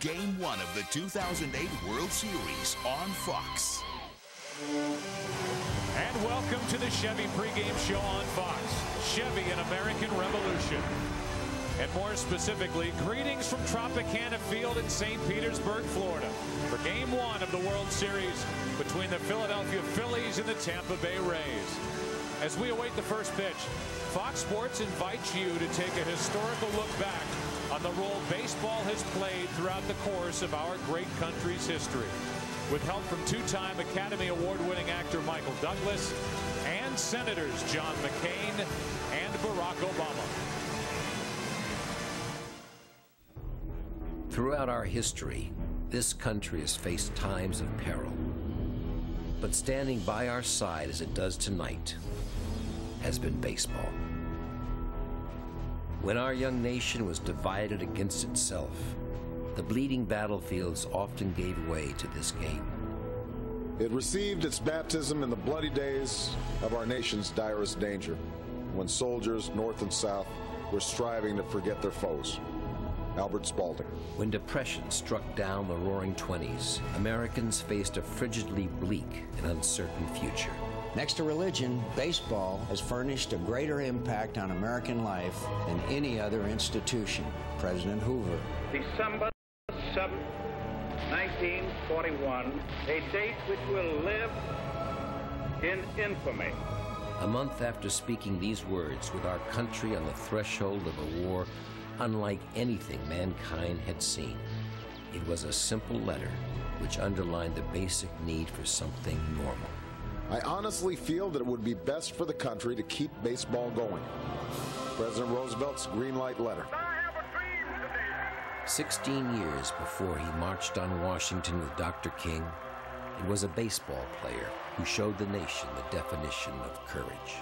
Game 1 of the 2008 World Series on Fox. And welcome to the Chevy pregame show on Fox. Chevy, an American revolution. And more specifically, greetings from Tropicana Field in St. Petersburg, Florida, for Game 1 of the World Series between the Philadelphia Phillies and the Tampa Bay Rays. As we await the first pitch, Fox Sports invites you to take a historical look back on the role baseball has played throughout the course of our great country's history, with help from two-time Academy Award-winning actor Michael Douglas and Senators John McCain and Barack Obama. Throughout our history, this country has faced times of peril. But standing by our side as it does tonight has been baseball. When our young nation was divided against itself, the bleeding battlefields often gave way to this game. It received its baptism in the bloody days of our nation's direst danger, when soldiers, north and south, were striving to forget their foes. Albert Spalding. When depression struck down the roaring 20s, Americans faced a frigidly bleak and uncertain future. Next to religion, baseball has furnished a greater impact on American life than any other institution. President Hoover. December 7, 1941, a date which will live in infamy. A month after speaking these words, with our country on the threshold of a war unlike anything mankind had seen, it was a simple letter which underlined the basic need for something normal. I honestly feel that it would be best for the country to keep baseball going. President Roosevelt's green light letter. 16 years before he marched on Washington with Dr. King, it was a baseball player who showed the nation the definition of courage.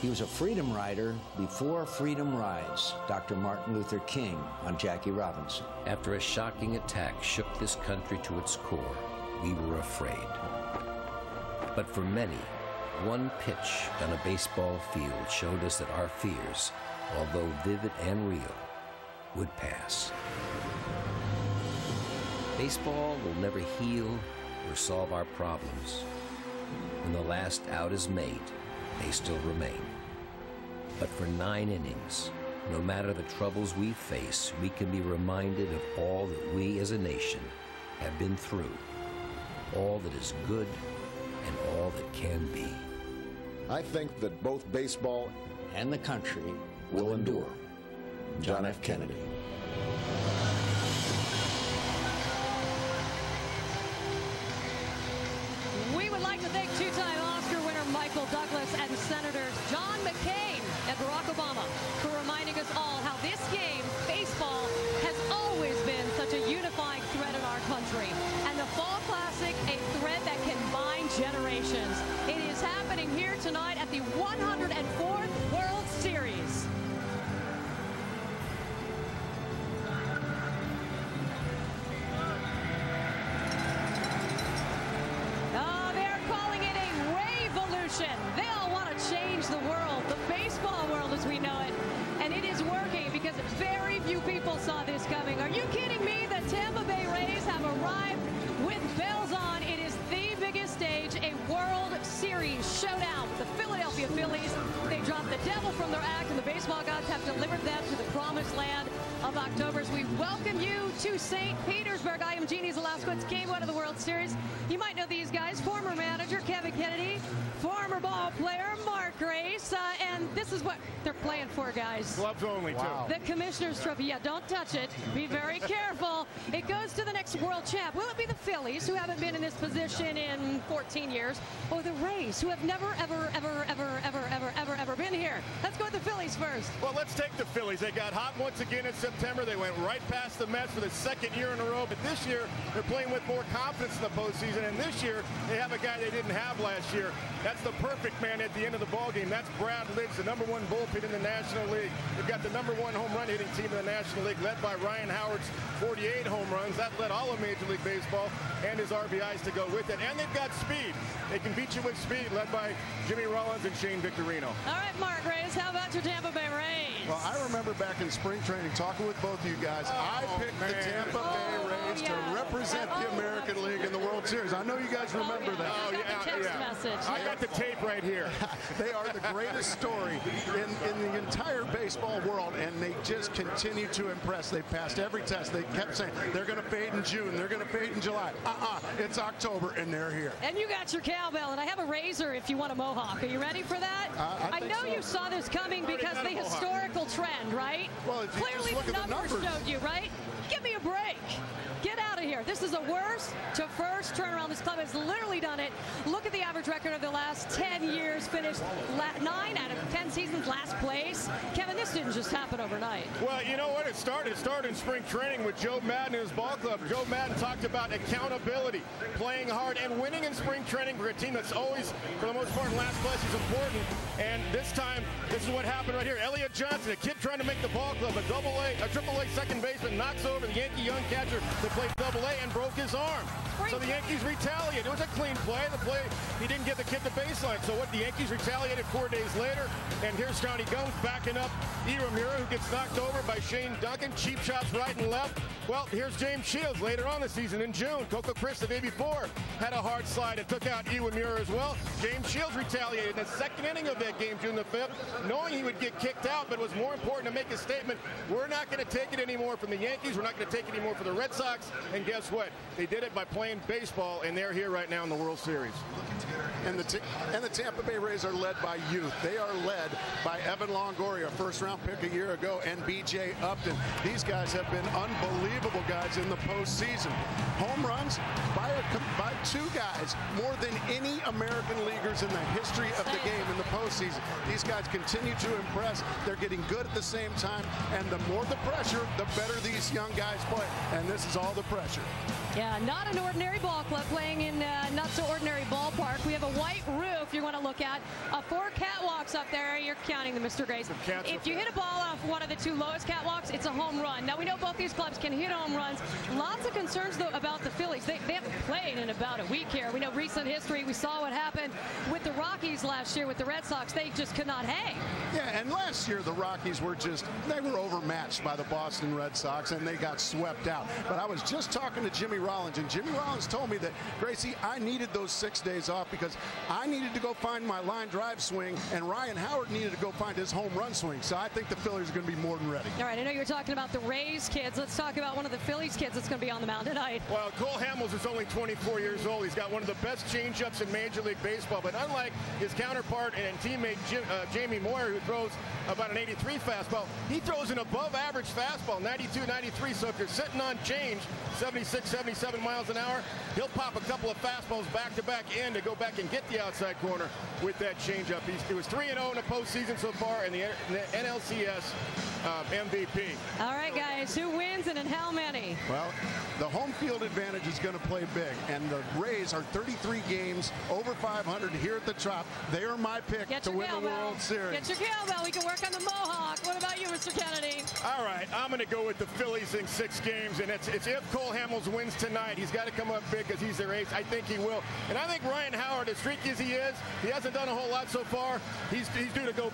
He was a freedom rider before freedom rides. Dr. Martin Luther King on Jackie Robinson. After a shocking attack shook this country to its core, we were afraid. But for many, one pitch on a baseball field showed us that our fears, although vivid and real, would pass. Baseball will never heal or solve our problems. When the last out is made, they still remain. But for 9 innings, no matter the troubles we face, we can be reminded of all that we as a nation have been through, all that is good and all that can be. I think that both baseball and the country will endure. John F. Kennedy. We would like to thank two-time Oscar winner Michael Douglas and Senators John McCain and Barack Obama for reminding us all how this game, baseball, has always been such a unifying thread in our country. And the Fall Classic, a thread that can bind generations. It is happening here tonight at the 104th World Series. They all want to change the world, the baseball world as we know it, and it is working because very few people saw this coming. Are you kidding me? The Tampa Bay Rays have arrived with bells on. It is the biggest stage, a World Series showdown with the Philadelphia Phillies. They dropped the devil from their act, and the baseball gods have delivered them to the promised land of October. As we welcome you to St. Petersburg. I am Jeannie Zalasko. It's Game 1 of the World Series. You might know these guys. Former manager Kevin Kennedy, former ball player Mark Grace, and this is what they're playing for, guys. Gloves only, wow. too. The Commissioner's Trophy. Yeah, don't touch it. Be very careful. It goes to the next world champ. Will it be the Phillies, who haven't been in this position in 14 years, or the Rays, who have never, ever been here? Let's go with the Phillies first. Well, let's take the Phillies. They got hot once again in September. They went right past the Mets for the second year in a row. But this year, they're playing with more confidence in the postseason. And this year, they have a guy they didn't have last year. That's the perfect man at the end of the ballgame. That's Brad Lidge, the #1 bullpen in the National League. They've got the #1 home run hitting team in the National League, led by Ryan Howard's 48 home runs. That led all of Major League Baseball, and his RBIs to go with it. And they've got speed. They can beat you with speed, led by Jimmy Rollins and Shane Victorino. All right, Mark Grace, how about your Tampa Bay Rays? Well, I remember back in spring training talking with both of you guys. I picked the Tampa Bay Rays represent the American League in the World Series. I know you guys remember that. Oh, yeah. I got the tape right here. They are the greatest story in the entire baseball world, and they just continue to impress. They passed every test. They kept saying they're going to fade in June, they're going to fade in July. It's October, and they're here. And you got your cowbell, and I have a razor if you want a mohawk. Are you ready for that? I know so. You saw this coming because the historical trend, right? Well, if you clearly just look the at the numbers showed you, right? Give me a break. Get out of here. This is a worst to first turnaround. This club has literally done it. Look at the average record of the last 10 years. Finished 9 out of 10 seasons last place. Kevin, this didn't just happen overnight. Well, you know what? It started in spring training with Joe Madden and his ball club. Joe Madden talked about accountability, playing hard, and winning in spring training for a team that's always, for the most part, in last place is important. And this time, this is what happened right here. Elliot Johnson, a kid trying to make the ball club, a AAA second baseman, knocks over the Yankee young catcher that played AA and broke his arm. So the Yankees retaliated. It was a clean play. He didn't get the kid to baseline. So what? The Yankees retaliated 4 days later. And here's Johnny Gomes backing up Iwamura, who gets knocked over by Shane Duncan. Cheap shots right and left. Well, here's James Shields later on the season in June. Coco Chris the day before had a hard slide and took out Iwamura as well. James Shields retaliated in the second inning of that game, June the 5th, knowing he would get kicked out, but it was more important to make a statement. We're not going to take it anymore from the Yankees. We're not going to take it anymore from the Red Sox. And guess what? They did it by playing baseball, and they're here right now in the World Series. And the Tampa Bay Rays are led by youth. They are led by Evan Longoria, first-round pick a year ago, and B.J. Upton. These guys have been unbelievable guys in the postseason. Home runs by two guys, more than any American leaguers in the history of the game in the postseason. These guys continue to impress. They're getting good at the same time, and the more the pressure, the better these young guys play. And this is all the pressure. Yeah, not an ordinary ball club playing in not so ordinary ballpark. We have a white roof you want to look at. 4 catwalks up there. You're counting them, Mr. Grace. If you hit a ball off one of the 2 lowest catwalks, it's a home run. Now, we know both these clubs can hit home runs. Lots of concerns, though, about the Phillies. They haven't played in about a week here. We know recent history. We saw what happened with the Rockies last year with the Red Sox. They just could not hang. Yeah, and last year the Rockies were they were overmatched by the Boston Red Sox, and they got swept out. But I was just talking to Jimmy Rollins, and Jimmy Rollins told me that, Gracie, I needed those 6 days off because I needed to go find my line drive swing, and Ryan Howard needed to go find his home run swing. So I think the Phillies are going to be more than ready. All right, I know you were talking about the Rays kids. Let's talk about one of the Phillies kids that's going to be on the mound tonight. Well, Cole Hamels is only 24 years old. He's got one of the best changeups in Major League Baseball. But unlike his counterpart and teammate Jamie Moyer, who throws about an 83 fastball, he throws an above-average fastball, 92, 93. So if you're sitting on change, 76, 77 miles an hour, he'll pop a couple of fastballs back-to-back in to go back and get the outside corner with that changeup. He was 3-0 in the postseason so far, and the NLCS MVP. All right, guys, who wins and in how many? Well, the home field advantage is going to play big, and the Rays are 33 games over 500 here at the Trop. They are my pick to win the World Series. Get your cowbell. We can work on the Mohawk. What about you, Mr. Kennedy? All right, I'm going to go with the Phillies in 6 games, and it's if Cole Hamels wins tonight, he's got to come up big because he's their ace. I think he will. And I think Ryan Howard, as streaky as he is, he hasn't done a whole lot so far. He's due to go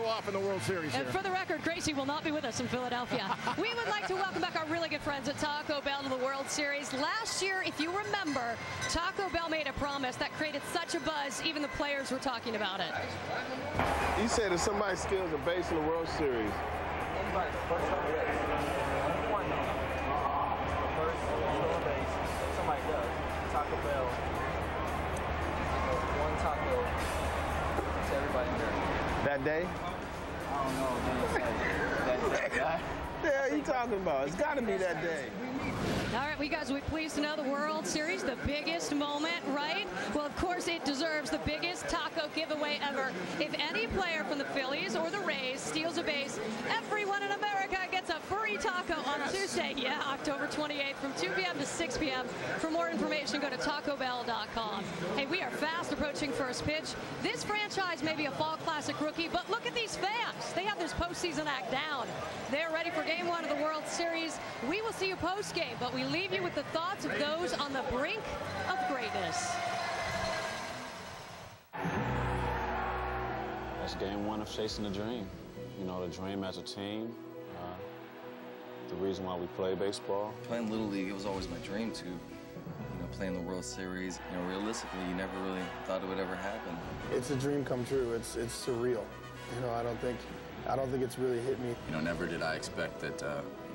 off in the World Series And here. for the record, Gracie will not be with us in Philadelphia. We would like to welcome back our really good friends at Taco Bell to the World Series. Last year, if you remember, Taco Bell made a promise that created such a buzz, even the players were talking about it. You said if somebody steals a base in the World Series. Anybody, first time base. One first steal a base. Somebody does. Taco Bell. One taco to everybody in there. That day? I don't know, man. That guy. What the hell are you talking about? It's got to be that day. All right, we guys, we're pleased to know the World Series, the biggest moment, right? Well, of course, it deserves the biggest taco giveaway ever. If any player from the Phillies or the Rays steals a base, everyone in America gets a free taco on Tuesday. Yeah, October 28th from 2 p.m. to 6 p.m. For more information, go to TacoBell.com. Hey, we are fast approaching first pitch. This franchise may be a fall classic rookie, but look at these fans. They have this postseason act down. They're ready for Game 1 of the World Series. We will see you post-game, but we leave you with the thoughts of those on the brink of greatness. That's Game 1 of chasing the dream. You know, the dream as a team. the reason why we play baseball. Playing Little League, it was always my dream to, playing the World Series. Realistically, you never really thought it would ever happen. It's a dream come true. It's surreal. I don't think it's really hit me. Never did I expect that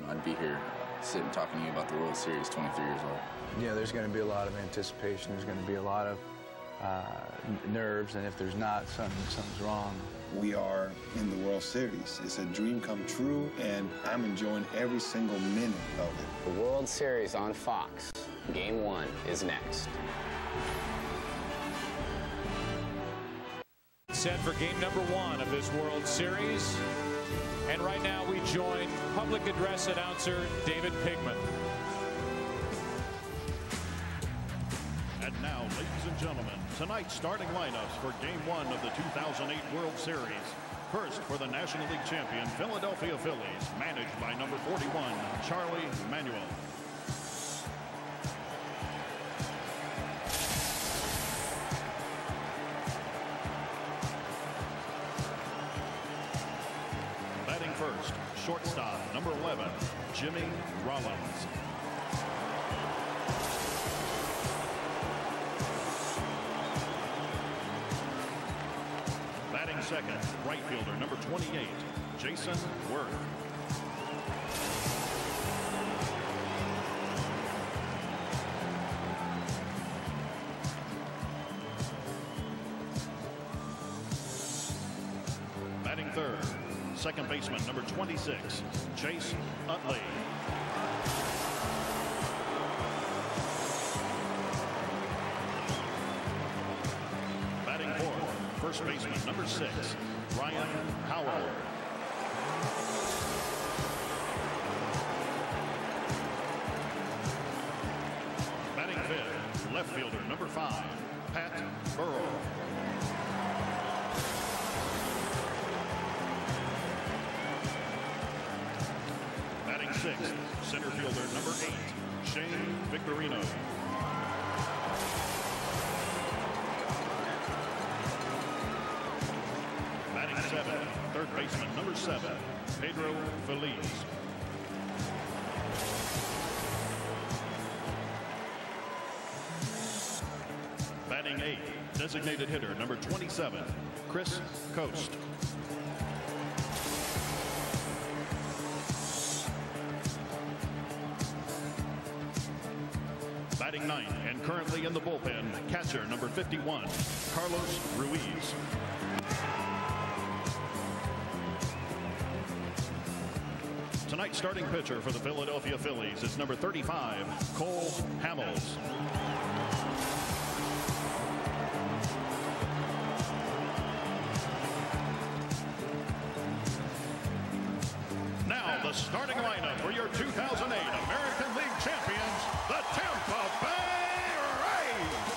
I'd be here sitting talking to you about the World Series 23 years old. There's going to be a lot of anticipation. There's going to be a lot of nerves, and if there's not, something's wrong. We are in the World Series. It's a dream come true, and I'm enjoying every single minute of it. The World Series on Fox. Game 1 is next. Set for game number 1 of this World Series. And right now we join public address announcer David Pigman. And now, ladies and gentlemen, tonight's starting lineups for Game 1 of the 2008 World Series. First, for the National League champion Philadelphia Phillies, managed by number 41, Charlie Manuel. Batting first, shortstop, number 11, Jimmy Rollins. Batting second, right fielder, number 28, Jason Worth. Batting third, second baseman, number 26, Chase Utley. Batting fourth, first baseman, number 6, Ryan Howard. Batting fifth, left fielder, number 5, Pat Burrell. Batting sixth, center fielder, number 8, Shane Victorino. Batting seventh, third baseman, number 7, Pedro Feliz. Batting eighth, designated hitter, number 27, Chris Coast. Batting ninth and currently in the bullpen, catcher number 51, Carlos Ruiz. Tonight's starting pitcher for the Philadelphia Phillies is number 35, Cole Hamels. Now the starting lineup for your 2008 American League champions, the Tampa Bay Rays.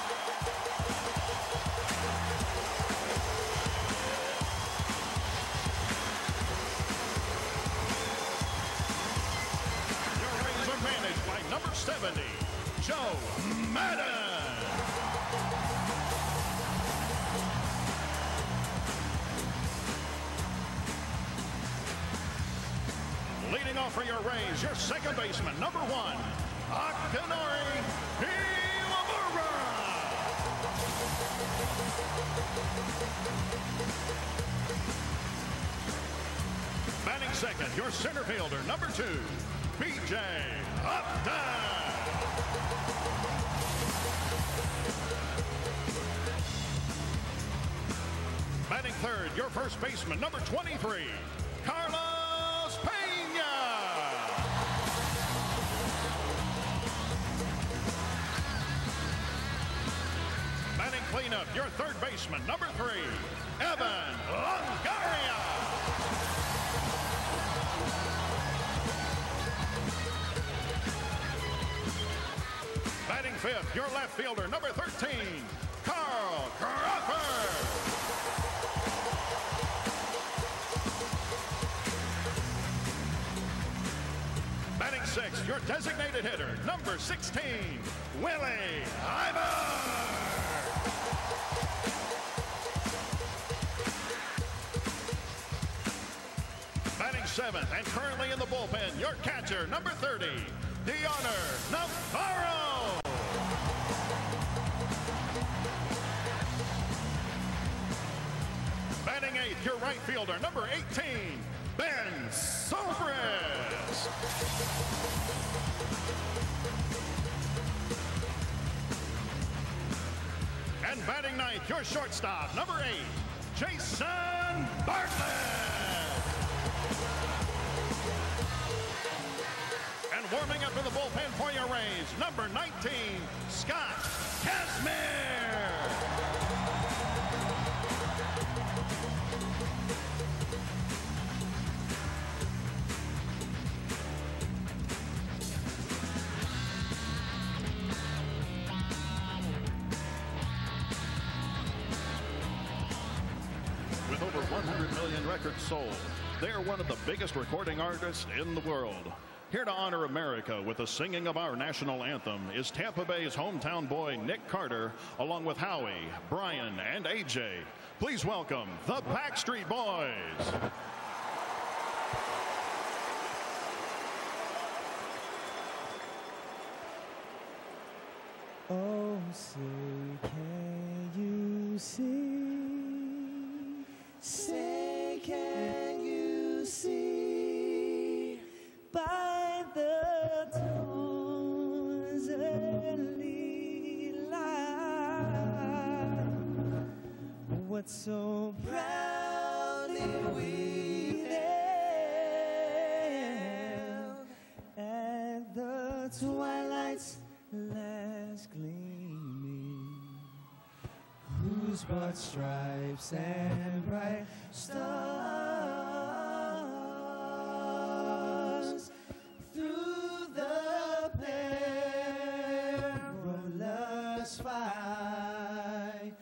Your Rays are managed by number 70, Joe Madden. Leading off for your Rays, your second baseman, number 1, Akinori Iwamura. Batting second, your center fielder, number 2, B.J. Upton. Batting third, your first baseman, number 23, Carlos Pena. Batting cleanup, your third baseman, number 3, Evan Longoria. Batting fifth, your left fielder, number 13, Carl Crawford. Batting sixth, your designated hitter, number 16, Willie Iber. Batting seventh, and currently in the bullpen, your catcher, number 30, Deoner Navarro. Batting eighth, your right fielder, number 18, Ben Sofres. And batting ninth, your shortstop, number 8, Jason Bartlett. And warming up in the bullpen for your Rays, number 19, Scott Kazmir. With over 100 million records sold, they are one of the biggest recording artists in the world. Here to honor America with the singing of our national anthem is Tampa Bay's hometown boy Nick Carter, along with Howie, Brian, and AJ. Please welcome the Backstreet Boys. Oh, say can you see? Say can you see by the dawn's early light what so proudly we hailed at the twilight's last gleaming, whose broad stripes and bright stars through the perilous fight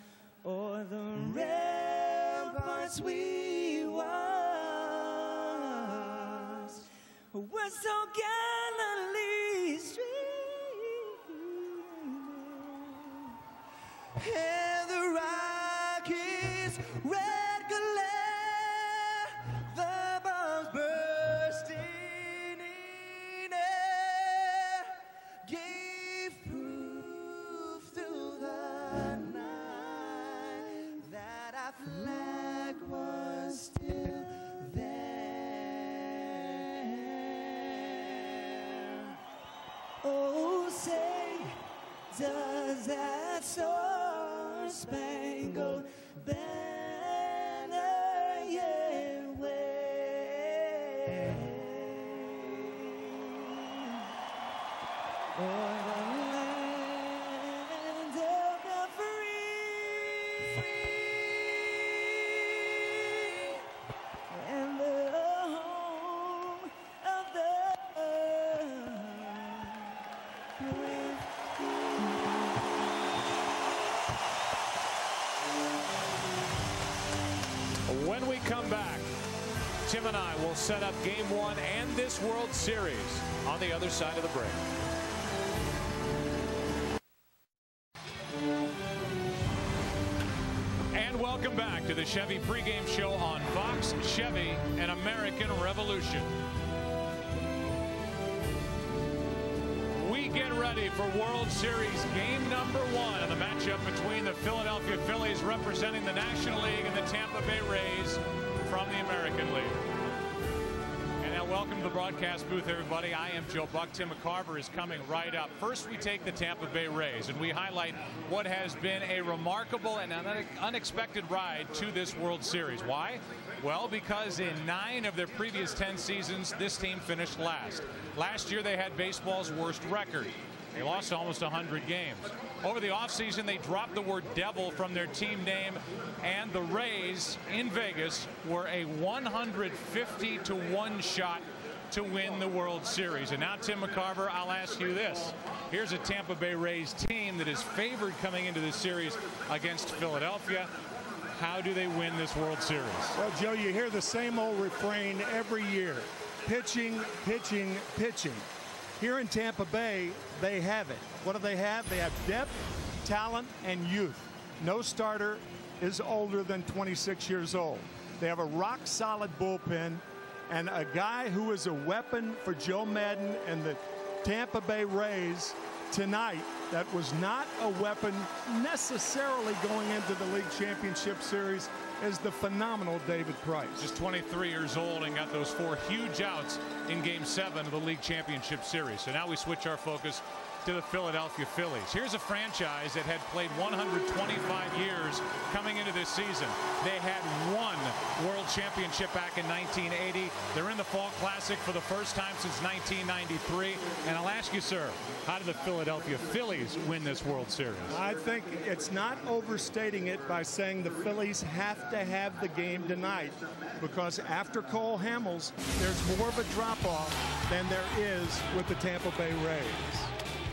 o'er the ramparts we watched were so gallantly streaming, and the Rockies' red glare, the bombs bursting in air, gave proof through the night that our flag was still there. Oh, say, does that star-spangled banner yet wave o'er the land of the free and the home of the brave? When we come back, Tim and I will set up Game 1 and this World Series on the other side of the break. And welcome back to the Chevy pregame show on Fox. Chevy, an American Revolution. We get ready for World Series game number 1 in the matchup between the Philadelphia Phillies representing the National League and the Tampa Bay Rays from the American League. And now welcome to the broadcast booth, everybody. I am Joe Buck. Tim McCarver is coming right up. First, we take the Tampa Bay Rays and we highlight what has been a remarkable and unexpected ride to this World Series. Why? Well, because in 9 of their previous 10 seasons, this team finished last. Last year, they had baseball's worst record. They lost almost 100 games. Over the offseason, they dropped the word devil from their team name, and the Rays in Vegas were a 150-to-1 shot to win the World Series. And now, Tim McCarver, I'll ask you this. Here's a Tampa Bay Rays team that is favored coming into this series against Philadelphia. How do they win this World Series? Well, Joe, you hear the same old refrain every year. Pitching, pitching, pitching. Here in Tampa Bay, they have it. What do they have? They have depth, talent, and youth. No starter is older than 26 years old. They have a rock-solid bullpen. And a guy who is a weapon for Joe Madden and the Tampa Bay Rays tonight that was not a weapon necessarily going into the league championship series is the phenomenal David Price. Just 23 years old and got those 4 huge outs in Game 7 of the league championship series. So now we switch our focus to the Philadelphia Phillies. Here's a franchise that had played 125 years coming into this season. They had won World Championship back in 1980. They're in the Fall Classic for the first time since 1993. And I'll ask you, sir, how did the Philadelphia Phillies win this World Series? I think it's not overstating it by saying the Phillies have to have the game tonight, because after Cole Hamels, there's more of a drop-off than there is with the Tampa Bay Rays.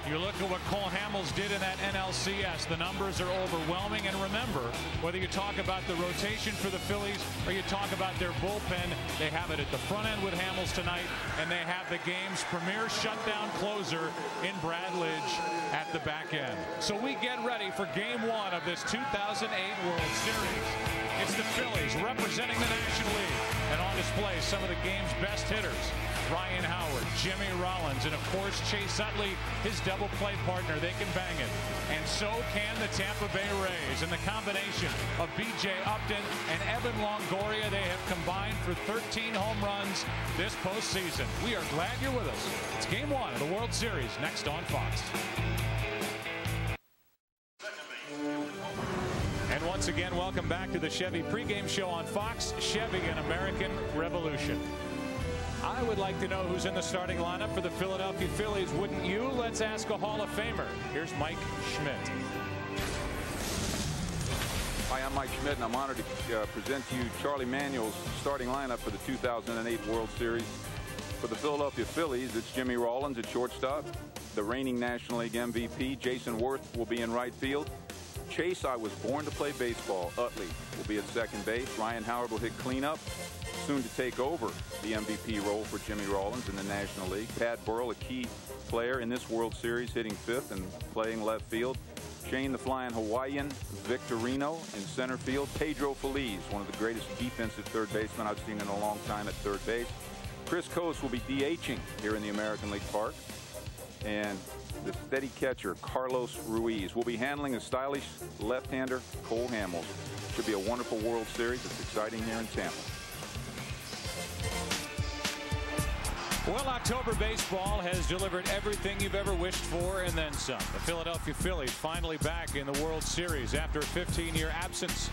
You look at what Cole Hamels did in that NLCS. The numbers are overwhelming. And remember, whether you talk about the rotation for the Phillies or you talk about their bullpen, they have it at the front end with Hamels tonight, and they have the game's premier shutdown closer in Brad Lidge at the back end. So we get ready for Game 1 of this 2008 World Series. It's the Phillies representing the National League, and on display some of the game's best hitters. Ryan Howard, Jimmy Rollins, and of course Chase Utley, his double play partner. They can bang it. And so can the Tampa Bay Rays. And the combination of B.J. Upton and Evan Longoria, they have combined for 13 home runs this postseason. We are glad you're with us. It's Game 1 of the World Series, next on Fox. And once again, welcome back to the Chevy pregame show on Fox. Chevy, an American Revolution. I would like to know who's in the starting lineup for the Philadelphia Phillies, wouldn't you? Let's ask a Hall of Famer. Here's Mike Schmidt. Hi, I'm Mike Schmidt, and I'm honored to present to you Charlie Manuel's starting lineup for the 2008 World Series. For the Philadelphia Phillies, it's Jimmy Rollins at shortstop. The reigning National League MVP, Jason Worth, will be in right field. Chase, I was born to play baseball. Utley will be at second base. Ryan Howard will hit cleanup. Soon to take over the MVP role for Jimmy Rollins in the National League. Pat Burrell, a key player in this World Series, hitting fifth and playing left field. Shane the Flying Hawaiian Victorino in center field. Pedro Feliz, one of the greatest defensive third basemen I've seen in a long time at third base. Chris Coase will be DHing here in the American League Park. And the steady catcher, Carlos Ruiz, will be handling a stylish left-hander, Cole Hamels. Should be a wonderful World Series. It's exciting here in Tampa. Well, October baseball has delivered everything you've ever wished for and then some. The Philadelphia Phillies finally back in the World Series after a 15-year absence.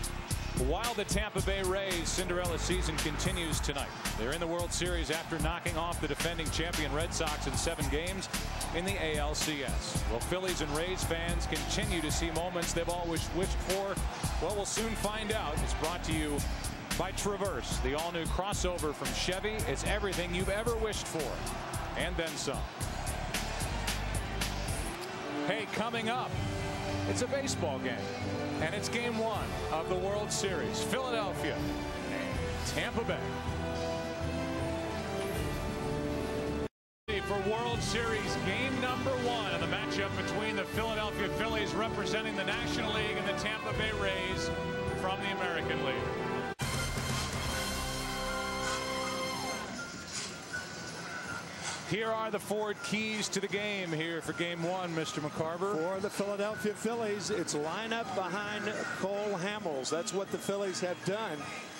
While the Tampa Bay Rays Cinderella season continues tonight. They're in the World Series after knocking off the defending champion Red Sox in 7 games in the ALCS. Well, Phillies and Rays fans continue to see moments they've always wished for. Well, we'll soon find out. It's brought to you by Traverse, the all-new crossover from Chevy. It's everything you've ever wished for, and then some. Hey, coming up, it's a baseball game, and it's Game 1 of the World Series. Philadelphia and Tampa Bay. For World Series game number 1 in the matchup between the Philadelphia Phillies representing the National League and the Tampa Bay Rays from the American League. Here are the Ford keys to the game here for Game 1, Mr. McCarver. For the Philadelphia Phillies, it's lineup behind Cole Hamels. That's what the Phillies have done.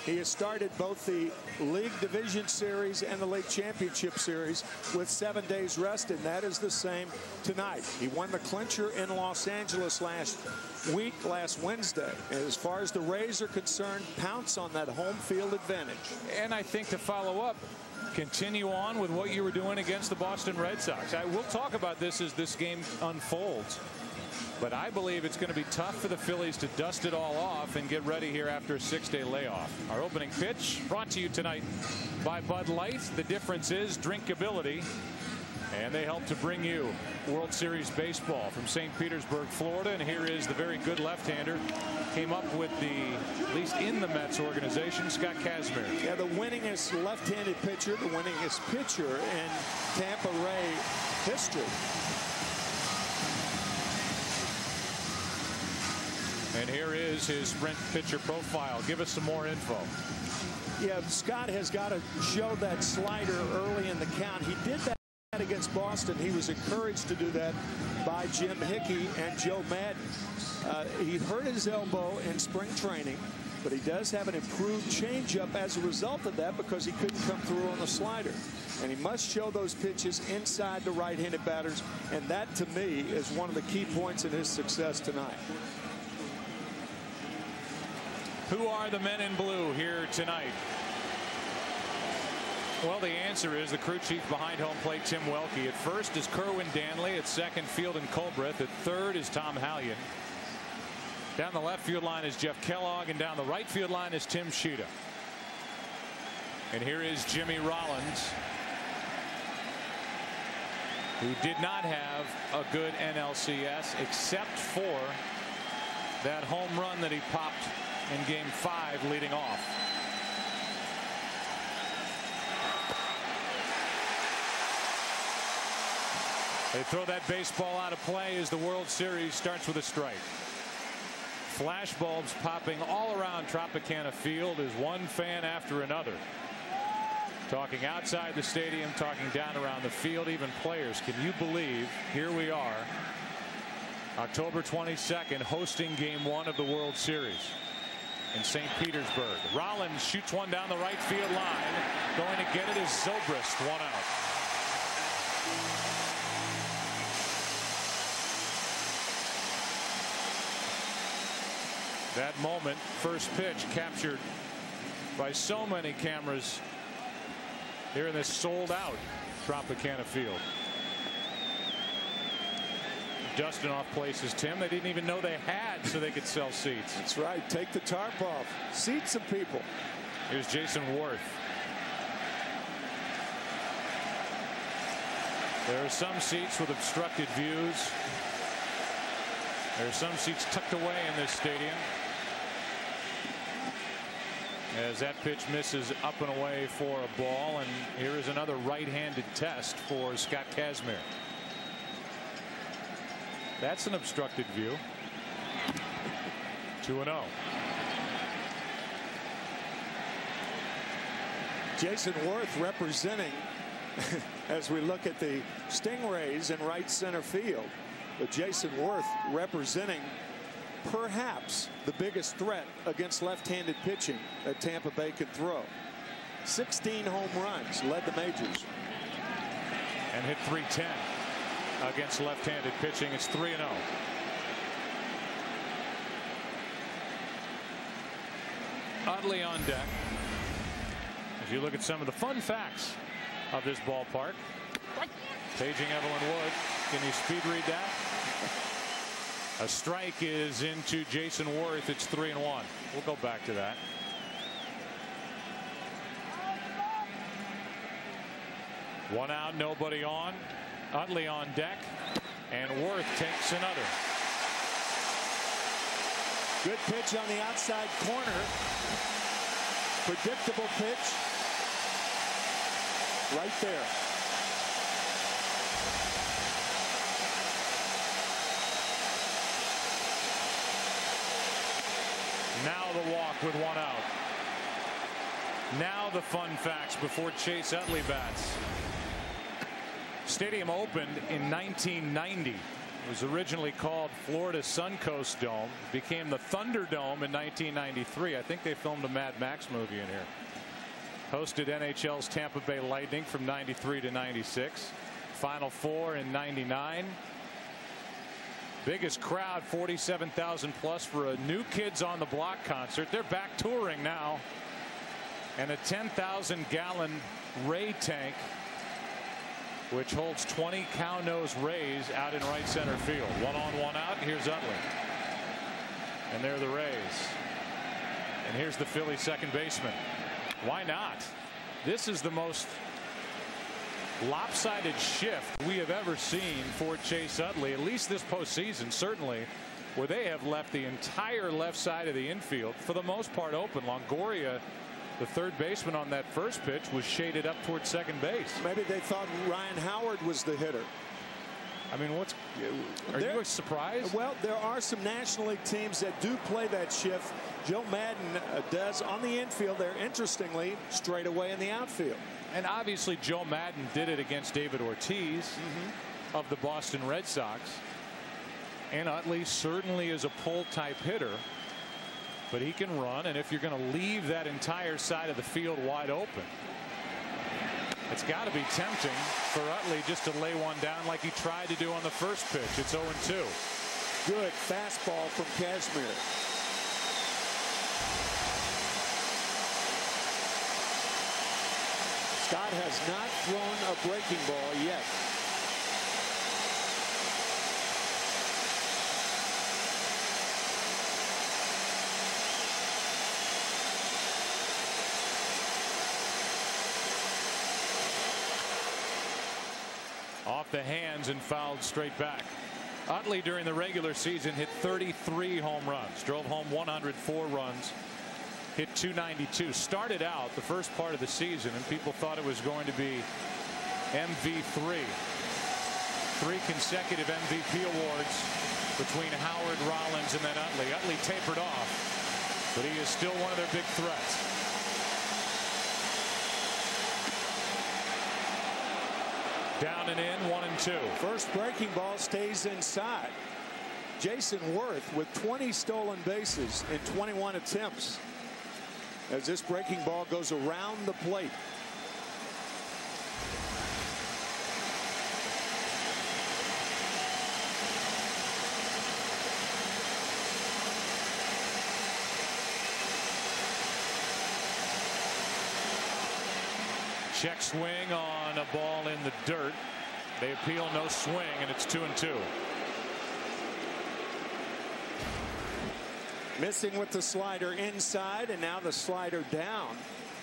He has started both the League Division Series and the League Championship Series with 7 days rest, and that is the same tonight. He won the clincher in Los Angeles last Wednesday. And as far as the Rays are concerned, pounce on that home field advantage. And I think to follow up, continue on with what you were doing against the Boston Red Sox. We'll talk about this as this game unfolds. But I believe it's going to be tough for the Phillies to dust it all off and get ready here after a 6-day layoff. Our opening pitch brought to you tonight by Bud Light. The difference is drinkability. And they help to bring you World Series baseball from St. Petersburg, Florida. And here is the very good left-hander. Came up with the, at least in the Mets organization, Scott Kazmir. Yeah, the winningest left-handed pitcher, the winningest pitcher in Tampa Ray history. And here is his Sprint pitcher profile. Give us some more info. Yeah, Scott has got to show that slider early in the count. He did that against Boston. He was encouraged to do that by Jim Hickey and Joe Madden. He hurt his elbow in spring training, but he does have an improved changeup as a result of that because he couldn't come through on the slider. And he must show those pitches inside the right-handed batters, and that, to me, is one of the key points in his success tonight. Who are the men in blue here tonight? Well, the answer is the crew chief behind home plate, Tim Welke. At first is Kerwin Danley. At second, Field and Colbreth. At third is Tom Hallion. Down the left field line is Jeff Kellogg, and down the right field line is Tim Sheeta. And here is Jimmy Rollins, who did not have a good NLCS except for that home run that he popped in Game 5 leading off. They throw that baseball out of play as the World Series starts with a strike. Flash bulbs popping all around Tropicana Field as one fan after another talking outside the stadium, talking down around the field, even players. Can you believe here we are, October 22nd, hosting Game 1 of the World Series in St. Petersburg. Rollins shoots one down the right field line. Going to get it is Zobrist, one out. That moment, first pitch, captured by so many cameras here in this sold-out Tropicana Field. Dusting off places, Tim, they didn't even know they had, so they could sell seats. That's right. Take the tarp off. Seat some people. Here's Jason Worth. There are some seats with obstructed views. There are some seats tucked away in this stadium. As that pitch misses up and away for a ball, and here is another right-handed test for Scott Kazmir. That's an obstructed view. 2-0. Jason Worth representing as we look at the Stingrays in right center field, but Jason Worth representing perhaps the biggest threat against left-handed pitching that Tampa Bay could throw. 16 home runs, led the majors. And hit .310 against left-handed pitching. It's 3-0. Utley on deck. As you look at some of the fun facts of this ballpark. Paging Evelyn Wood. Can you speed read that? A strike is into Jason Worth. It's 3-1. We'll go back to that. One out, nobody on. Utley on deck, and Worth takes another. Good pitch on the outside corner. Predictable pitch. Right there. Now the walk with one out. Now the fun facts before Chase Utley bats. Stadium opened in 1990. It was originally called Florida Suncoast Dome. Became the Thunderdome in 1993. I think they filmed a Mad Max movie in here. Hosted NHL's Tampa Bay Lightning from 93 to 96. Final Four in 99. Biggest crowd, 47,000 plus for a New Kids on the Block concert. They're back touring now. And a 10,000-gallon Ray tank, which holds 20 cow-nose Rays out in right center field. One on, one out. Here's Utley. And there are the Rays. And here's the Phillies second baseman. Why not? This is the most lopsided shift we have ever seen for Chase Utley, at least this postseason, certainly, where they have left the entire left side of the infield for the most part open. Longoria, the third baseman on that first pitch, was shaded up towards second base. Maybe they thought Ryan Howard was the hitter. I mean, are you surprised? Well, there are some National League teams that do play that shift. Joe Madden does on the infield there, interestingly, straight away in the outfield. And obviously Joe Madden did it against David Ortiz of the Boston Red Sox. And Utley certainly is a pull type hitter, but he can run, and if you're going to leave that entire side of the field wide open, it's got to be tempting for Utley just to lay one down like he tried to do on the first pitch. It's 0-2. Good fastball from Kazmir. Scott has not thrown a breaking ball yet. Off the hands and fouled straight back. Utley during the regular season hit 33 home runs, drove home 104 runs, hit 292. Started out the first part of the season and people thought it was going to be MV3. 3 consecutive MVP awards between Howard, Rollins, and then Utley. Utley tapered off, but he is still one of their big threats. Down and in, 1-2. First breaking ball stays inside. Jason Worth with 20 stolen bases in 21 attempts as this breaking ball goes around the plate. Check swing on a ball in the dirt. They appeal, no swing, and it's 2-2. Missing with the slider inside, and now the slider down,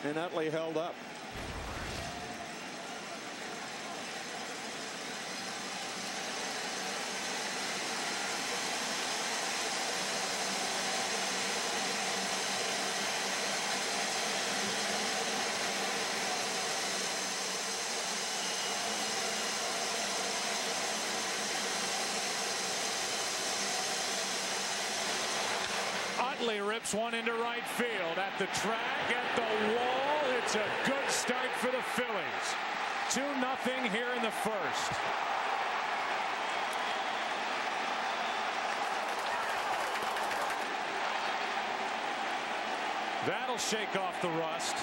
and Utley held up. Utley rips one into right field at the track, at the wall. It's a good start for the Phillies. 2-0 here in the first. That'll shake off the rust.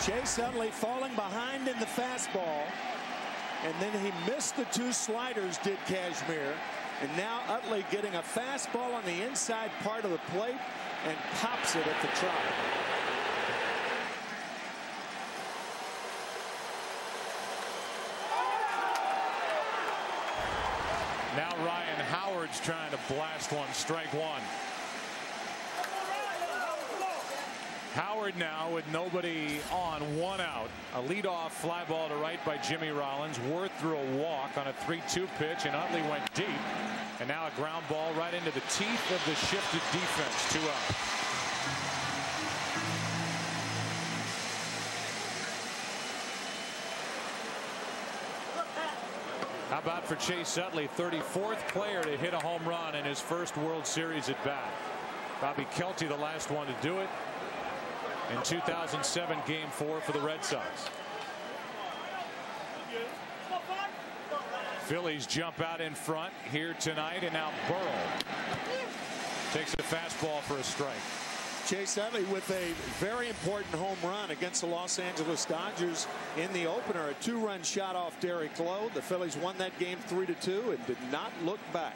Chase Utley falling behind in the fastball, and then he missed the 2 sliders, did Kazmir, and now Utley getting a fastball on the inside part of the plate and pops it at the trot. Now Ryan Howard's trying to blast one, strike one. Howard now with nobody on, 1 out. A leadoff fly ball to right by Jimmy Rollins. Worth threw a walk on a 3-2 pitch, and Utley went deep. And now a ground ball right into the teeth of the shifted defense. 2 out. How about for Chase Utley, 34th player to hit a home run in his first World Series at bat. Bobby Kelty, the last one to do it in 2007 Game 4 for the Red Sox. Phillies jump out in front here tonight, and now Burrow takes a fastball for a strike. Chase Utley with a very important home run against the Los Angeles Dodgers in the opener. A 2-run shot off Derek Lowe. The Phillies won that game 3-2 and did not look back.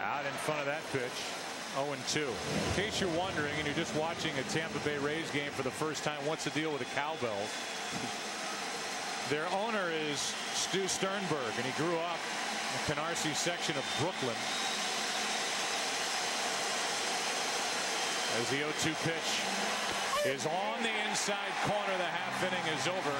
Out in front of that pitch. 0-2. In case you're wondering and you're just watching a Tampa Bay Rays game for the first time, what's the deal with the cowbells? Their owner is Stu Sternberg, and he grew up in the Canarsie section of Brooklyn. As the 0-2 pitch is on the inside corner, the half inning is over.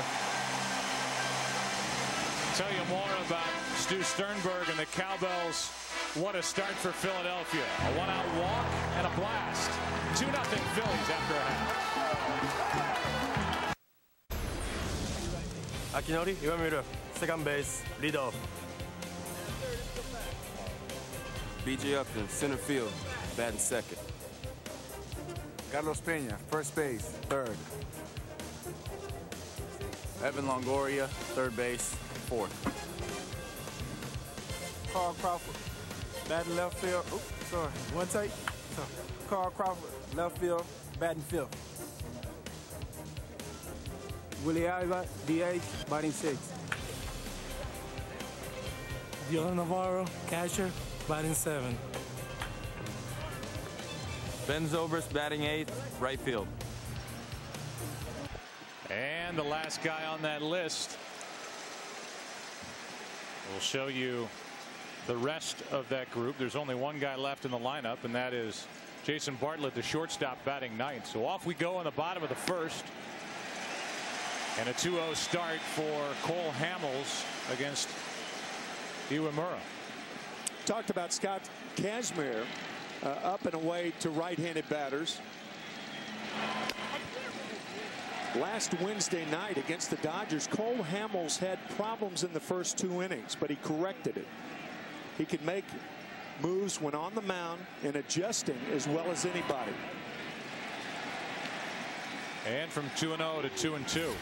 Tell you more about Stu Sternberg and the Cowbells. What a start for Philadelphia. A one-out walk and a blast. 2-0 Phillies after a half. Akinori, Iwamura, second base, lead off. B.J. Upton, center field, batting second. Carlos Peña, first base, third. Evan Longoria, third base, fourth. Carl Crawford, batting left field. Oops, sorry, one take. So, Carl Crawford, left field, batting fifth. Willie Alba, DH, batting sixth. Dylan Navarro, catcher, batting seventh. Ben Zobrist, batting eighth, right field. And the last guy on that list. We'll show you the rest of that group. There's only one guy left in the lineup, and that is Jason Bartlett, the shortstop, batting ninth. So off we go in the bottom of the first. And a 2-0 start for Cole Hamels against Iwamura. Talked about Scott Kazmir up and away to right-handed batters. Last Wednesday night against the Dodgers, Cole Hamels had problems in the first 2 innings, but he corrected it. He could make moves when on the mound and adjusting as well as anybody. And from 2-0 to 2-2.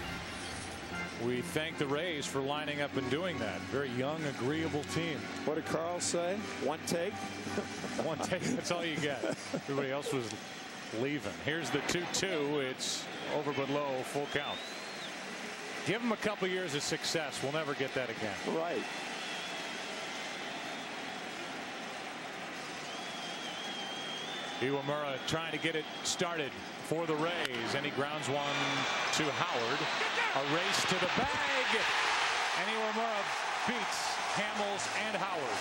We thank the Rays for lining up and doing that. Very young, agreeable team. What did Carl say? One take? One take, that's all you get. Everybody else was leaving. Here's the 2-2. It's over but low, full count. Give him a couple years of success. We'll never get that again. Right. Iwamura trying to get it started for the Rays, and he grounds one to Howard. A race to the bag, and Iwamura beats Hamels and Howard.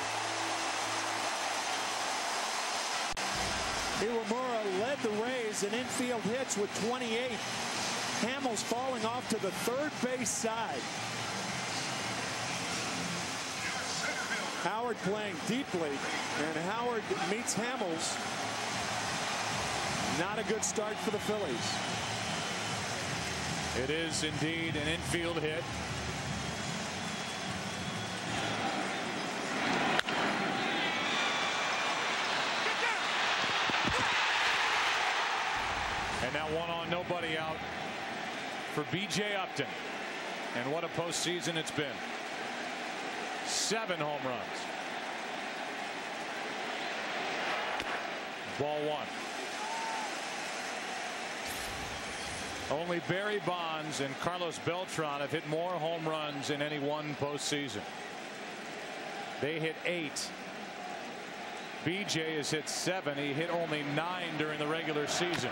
Iwamura led the Rays in infield hits with 28. Hamels falling off to the third base side. Howard playing deeply, and Howard meets Hamels. Not a good start for the Phillies. It is indeed an infield hit. And now 1 on, nobody out for B.J. Upton. And what a postseason it's been. 7 home runs. Ball 1. Only Barry Bonds and Carlos Beltran have hit more home runs in any one postseason. They hit 8. BJ has hit 7. He hit only 9 during the regular season.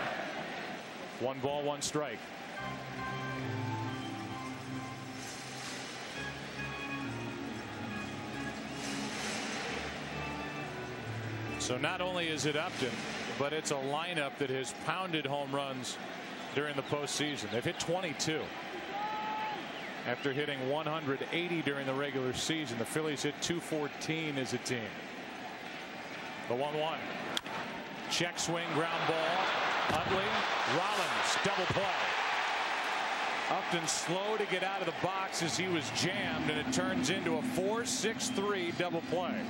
1 ball, 1 strike. So not only is it Upton, but it's a lineup that has pounded home runs during the postseason. They've hit 22 after hitting 180 during the regular season. The Phillies hit 214 as a team. The 1-1. Check swing, ground ball. Utley, Rollins, double play. Upton slow to get out of the box as he was jammed, and it turns into a 4-6-3 double play.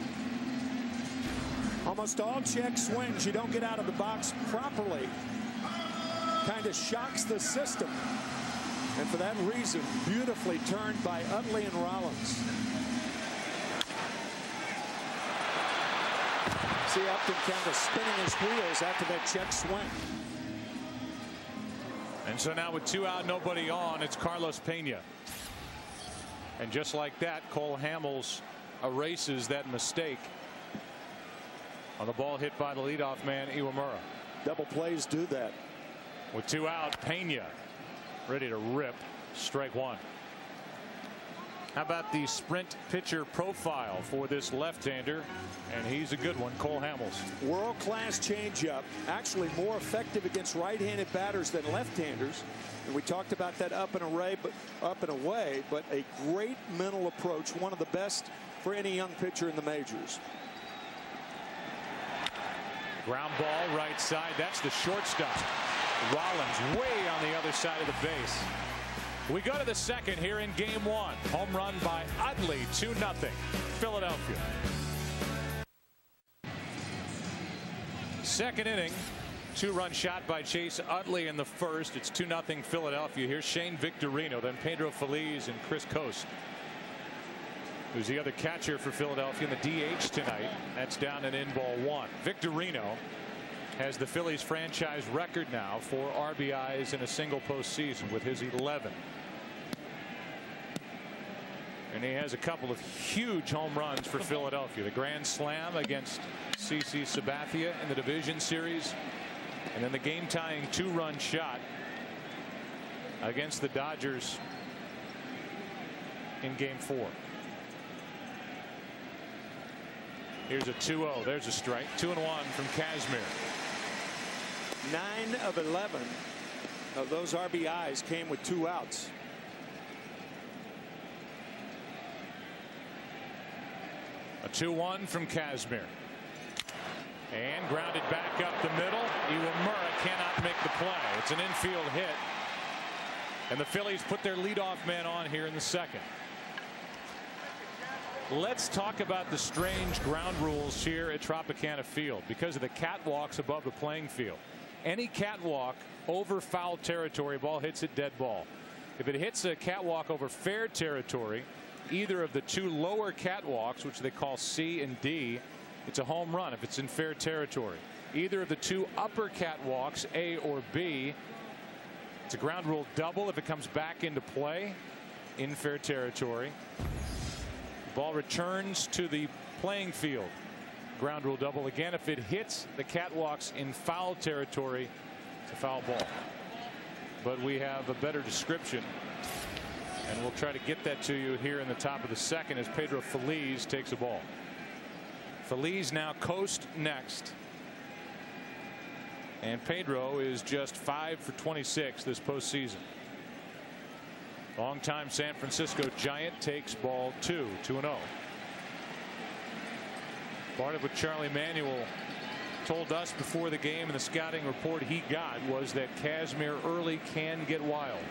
Almost all check swings, you don't get out of the box properly. Kind of shocks the system. And for that reason, beautifully turned by Utley and Rollins. See Upton kind of spinning his wheels after that check swing. And so now with 2 out, nobody on, it's Carlos Peña. And just like that, Cole Hamels erases that mistake on the ball hit by the leadoff man, Iwamura. Double plays do that. With 2 out, Peña ready to rip. Strike 1. How about the sprint pitcher profile for this left-hander? And he's a good one, Cole Hamels. World-class changeup, actually more effective against right-handed batters than left-handers. And we talked about that up and away, but a great mental approach, one of the best for any young pitcher in the majors. Ground ball right side. That's the shortstop. Rollins way on the other side of the base. We go to the second here in game one. Home run by Utley, 2-0 Philadelphia. Second inning, 2-run shot by Chase Utley in the first. It's 2-0 Philadelphia. Here's Shane Victorino, then Pedro Feliz and Chris Coast, who's the other catcher for Philadelphia in the DH tonight. That's down and in ball one. Victorino has the Phillies franchise record now for RBIs in a single postseason with his 11. And he has a couple of huge home runs for Philadelphia. The grand slam against CC Sabathia in the division series, and then the game tying 2-run shot against the Dodgers in game 4. Here's a 2-0. There's a strike. 2-1 from Kazmir. 9 of 11 of those RBIs came with 2 outs. A 2-1 from Kazmir. And grounded back up the middle. Iwamura cannot make the play. It's an infield hit. And the Phillies put their leadoff man on here in the second. Let's talk about the strange ground rules here at Tropicana Field because of the catwalks above the playing field. Any catwalk over foul territory, ball hits it, dead ball. If it hits a catwalk over fair territory, either of the 2 lower catwalks, which they call C and D, it's a home run if it's in fair territory. Either of the 2 upper catwalks, A or B, it's a ground rule double if it comes back into play in fair territory. Ball returns to the playing field. Ground rule double again if it hits the catwalks in foul territory. It's a foul ball. But we have a better description, and we'll try to get that to you here in the top of the second as Pedro Feliz takes a ball. Feliz now coast next, and Pedro is just 5 for 26 this postseason. Longtime San Francisco Giant takes ball 2, 2-0. Part of what Charlie Manuel told us before the game and the scouting report he got was that Kazmir early can get wild,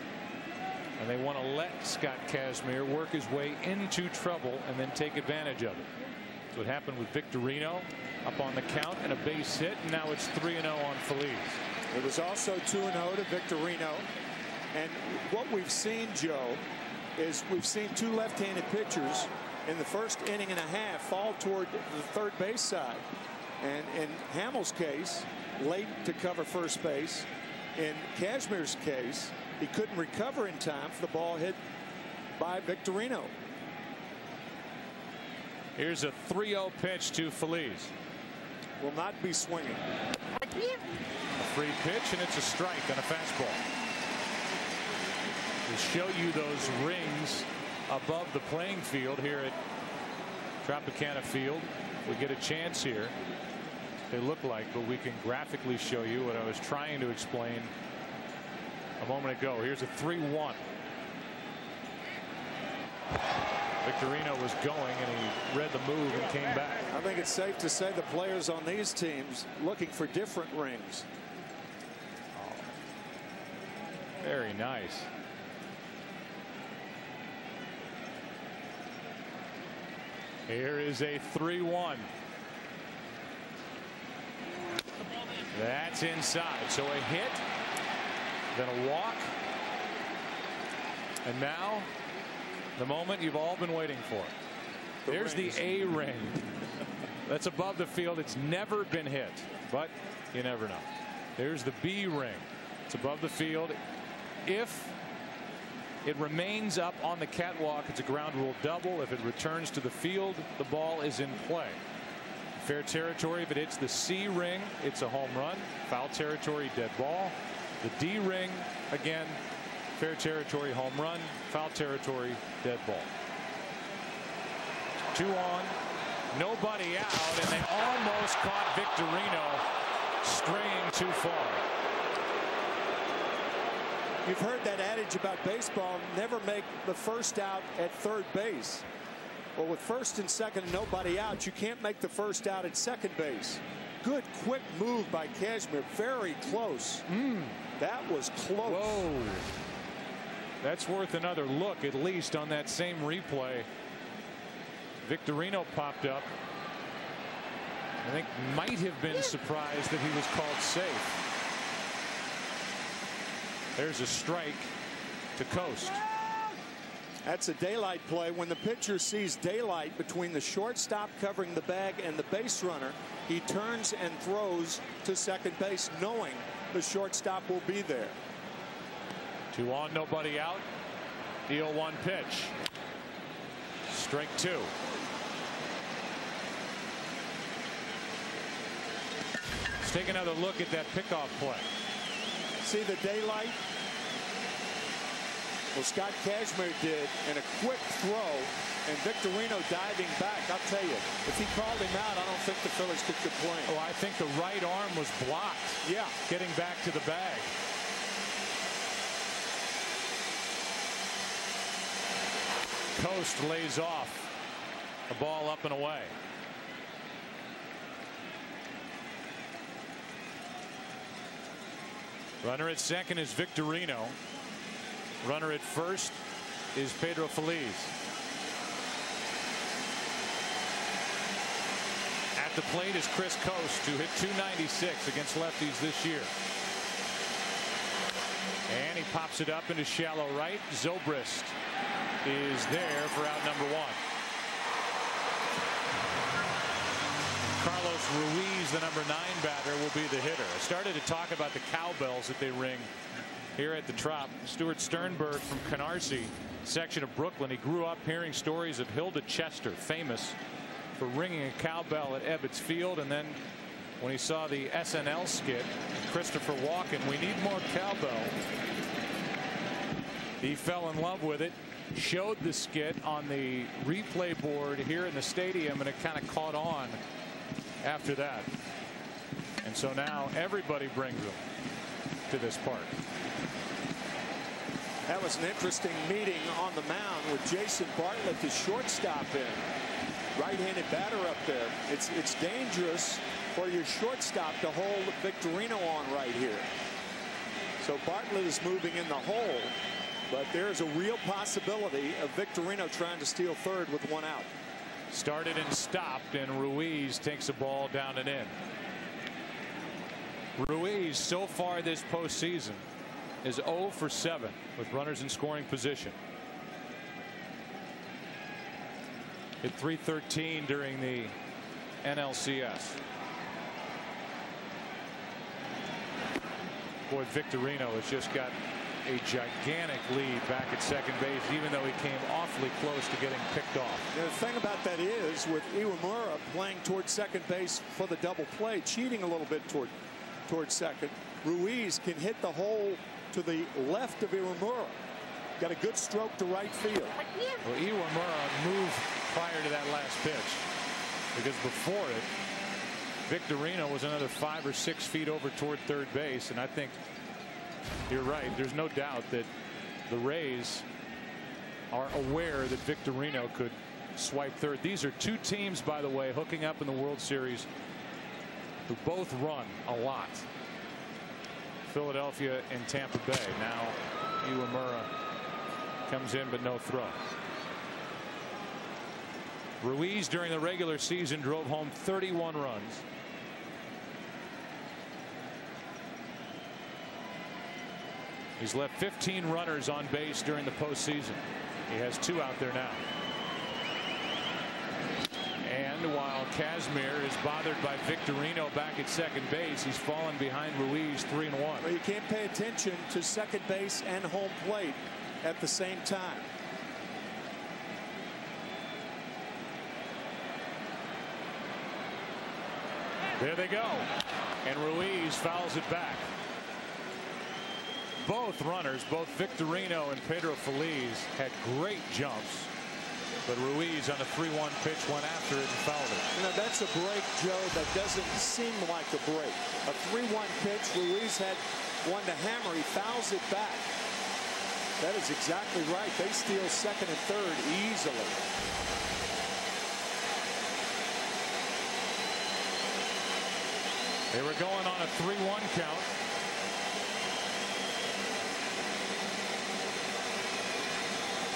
and they want to let Scott Kazmir work his way into trouble and then take advantage of it. That's what happened with Victorino, up on the count and a base hit, and now it's 3-0 on Feliz. It was also 2-0 to Victorino. And what we've seen, Joe, is we've seen 2 left-handed pitchers in the first inning and a half fall toward the third base side. And in Hamels' case, late to cover first base. In Kazmir's case, he couldn't recover in time for the ball hit by Victorino. Here's a 3-0 pitch to Feliz. Will not be swinging. A free pitch, and it's a strike on a fastball. To show you those rings above the playing field here at Tropicana Field, we get a chance here. They look like, but we can graphically show you what I was trying to explain a moment ago. Here's a 3-1. Victorino was going, and he read the move and came back. I think it's safe to say the players on these teams looking for different rings. Very nice. Here is a 3-1. That's inside. So a hit, then a walk, and now the moment you've all been waiting for. There's the A ring. That's above the field. It's never been hit, but you never know. There's the B ring. It's above the field. If it remains up on the catwalk, it's a ground rule double. If it returns to the field, the ball is in play. Fair territory, if it hits the C ring, it's a home run. Foul territory, dead ball. The D ring, again, fair territory, home run. Foul territory, dead ball. 2 on, nobody out, and they almost caught Victorino straying too far. You've heard that adage about baseball, never make the first out at third base. Well, with first and second and nobody out, you can't make the first out at second base. Good quick move by Cashmere, very close. That was close. Whoa. That's worth another look at least on that same replay. Victorino popped up. I think might have been surprised that he was called safe. There's a strike to Coast. That's a daylight play. When the pitcher sees daylight between the shortstop covering the bag and the base runner, he turns and throws to second base knowing the shortstop will be there. 2 on, nobody out. The 0-1 pitch. Strike 2. Let's take another look at that pickoff play. See the daylight? Well, Scott Cashmere did, and a quick throw, and Victorino diving back. I'll tell you, if he called him out, I don't think the Phillies could complain. Oh, I think the right arm was blocked. Yeah. Getting back to the bag. Coast lays off. The ball up and away. Runner at second is Victorino. Runner at first is Pedro Feliz. At the plate is Chris Coast, who hit .296 against lefties this year. And he pops it up into shallow right. Zobrist is there for out number 1. Carlos Ruiz, the number 9 batter, will be the hitter. I started to talk about the cowbells that they ring here at the Trop. Stuart Sternberg from Canarsie section of Brooklyn. He grew up hearing stories of Hilda Chester, famous for ringing a cowbell at Ebbets Field, and then when he saw the SNL skit, Christopher Walken, we need more cowbell. He fell in love with it, showed the skit on the replay board here in the stadium, and it kind of caught on after that. And so now everybody brings them to this park. That was an interesting meeting on the mound with Jason Bartlett, the shortstop in. Right-handed batter up there. It's dangerous for your shortstop to hold Victorino on right here. So Bartlett is moving in the hole, but there's a real possibility of Victorino trying to steal third with 1 out. Started and stopped, and Ruiz takes a ball down and in. Ruiz so far this postseason is 0 for 7 with runners in scoring position. Hit .313 during the NLCS. Boy, Victorino has just got a gigantic lead back at second base, even though he came awfully close to getting picked off. The thing about that is, with Iwamura playing towards second base for the double play, cheating a little bit towards second, Ruiz can hit the hole to the left of Iwamura. Got a good stroke to right field. Well, Iwamura moved prior to that last pitch, because before it, Victorino was another 5 or 6 feet over toward third base, and I think you're right. There's no doubt that the Rays are aware that Victorino could swipe third. These are 2 teams, by the way, hooking up in the World Series who both run a lot. Philadelphia and Tampa Bay. Now Iwamura comes in, but no throw. Ruiz during the regular season drove home 31 runs. He's left 15 runners on base during the postseason. He has 2 out there now. And while Kazmir is bothered by Victorino back at second base, he's fallen behind Ruiz 3-1. Well, you can't pay attention to second base and home plate at the same time. There they go. And Ruiz fouls it back. Both runners, both Victorino and Pedro Feliz, had great jumps. But Ruiz on a 3-1 pitch went after it and fouled it. You know, that's a break, Joe, that doesn't seem like a break. A 3-1 pitch. Ruiz had one to hammer. He fouls it back. That is exactly right. They steal second and third easily. They were going on a 3-1 count.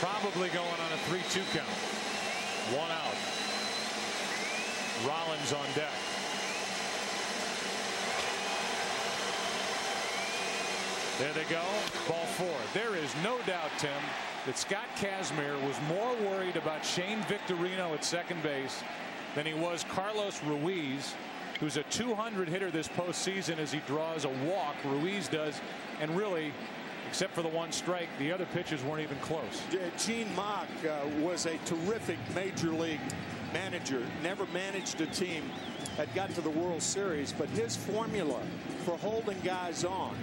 Probably going on a 3-2 count. One out. Rollins on deck. There they go. Ball 4. There is no doubt, Tim, that Scott Kazmir was more worried about Shane Victorino at second base than he was Carlos Ruiz, who's a 200 hitter this postseason as he draws a walk. Ruiz does, and really, except for the one strike, the other pitches weren't even close. Gene Mock was a terrific major league manager. Never managed a team that got to the World Series, but his formula for holding guys on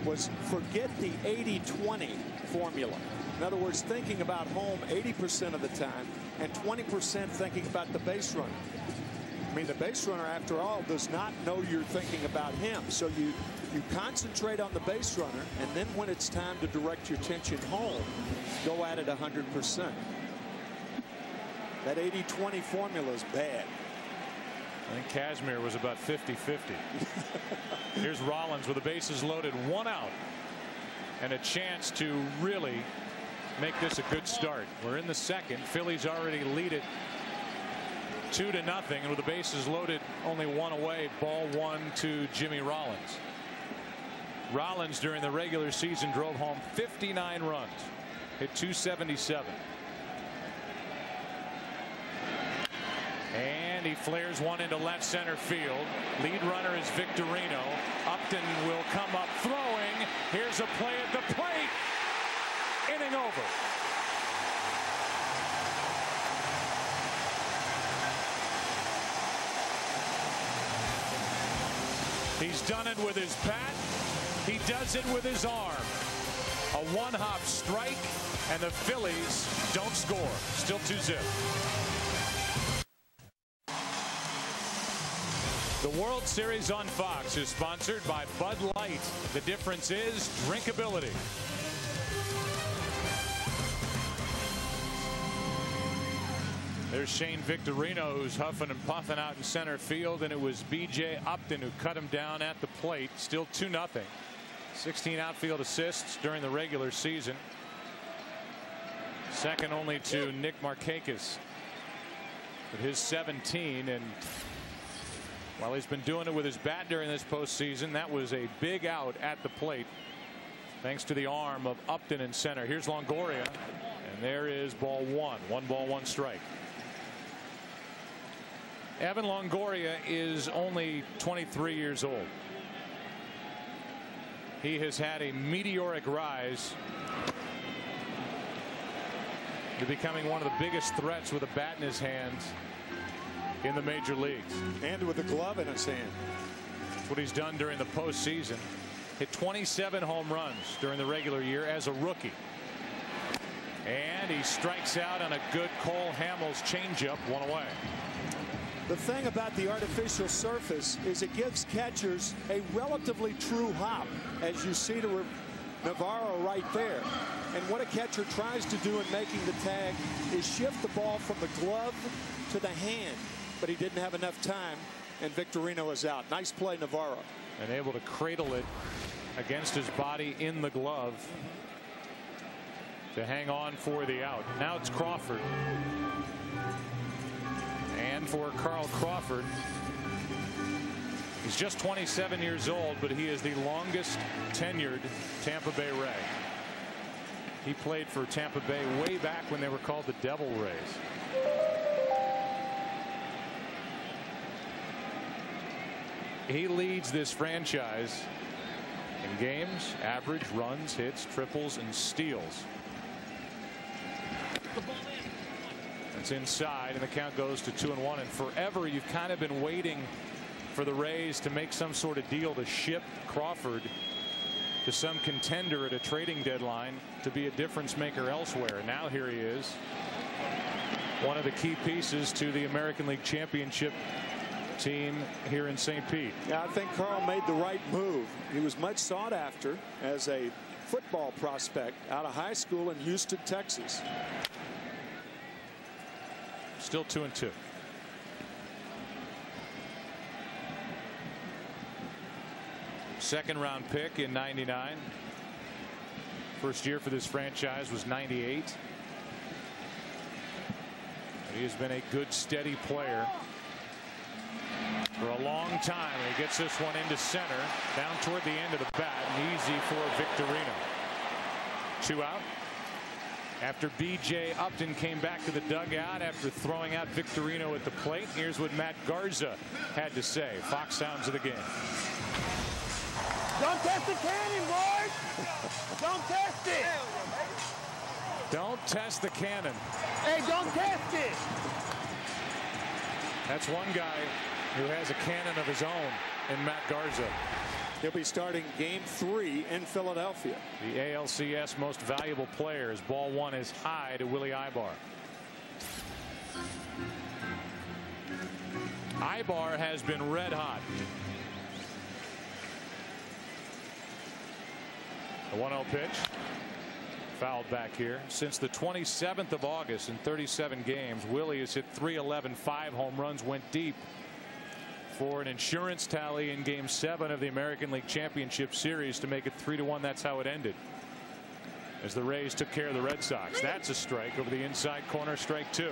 was forget the 80-20 formula. In other words, thinking about home 80% of the time and 20% thinking about the base runner. I mean, the base runner, after all, does not know you're thinking about him. So you concentrate on the base runner, and then when it's time to direct your attention home, go at it 100%. That 80-20 formula is bad. I think Kazmir was about 50-50. Here's Rollins with the bases loaded, one out, and a chance to really make this a good start. We're in the second. Phillies already lead it 2-0, and with the bases loaded, only one away. Ball 1 to Jimmy Rollins. Rollins during the regular season drove home 59 runs, hit 277. And he flares one into left center field. Lead runner is Victorino. Upton will come up throwing. Here's a play at the plate. Inning over. He's done it with his bat. He does it with his arm. A one-hop strike, and the Phillies don't score. Still 2-0. The World Series on Fox is sponsored by Bud Light. The difference is drinkability. There's Shane Victorino, who's huffing and puffing out in center field, and it was B.J. Upton who cut him down at the plate. Still 2-0. 16 outfield assists during the regular season. Second only to Nick Markakis with his 17, and while he's been doing it with his bat during this postseason, that was a big out at the plate thanks to the arm of Upton in center. Here's Longoria, and there is ball 1. 1 ball, 1 strike. Evan Longoria is only 23 years old. He has had a meteoric rise to becoming one of the biggest threats with a bat in his hands in the major leagues. And with a glove in his hand. That's what he's done during the postseason. Hit 27 home runs during the regular year as a rookie. And he strikes out on a good Cole Hamels changeup, one away. The thing about the artificial surface is it gives catchers a relatively true hop, as you see to Navarro right there. And what a catcher tries to do in making the tag is shift the ball from the glove to the hand. But he didn't have enough time, and Victorino is out. Nice play, Navarro. And able to cradle it against his body in the glove to hang on for the out. Now it's Crawford. And for Carl Crawford, he's just 27 years old, but he is the longest tenured Tampa Bay Ray. He played for Tampa Bay way back when they were called the Devil Rays. He leads this franchise in games, average, runs, hits, triples, and steals. It's inside, and the count goes to 2-1. And forever, you've kind of been waiting for the Rays to make some sort of deal to ship Crawford to some contender at a trading deadline to be a difference maker elsewhere. And now here he is. one of the key pieces to the American League Championship team here in St. Pete. Yeah, I think Carl made the right move. He was much sought after as a football prospect out of high school in Houston, Texas. Still 2-2. Second round pick in '99. First year for this franchise was '98. He has been a good, steady player for a long time. He gets this one into center, down toward the end of the bat, and easy for Victorino. 2 out. After B.J. Upton came back to the dugout after throwing out Victorino at the plate, here's what Matt Garza had to say. Fox sounds of the game. Don't test the cannon, boys! Don't test it! Don't test the cannon. Hey, don't test it! That's one guy who has a cannon of his own in Matt Garza. He'll be starting game 3 in Philadelphia. The ALCS most valuable players. Ball 1 is high to Willie Ibar. Ibar has been red hot. The 1-0 pitch. Fouled back here. Since the 27th of August in 37 games, Willie has hit .311, 5 home runs, went deep for an insurance tally in Game 7 of the American League Championship Series to make it 3-1. That's how it ended, as the Rays took care of the Red Sox. That's a strike over the inside corner. Strike 2.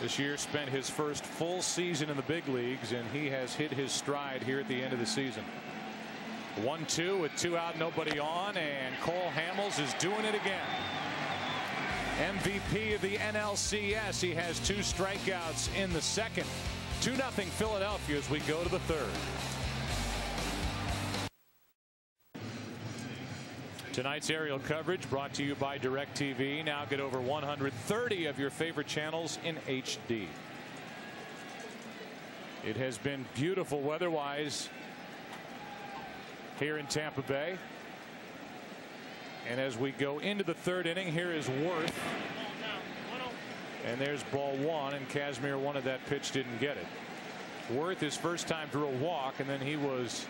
This year spent his first full season in the big leagues, and he has hit his stride here at the end of the season. 1-2 with 2 out, nobody on, and Cole Hamels is doing it again. MVP of the NLCS. He has 2 strikeouts in the second. 2-0 Philadelphia as we go to the third. Tonight's aerial coverage brought to you by DirecTV. Now get over 130 of your favorite channels in HD. It has been beautiful weather-wise here in Tampa Bay. And as we go into the third inning, here is Worth. And there's ball 1, and Kazmir wanted that pitch, didn't get it. Worth, his first time threw a walk, and then he was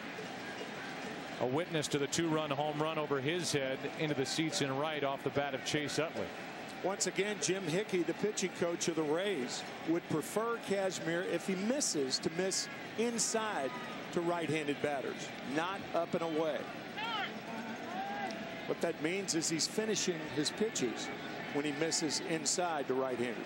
a witness to the 2-run home run over his head into the seats in right off the bat of Chase Utley. Once again, Jim Hickey, the pitching coach of the Rays, would prefer Kazmir, if he misses, to miss inside to right-handed batters, not up and away. What that means is he's finishing his pitches when he misses inside to right-handers.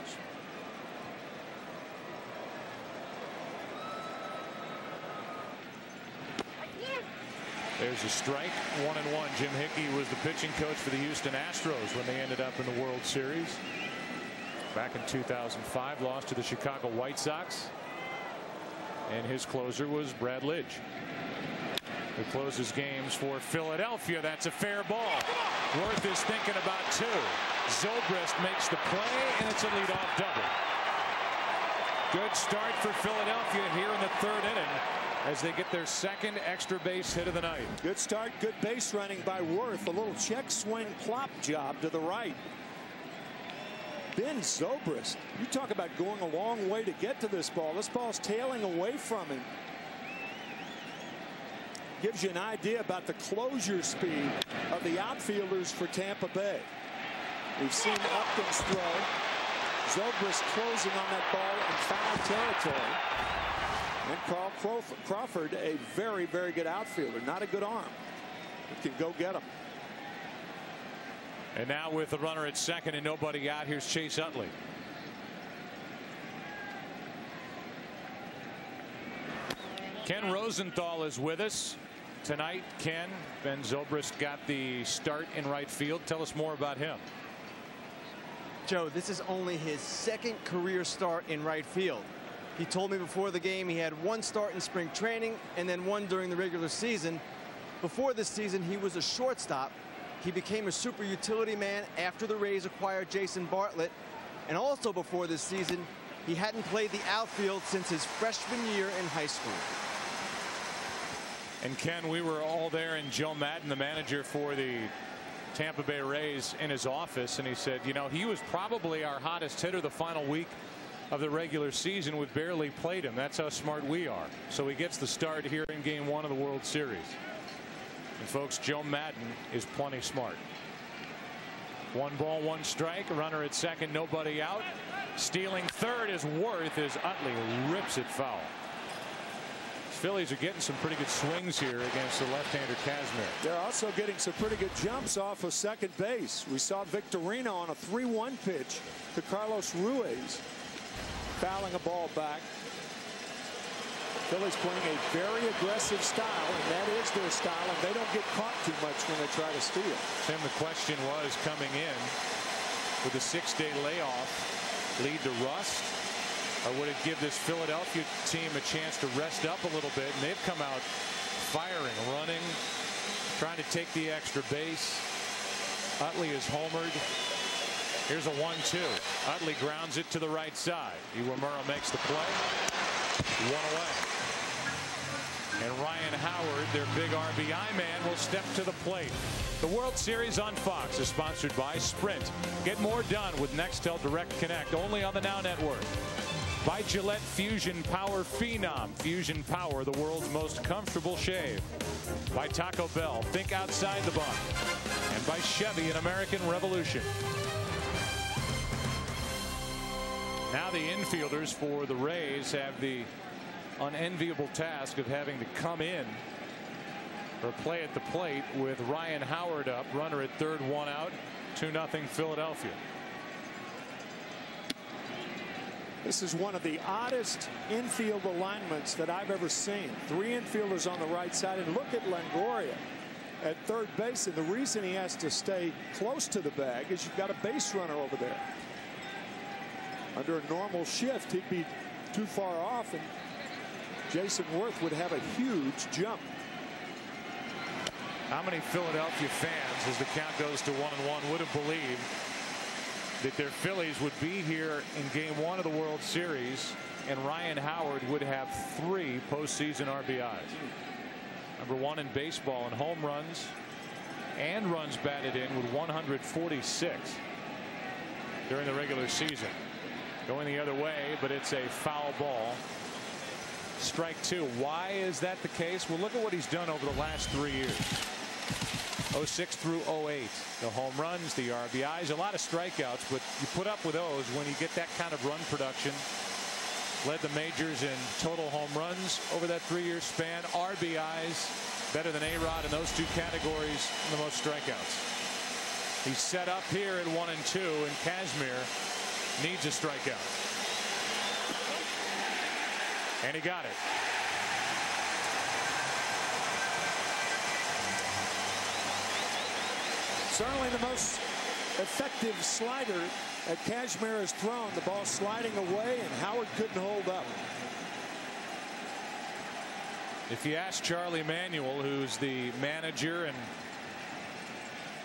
There's a strike. 1-1. Jim Hickey was the pitching coach for the Houston Astros when they ended up in the World Series back in 2005. Lost to the Chicago White Sox, and his closer was Brad Lidge, who closes games for Philadelphia. That's a fair ball. Worth is thinking about 2. Zobrist makes the play, and it's a leadoff double. Good start for Philadelphia here in the third inning as they get their second extra base hit of the night. Good start, good base running by Worth. A little check swing plop job to the right. Ben Zobrist, you talk about going a long way to get to this ball. This ball's tailing away from him. Gives you an idea about the closure speed of the outfielders for Tampa Bay. We've seen Upton's throw. Zobrist closing on that ball in foul territory. And Carl Crawford, a very, very good outfielder. Not a good arm, but can go get him. And now with the runner at second and nobody out, here's Chase Utley. Ken Rosenthal is with us tonight. Ken, Ben Zobrist got the start in right field. Tell us more about him. Joe, this is only his second career start in right field. He told me before the game he had 1 start in spring training and then 1 during the regular season. Before this season, he was a shortstop. He became a super utility man after the Rays acquired Jason Bartlett. And also before this season, he hadn't played the outfield since his freshman year in high school. And Ken, we were all there, and Joe Madden, the manager for the Tampa Bay Rays in his office, and he said, you know, he was probably our hottest hitter the final week of the regular season. We've barely played him. That's how smart we are. So he gets the start here in Game 1 of the World Series. And folks, Joe Madden is plenty smart. 1 ball, 1 strike. A runner at second, nobody out. Stealing third is Worth as Utley rips it foul. Phillies are getting some pretty good swings here against the left-hander Kazmir. They're also getting some pretty good jumps off of second base. We saw Victorino on a 3-1 pitch to Carlos Ruiz, fouling a ball back. Phillies playing a very aggressive style, and that is their style, and they don't get caught too much when they try to steal. Tim, the question was coming in with a 6-day layoff, lead to rust, or would it give this Philadelphia team a chance to rest up a little bit? And they've come out firing, running, trying to take the extra base. Utley is homered. Here's a 1-2. Utley grounds it to the right side. Iwamura makes the play. 1 away. And Ryan Howard, their big RBI man, will step to the plate. The World Series on Fox is sponsored by Sprint. Get more done with Nextel Direct Connect, only on the Now Network. By Gillette Fusion Power Phenom. Fusion Power, the world's most comfortable shave. By Taco Bell, think outside the box. And by Chevy, an American Revolution. Now the infielders for the Rays have the unenviable task of having to come in or play at the plate with Ryan Howard up, runner at third, 1 out, 2-0 Philadelphia. This is one of the oddest infield alignments that I've ever seen. 3 infielders on the right side, and look at Longoria at third base, and the reason he has to stay close to the bag is you've got a base runner over there. Under a normal shift, he'd be too far off, and Jason Worth would have a huge jump. How many Philadelphia fans, as the count goes to 1-1, would have believed that their Phillies would be here in Game 1 of the World Series and Ryan Howard would have 3 postseason RBIs. Number 1 in baseball in home runs and runs batted in with 146 during the regular season. Going the other way, but it's a foul ball. Strike 2. Why is that the case? Well, look at what he's done over the last 3 years. 06 through 08. The home runs, the RBIs, a lot of strikeouts, but you put up with those when you get that kind of run production. Led the majors in total home runs over that 3-year span. RBIs, better than A-Rod in those 2 categories, and the most strikeouts. He's set up here at 1-2, and Kazmir needs a strikeout. And he got it. Certainly the most effective slider that Kazmir has thrown. The ball sliding away, and Howard couldn't hold up. If you ask Charlie Manuel, who's the manager and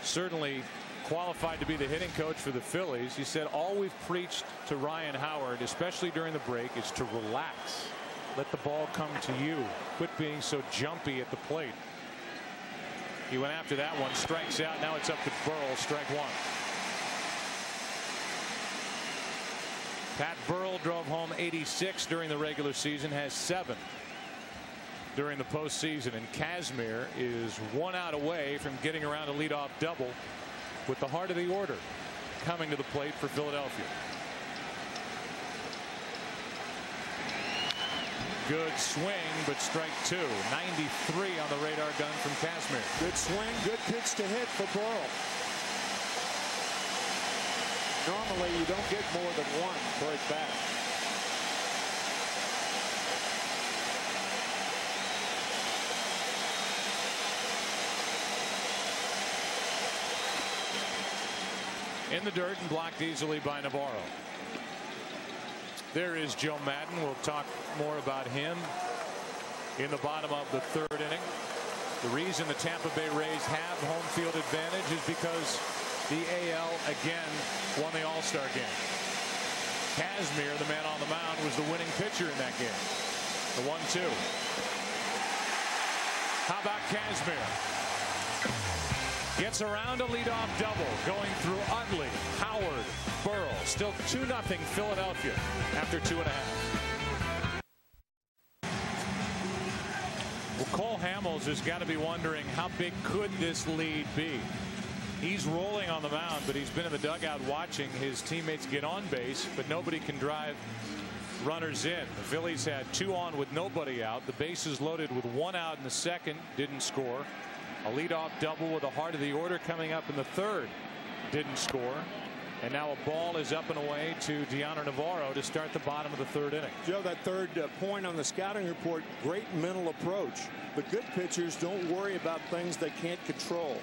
certainly qualified to be the hitting coach for the Phillies, he said all we've preached to Ryan Howard, especially during the break, is to relax. Let the ball come to you. Quit being so jumpy at the plate. He went after that one, strikes out. Now it's up to Burrell, strike 1. Pat Burrell drove home 86 during the regular season, has 7 during the postseason, and Kazmir is 1 out away from getting around a leadoff double with the heart of the order coming to the plate for Philadelphia. Good swing, but strike 2. 93 on the radar gun from Kazmir. Good swing, good pitch to hit for Burrell. Normally you don't get more than 1 per at bat. In the dirt and blocked easily by Navarro. There is Joe Madden. We'll talk more about him in the bottom of the 3rd inning. The reason the Tampa Bay Rays have home field advantage is because the AL again won the All-Star game. Kazmir, the man on the mound, was the winning pitcher in that game. The 1-2. How about Kazmir? Gets around a leadoff double, going through Utley, Howard, Burrell. Still 2-0 Philadelphia after 2.5. Well, Cole Hamels has got to be wondering, how big could this lead be? He's rolling on the mound, but he's been in the dugout watching his teammates get on base, but nobody can drive runners in. The Phillies had 2 on with nobody out. The bases loaded with 1 out in the second, didn't score. A leadoff double with a heart of the order coming up in the third, didn't score. And now a ball is up and away to Deanna Navarro to start the bottom of the third inning. Joe, that third point on the scouting report, great mental approach. The good pitchers don't worry about things they can't control.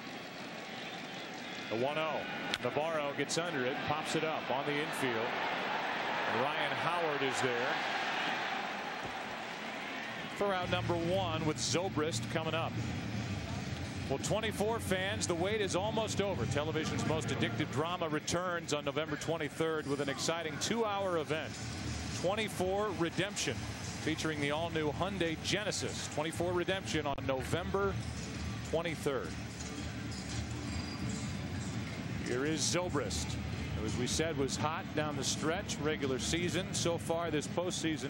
The 1-0. Navarro gets under it, pops it up on the infield. Ryan Howard is there for out number 1 with Zobrist coming up. Well, 24 fans, the wait is almost over. Television's most addictive drama returns on November 23rd with an exciting 2-hour event. 24 Redemption, featuring the all-new Hyundai Genesis. 24 Redemption on November 23rd. Here is Zobrist, who, as we said, was hot down the stretch. Regular season so far this postseason,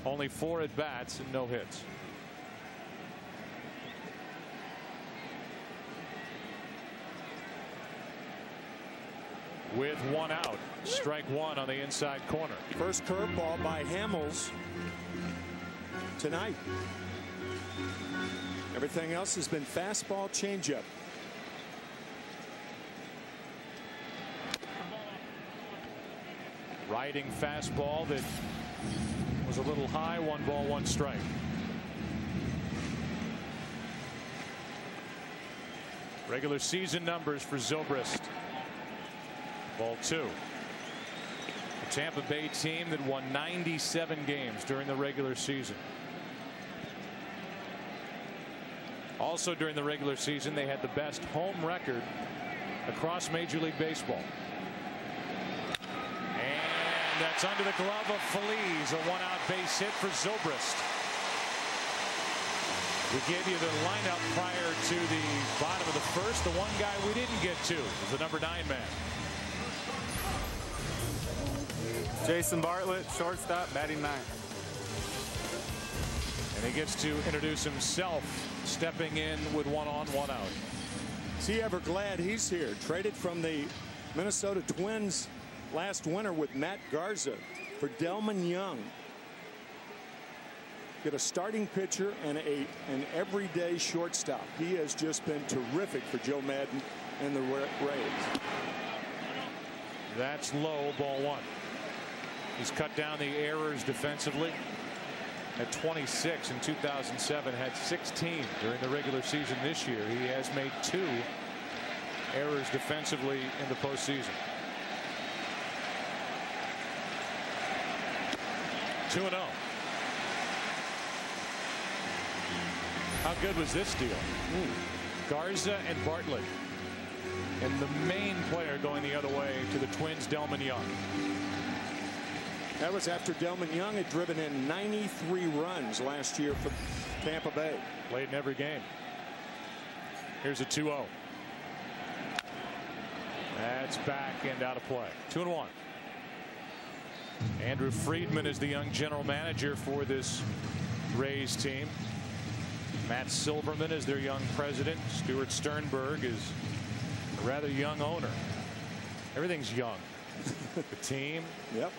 only 4 at-bats and no hits. With 1 out, strike 1 on the inside corner. First curveball by Hamels tonight. Everything else has been fastball, changeup. Riding fastball that was a little high. 1 ball, 1 strike. Regular season numbers for Zobrist. Ball 2. A Tampa Bay team that won 97 games during the regular season. Also during the regular season, they had the best home record across Major League Baseball. And that's under the glove of Phillies. A 1-out base hit for Zobrist. We gave you the lineup prior to the bottom of the first. The one guy we didn't get to was the number 9 man. Jason Bartlett, shortstop, batting 9th. And he gets to introduce himself, stepping in with 1 on, 1 out. Is he ever glad he's here? Traded from the Minnesota Twins last winter with Matt Garza for Delman Young. Get a starting pitcher and an everyday shortstop. He has just been terrific for Joe Madden and the Rays. That's low, ball 1. He's cut down the errors defensively at 26 in 2007, had 16 during the regular season this year. He has made 2 errors defensively in the postseason. 2-0. How good was this deal? Garza and Bartlett, and the main player going the other way to the Twins, Delman Young. That was after Delman Young had driven in 93 runs last year for Tampa Bay. Played in every game. Here's a 2-0. That's back and out of play. 2-1. Andrew Friedman is the young general manager for this Rays team. Matt Silverman is their young president. Stuart Sternberg is a rather young owner. Everything's young. The team. Yep.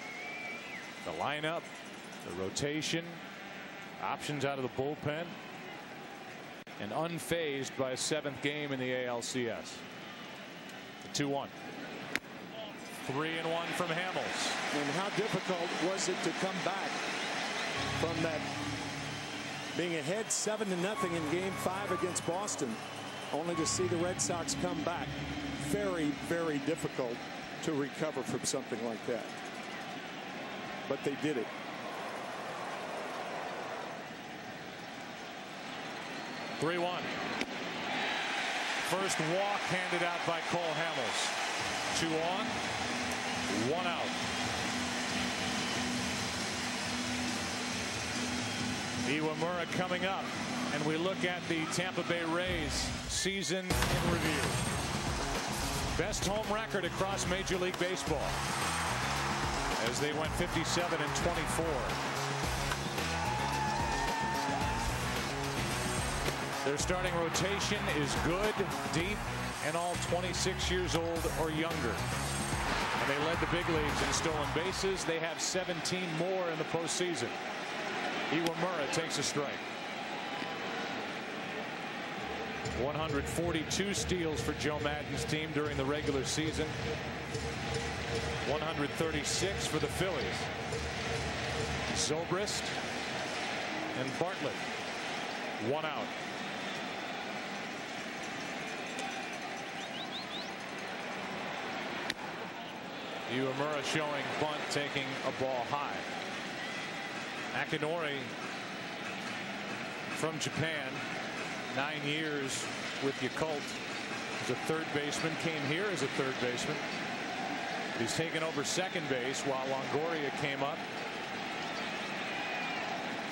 The lineup, the rotation, options out of the bullpen, and unfazed by a 7th game in the ALCS. 2-1. 3-1 from Hamels. And how difficult was it to come back from that being ahead 7-0 in Game 5 against Boston, only to see the Red Sox come back? Very, very difficult to recover from something like that. But they did it. (3-1). First walk handed out by Cole Hamels. 2 on, 1 out. Iwamura coming up. And we look at the Tampa Bay Rays season in review. Best home record across Major League Baseball as they went 57-24. Their starting rotation is good, deep, and all 26 years old or younger. And they led the big leagues in stolen bases. They have 17 more in the postseason. Iwamura takes a strike. 142 steals for Joe Maddon's team during the regular season. 136 for the Phillies. Zobrist and Bartlett. 1 out. Iwamura showing bunt, taking a ball high. Akinori from Japan, 9 years with Yakult as a third baseman, came here as a third baseman. He's taken over second base while Longoria came up.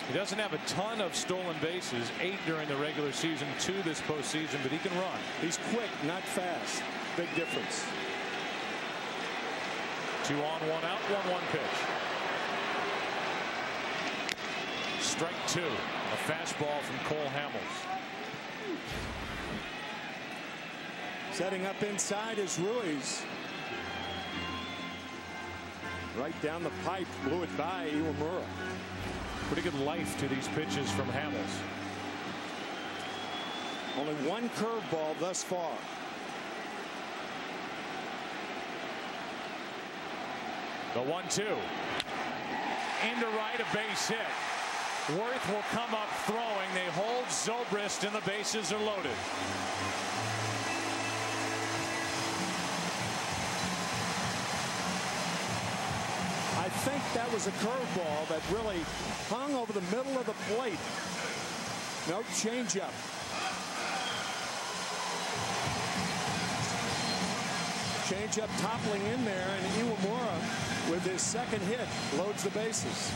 He doesn't have a ton of stolen bases, 8 during the regular season, 2 this postseason, but he can run. He's quick, not fast. Big difference. 2 on, 1 out, 1-1 pitch. Strike 2. A fastball from Cole Hamels. Setting up inside is Ruiz. Right down the pipe, blew it by Iwamura. Pretty good life to these pitches from Hamels. Only 1 curveball thus far. The 1-2. Into right, a base hit. Worth will come up throwing. They hold Zobrist and the bases are loaded. I think that was a curveball that really hung over the middle of the plate. No, changeup. Changeup toppling in there, and Iwamura, with his second hit, loads the bases.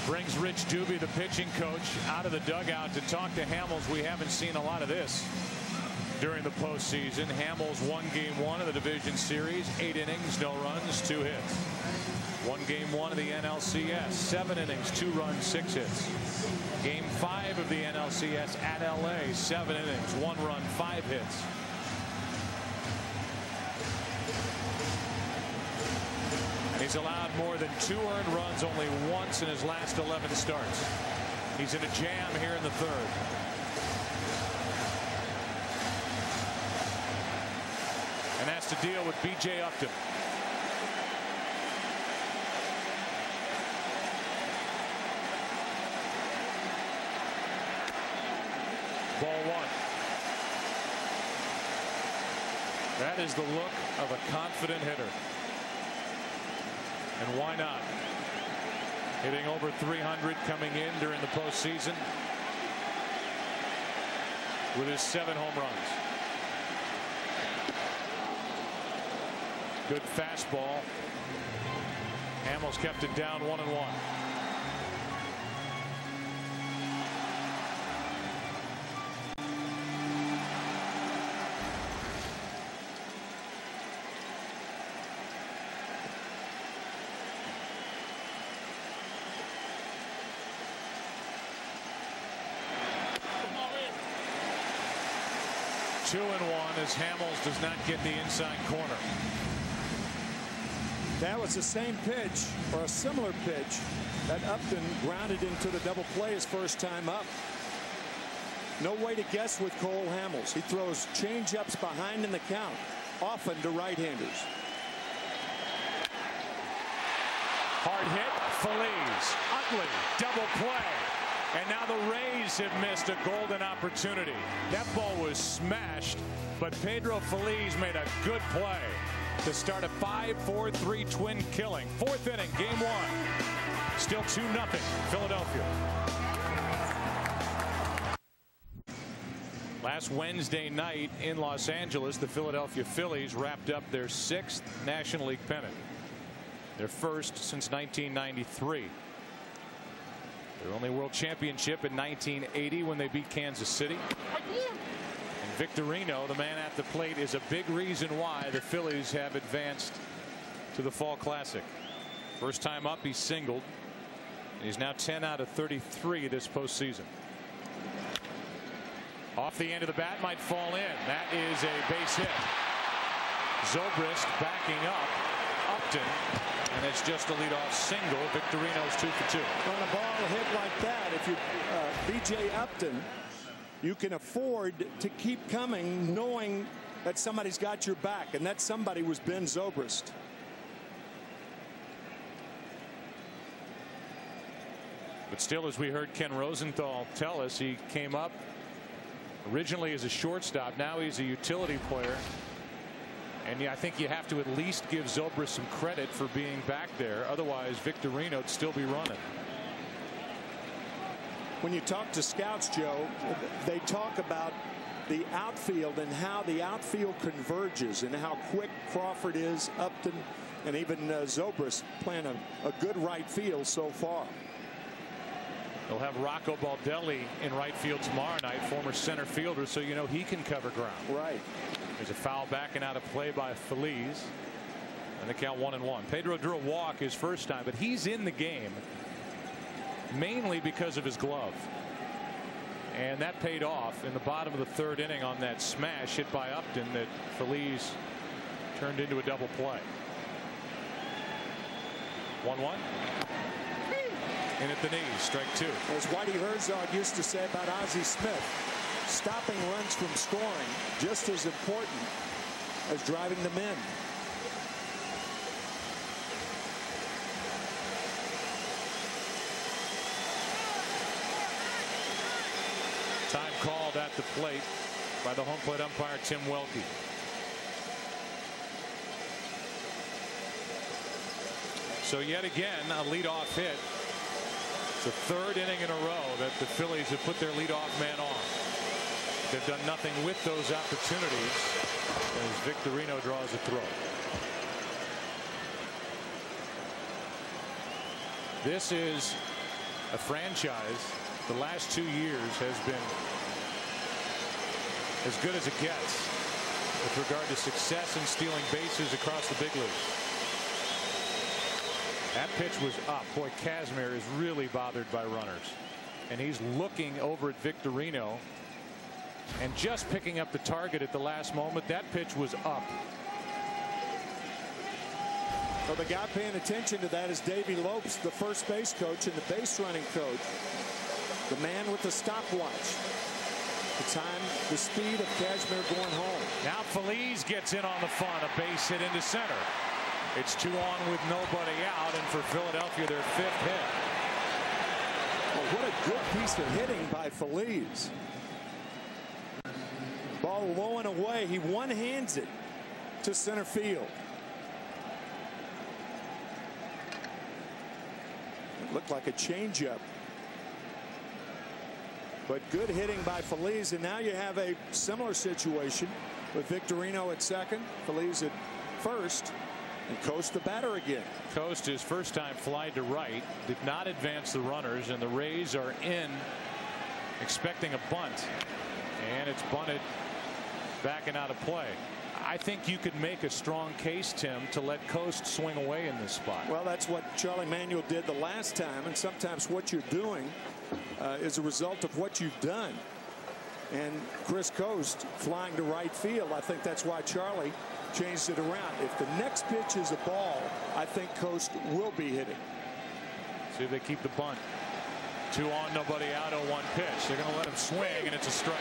Brings Rich Doobie, the pitching coach, out of the dugout to talk to Hamels. We haven't seen a lot of this during the postseason. Hamels won Game 1 of the division series, 8 innings, no runs, 2 hits. Won Game 1 of the NLCS, 7 innings, 2 runs, 6 hits. Game 5 of the NLCS at LA, 7 innings, 1 run, 5 hits. And he's allowed more than 2 earned runs only once in his last 11 starts. He's in a jam here in the 3rd. And has to deal with B.J. Upton. Ball 1. That is the look of a confident hitter. And why not? Hitting over 300 coming in during the postseason with his 7 home runs. Good fastball. Hamels kept it down 1-1. Two and 1 as Hamels does not get the inside corner. That was the same pitch, or a similar pitch, that Upton grounded into the double play his first time up. No way to guess with Cole Hamels. He throws change-ups behind in the count, often to right-handers. Hard hit, Phillies, Utley, double play. And now the Rays have missed a golden opportunity. That ball was smashed, but Pedro Phillies made a good play to start a 5-4-3 twin killing. 4th inning, Game 1. Still 2-0, Philadelphia. Last Wednesday night in Los Angeles, the Philadelphia Phillies wrapped up their 6th National League pennant. Their first since 1993. Their only world championship in 1980 when they beat Kansas City. And Victorino, the man at the plate, is a big reason why the Phillies have advanced to the Fall Classic. First time up, he singled. He's now 10 out of 33 this postseason. Off the end of the bat, might fall in. That is a base hit. Zobrist backing up Upton, and it's just a leadoff single. Victorino's 2 for 2. On a ball hit like that, if you B.J. Upton, you can afford to keep coming knowing that somebody's got your back, and that somebody was Ben Zobrist. But still, as we heard Ken Rosenthal tell us, he came up originally as a shortstop. Now he's a utility player. And I think you have to at least give Zobrist some credit for being back there. Otherwise, Victorino would still be running. When you talk to scouts, Joe, they talk about the outfield and how the outfield converges and how quick Crawford is, Upton, and even Zobrist playing a good right field so far. They'll have Rocco Baldelli in right field tomorrow night, former center fielder, so you know he can cover ground. Right. There's a foul back and out of play by Phillies. And the count 1-1. Pedro drew a walk his first time, but he's in the game mainly because of his glove. And that paid off in the bottom of the third inning on that smash hit by Upton that Phillies turned into a double play. 1-1. In at the knees, strike 2. As Whitey Herzog used to say about Ozzie Smith, stopping runs from scoring just as important as driving them in. Time called at the plate by the home plate umpire Tim Welke. So yet again a leadoff hit. The third inning in a row that the Phillies have put their leadoff man on. They've done nothing with those opportunities as Victorino draws a throw. This is a franchise the last 2 years has been as good as it gets with regard to success in stealing bases across the big leagues. That pitch was up. Boy, Kazmir is really bothered by runners. And he's looking over at Victorino and just picking up the target at the last moment. That pitch was up. Well, the guy paying attention to that is Davey Lopes, the first base coach and the base running coach. The man with the stopwatch. The time, the speed of Kazmir going home. Now Phillies gets in on the fun. A base hit into center. It's 2 on with nobody out, and for Philadelphia, their 5th hit. Well, what a good piece of hitting by Phillies. Ball low and away. He one-hands it to center field. It looked like a changeup. But good hitting by Phillies, and now you have a similar situation with Victorino at second, Phillies at first. And Coast the batter again. Coast, his first time fly to right, did not advance the runners, and the Rays are in expecting a bunt, and it's bunted back and out of play. I think you could make a strong case, Tim, to let Coast swing away in this spot. Well, that's what Charlie Manuel did the last time, and sometimes what you're doing is a result of what you've done. And Chris Coast flying to right field, I think that's why Charlie changed it around. If the next pitch is a ball, I think Coast will be hitting. See if they keep the bunt. 2 on, nobody out, 0-1 pitch. They're going to let him swing, and it's a strike.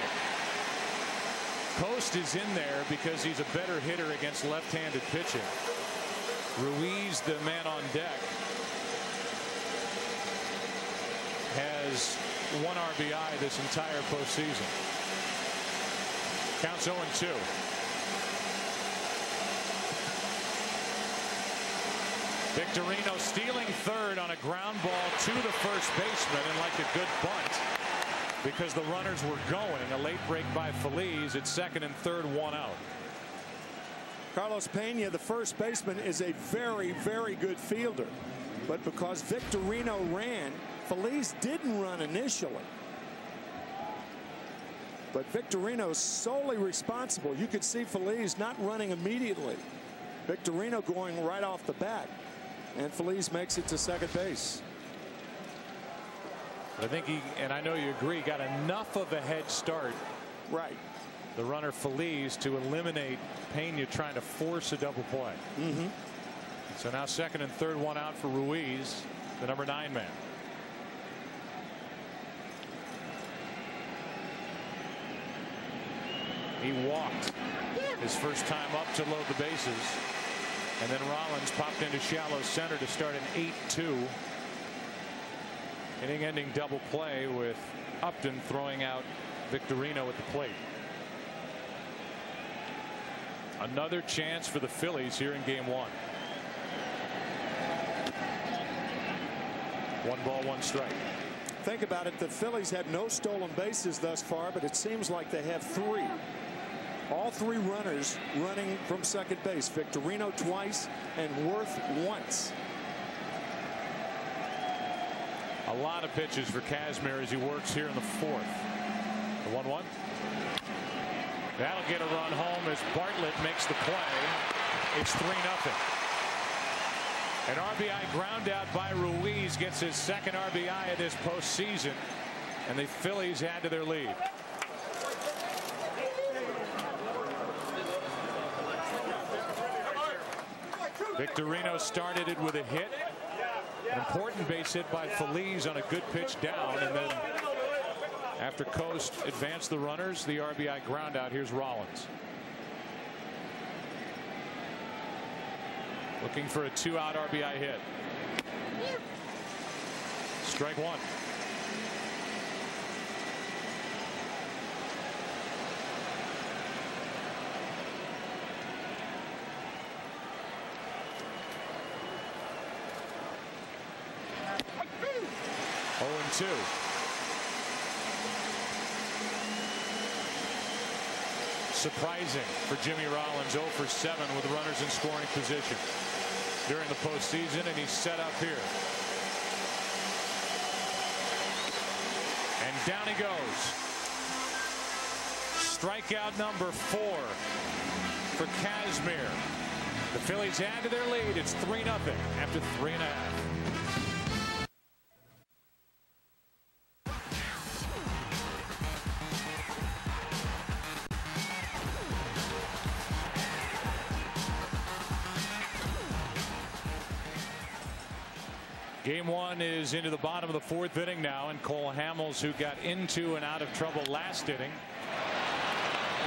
Coast is in there because he's a better hitter against left-handed pitching. Ruiz, the man on deck, has 1 RBI this entire postseason. Counts 0-2. Victorino stealing third on a ground ball to the first baseman, and like a good bunt because the runners were going. A late break by Phillies at second and third, 1 out. Carlos Pena, the first baseman, is a very, very good fielder. But because Victorino ran, Phillies didn't run initially. But Victorino's solely responsible. You could see Phillies not running immediately. Victorino going right off the bat. And Phillies makes it to second base. I think he, and I know you agree, got enough of a head start. Right. The runner Phillies to eliminate Pena trying to force a double play. So now second and third, one out for Ruiz, the number 9 man. He walked his first time up to load the bases. And then Rollins popped into shallow center to start an 8-2. Inning-ending double play with Upton throwing out Victorino at the plate. Another chance for the Phillies here in game 1. 1 ball, 1 strike. Think about it. The Phillies had no stolen bases thus far, but it seems like they have 3. All 3 runners running from second base. Victorino twice and Worth once. A lot of pitches for Kazmir as he works here in the 4th. The 1-1. That'll get a run home as Bartlett makes the play. It's 3-0. An RBI ground out by Ruiz gets his second RBI of this postseason, and the Phillies add to their lead. Victorino started it with a hit. An important base hit by Phillies on a good pitch down, and then after Coast advanced the runners, the RBI ground out. Here's Rollins. Looking for a 2-out RBI hit. Strike 1. Oh, 2. Surprising for Jimmy Rollins, 0 for 7 with runners in scoring position during the postseason, and he's set up here. And down he goes. Strikeout number 4 for Kazmir. The Phillies add to their lead. It's 3-0 after 3.5. Game 1 is into the bottom of the 4th inning now, and Cole Hamels, who got into and out of trouble last inning,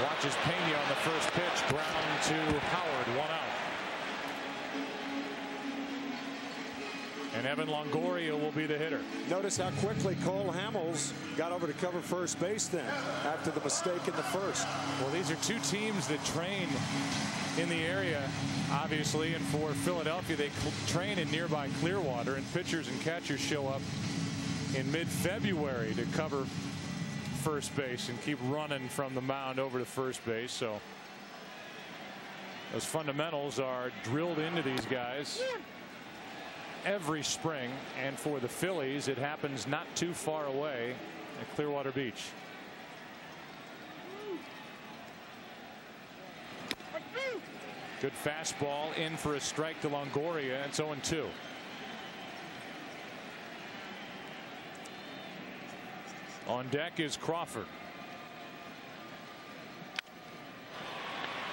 watches Pena on the first pitch. Ground to Howard, 1 out. And Evan Longoria will be the hitter. Notice how quickly Cole Hamels got over to cover first base then after the mistake in the first. Well, these are 2 teams that train in the area, obviously, and for Philadelphia, they train in nearby Clearwater, and pitchers and catchers show up in mid-February to cover first base and keep running from the mound over to first base. So those fundamentals are drilled into these guys every spring, and for the Phillies, it happens not too far away at Clearwater Beach. Good fastball in for a strike to Longoria. It's 0-2. On deck is Crawford.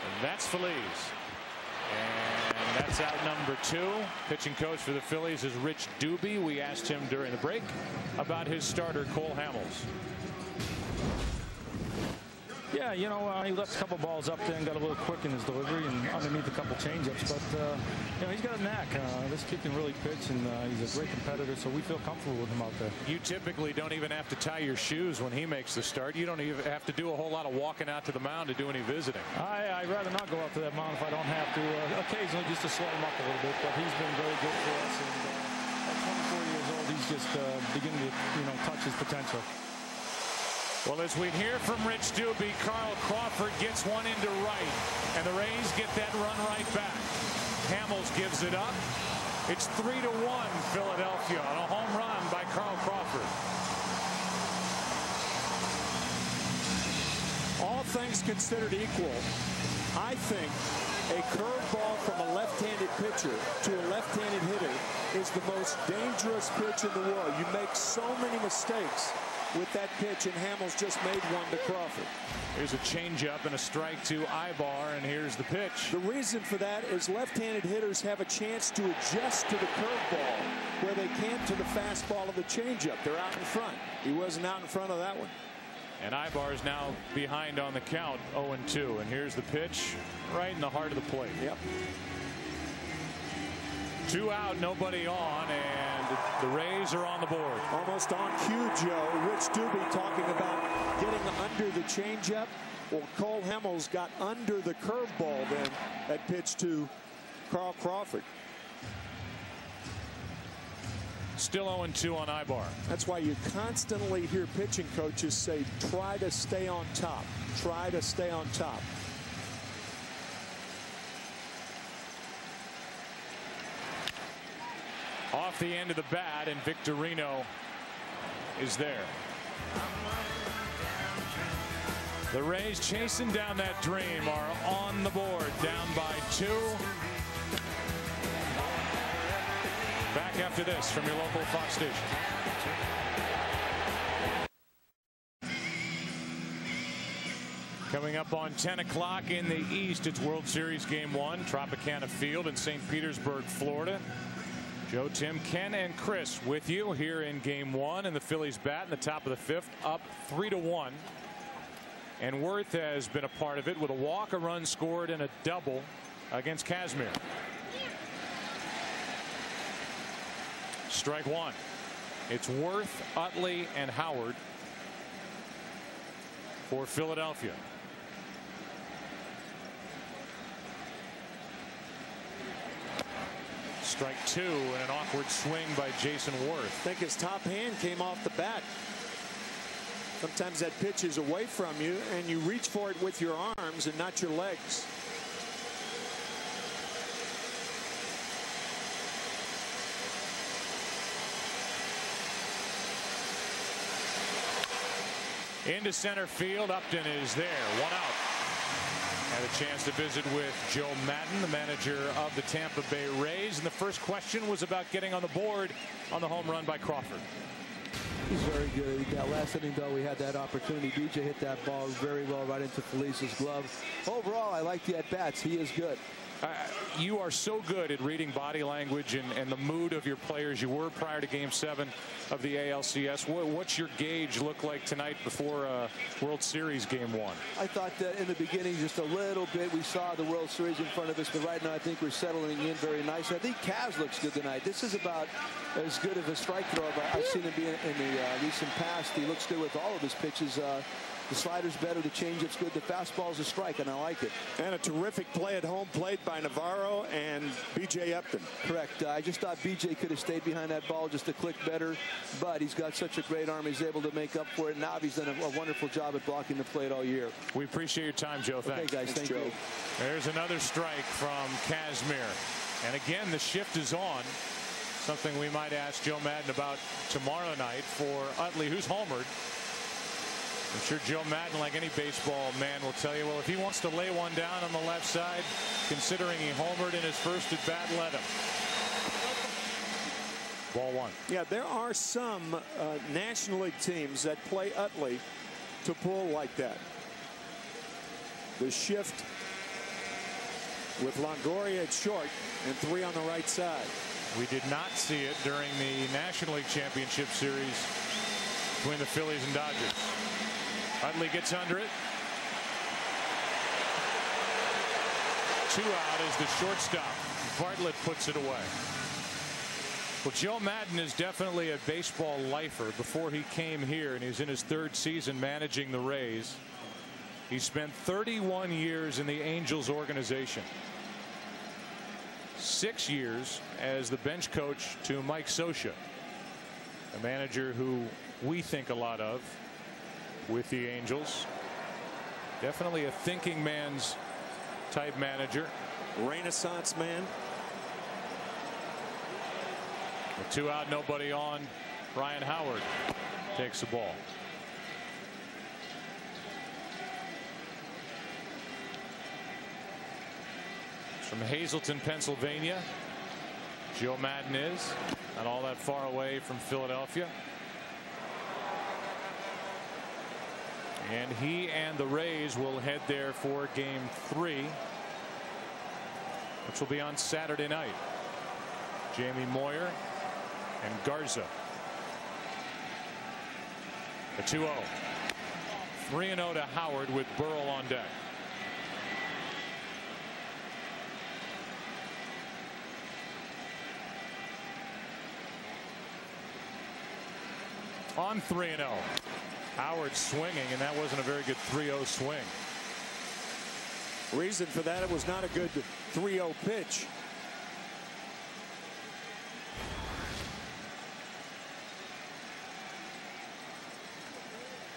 And that's Phillies. And that's out number 2. Pitching coach for the Phillies is Rich Doobie. We asked him during the break about his starter, Cole Hamels. Yeah, you know, he left a couple balls up there and got a little quick in his delivery and underneath a couple changeups. But, you know, he's got a knack. This kid can really pitch, and he's a great competitor, so we feel comfortable with him out there. You typically don't even have to tie your shoes when he makes the start. You don't even have to do a whole lot of walking out to the mound to do any visiting. I'd rather not go out to that mound if I don't have to. Occasionally just to slow him up a little bit, but he's been very good for us. And at 24 years old, he's just beginning to, you know, touch his potential. Well, as we hear from Rich Doobie, Carl Crawford gets one into right, and the Rays get that run right back. Hamels gives it up, It's 3-1 Philadelphia on a home run by Carl Crawford. All things considered equal, I think a curveball from a left-handed pitcher to a left-handed hitter is the most dangerous pitch in the world. You make so many mistakes with that pitch, and Hamels just made one to Crawford. Here's a changeup and a strike to Ibar, and here's the pitch. The reason for that is left-handed hitters have a chance to adjust to the curveball where they can't to the fastball of the changeup. They're out in front. He wasn't out in front of that one. And Ibar is now behind on the count, 0-2. And here's the pitch right in the heart of the plate. Yep. 2 out, nobody on, and the Rays are on the board. Almost on cue, Joe. Rich Doobie talking about getting under the changeup. Well, Cole Hamels got under the curveball then that pitch to Carl Crawford. Still 0-2 on Ibar. That's why you constantly hear pitching coaches say, try to stay on top. Try to stay on top. Off the end of the bat, and Victorino is there. The Rays chasing down that dream are on the board, down by 2. Back after this from your local Fox station. Coming up on 10 o'clock in the East, it's World Series Game 1, Tropicana Field in St. Petersburg, Florida. Joe, Tim, Ken, and Chris with you here in Game 1, and the Phillies bat in the top of the 5th, up 3-1. And Worth has been a part of it with a walk, a run scored, and a double against Kazmir. Strike 1. It's Worth, Utley, and Howard for Philadelphia. Strike 2 and an awkward swing by Jason Worth. I think his top hand came off the bat. Sometimes that pitch is away from you and you reach for it with your arms and not your legs. Into center field, Upton is there, 1 out. Had a chance to visit with Joe Madden, the manager of the Tampa Bay Rays, and the first question was about getting on the board on the home run by Crawford. He's very good. That last inning, though, we had that opportunity. BJ hit that ball very well right into Felice's glove. Overall, I like the at-bats. He is good. You are so good at reading body language and the mood of your players. You were prior to Game 7 of the ALCS. What's your gauge look like tonight before World Series Game 1? I thought that in the beginning just a little bit. We saw the World Series in front of us, but right now I think we're settling in very nice. I think Kaz looks good tonight. This is about as good of a strike thrower I've seen him be in the recent past. He looks good with all of his pitches. The slider's better, the changeup's good, the fastball's a strike, and I like it. And a terrific play at home plate by Navarro and B.J. Upton. Correct. I just thought B.J. could have stayed behind that ball just a click better, but he's got such a great arm, he's able to make up for it. Now he's done a wonderful job at blocking the plate all year. We appreciate your time, Joe. Thanks. Okay, guys, thank you. There's another strike from Kazmir. And again, the shift is on. Something we might ask Joe Madden about tomorrow night for Utley, who's homered. I'm sure Joe Madden, like any baseball man, will tell you, well, if he wants to lay one down on the left side, considering he homered in his first at bat, let him. Ball 1. Yeah, there are some National League teams that play Utley to pull like that. The shift with Longoria at short and 3 on the right side. We did not see it during the National League Championship Series between the Phillies and Dodgers. Utley gets under it. 2 out as the shortstop. Bartlett puts it away. Well, Joe Madden is definitely a baseball lifer. Before he came here, and he's in his 3rd season managing the Rays, he spent 31 years in the Angels organization. 6 years as the bench coach to Mike Scioscia, a manager who we think a lot of with the Angels. Definitely a thinking man's type manager. Renaissance man. With 2 out, nobody on. Ryan Howard takes the ball. From Hazleton, Pennsylvania, Joe Madden is not all that far away from Philadelphia. And he and the Rays will head there for Game 3, which will be on Saturday night. Jamie Moyer and Garza. The 2-0. 3-0 to Howard with Burrell on deck. On 3-0. Howard swinging, and that wasn't a very good 3-0 swing. Reason for that, it was not a good 3-0 pitch.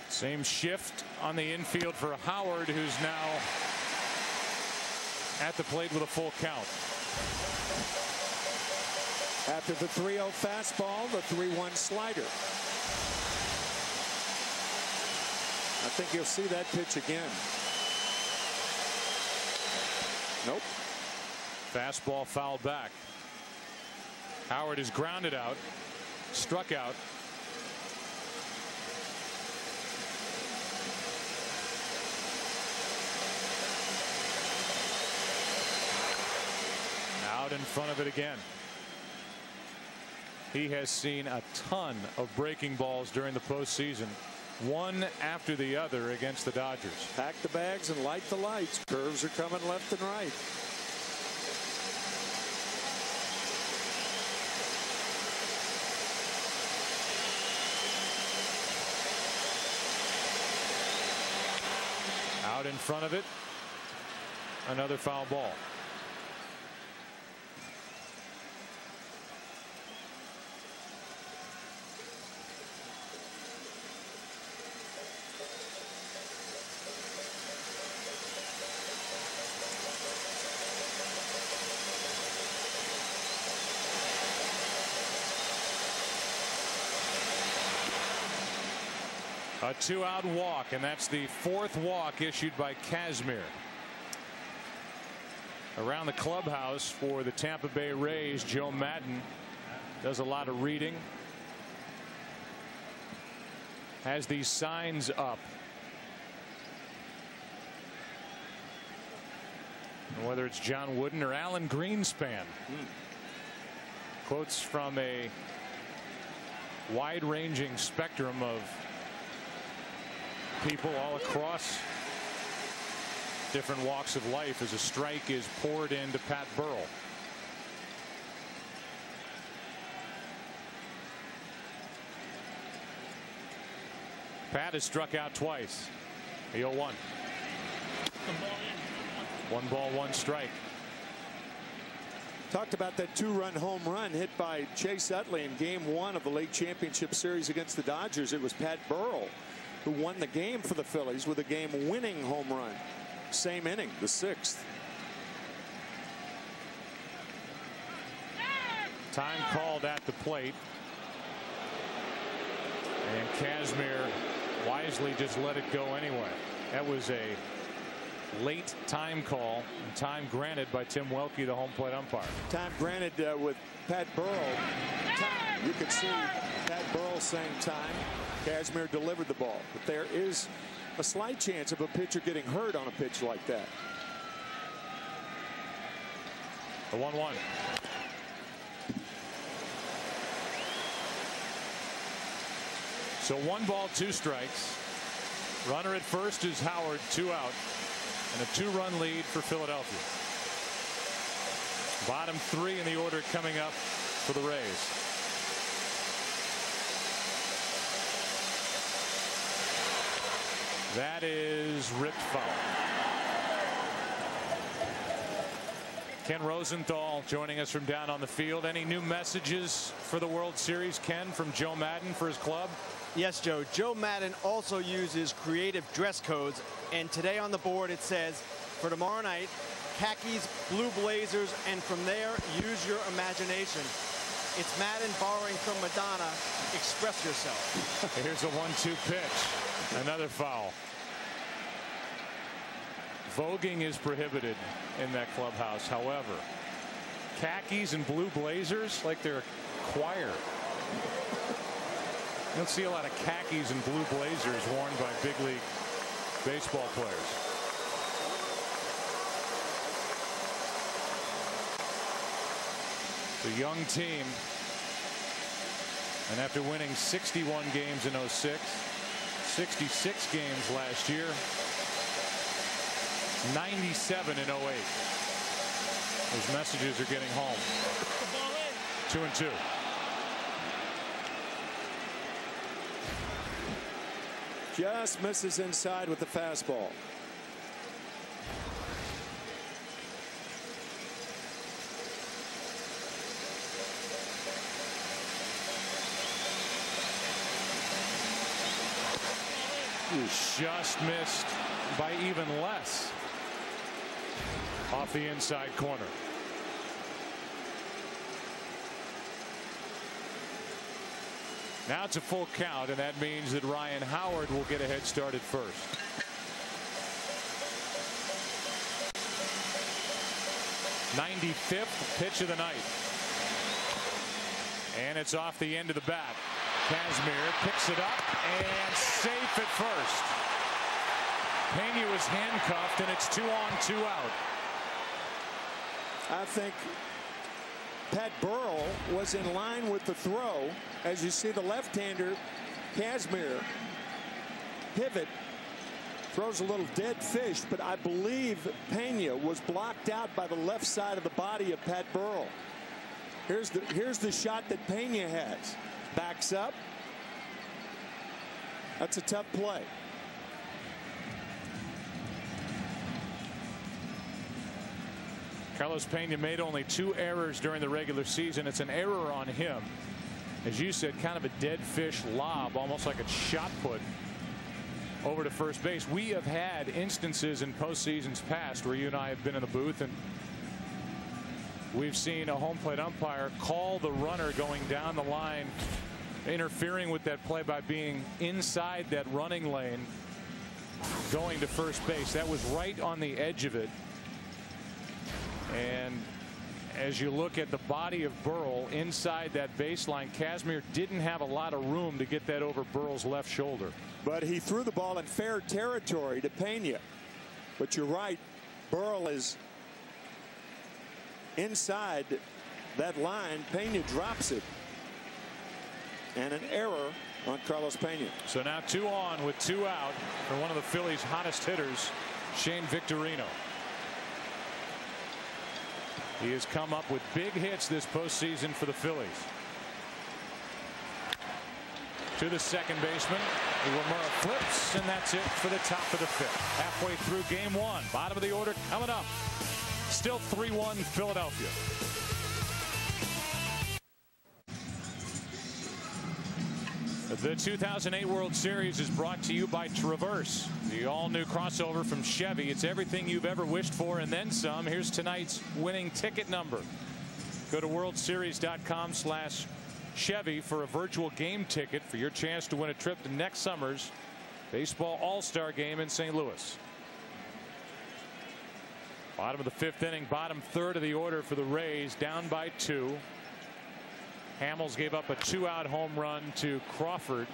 Same shift on the infield for Howard, who's now at the plate with a full count. After the 3-0 fastball, the 3-1 slider. I think you'll see that pitch again. Nope. Fastball fouled back. Howard is grounded out, struck out. Out in front of it again. He has seen a ton of breaking balls during the postseason, one after the other against the Dodgers. Pack the bags and light the lights. Curves are coming left and right. Out in front of it, another foul ball. A 2-out walk, and that's the 4th walk issued by Kazmir. Around the clubhouse for the Tampa Bay Rays, Joe Madden does a lot of reading. Has these signs up. And whether it's John Wooden or Alan Greenspan. Quotes from a wide-ranging spectrum of people all across different walks of life as a strike is poured into Pat Burrell. Pat has struck out twice. The 0-1. 1 ball, 1 strike. Talked about that 2-run home run hit by Chase Utley in Game 1 of the League Championship Series against the Dodgers. It was Pat Burrell who won the game for the Phillies with a game-winning home run. Same inning, the 6th. Time called at the plate. And Kazmir wisely just let it go anyway. That was a late time call, and time granted by Tim Welke, the home plate umpire. Time granted with Pat Burrell. Time. You could see Pat Burrell saying time. Kazmir delivered the ball, but there is a slight chance of a pitcher getting hurt on a pitch like that. The 1-1. So 1 ball, 2 strikes. Runner at first is Howard, 2 out, and a 2-run lead for Philadelphia. Bottom 3 in the order coming up for the Rays. That is ripped foul. Ken Rosenthal joining us from down on the field. Any new messages for the World Series, Ken, from Joe Madden for his club? Yes, Joe. Joe Madden also uses creative dress codes, and today on the board it says, for tomorrow night, khakis, blue blazers, and from there, use your imagination. It's Madden borrowing from Madonna. Express yourself. Here's a 1-2 pitch. Another foul. Voguing is prohibited in that clubhouse. However, khakis and blue blazers, like they're a choir. You don't see a lot of khakis and blue blazers worn by big league baseball players. It's a young team, and after winning 61 games in 06, 66 games last year, 97 in 08. Those messages are getting home. 2-2. Just misses inside with the fastball. Just missed by even less. Off the inside corner. Now it's a full count, and that means that Ryan Howard will get a head start at first. '95th pitch of the night. And it's off the end of the bat. Kazmir picks it up and safe at first. Pena was handcuffed, and it's 2 on, 2 out. I think Pat Burrell was in line with the throw. As you see, the left-hander Kazmir pivot, throws a little dead fish, but I believe Pena was blocked out by the left side of the body of Pat Burrell. Here's the shot that Pena has. Backs up. That's a tough play. Carlos Pena made only 2 errors during the regular season. It's an error on him. As you said, kind of a dead fish lob, almost like a shot put over to first base. We have had instances in postseasons past where you and I have been in the booth, and we've seen a home plate umpire call the runner going down the line, interfering with that play by being inside that running lane, going to first base. That was right on the edge of it. And as you look at the body of Burrell inside that baseline, Kazmir didn't have a lot of room to get that over Burrell's left shoulder. But he threw the ball in fair territory to Pena. But you're right, Burrell is inside that line. Pena drops it. And an error on Carlos Pena. So now 2 on with 2 out for one of the Phillies' hottest hitters, Shane Victorino. He has come up with big hits this postseason for the Phillies. To the second baseman. Uemura flips, and that's it for the top of the 5th. Halfway through game 1. Bottom of the order coming up. Still 3-1 Philadelphia. The 2008 World Series is brought to you by Traverse, the all-new crossover from Chevy. It's everything you've ever wished for and then some. Here's tonight's winning ticket number. Go to worldseries.com/Chevy for a virtual game ticket for your chance to win a trip to next summer's baseball all-star game in St. Louis. Bottom of the 5th inning, bottom 3rd of the order for the Rays, down by 2. Hamels gave up a 2-out home run to Crawford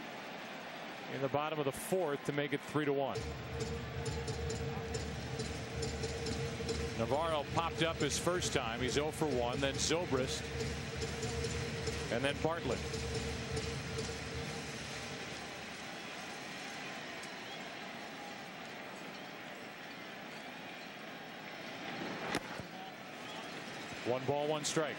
in the bottom of the 4th to make it 3-1. Navarro popped up his first time. He's 0 for 1. Then Zobrist, and then Bartlett. One ball, one strike.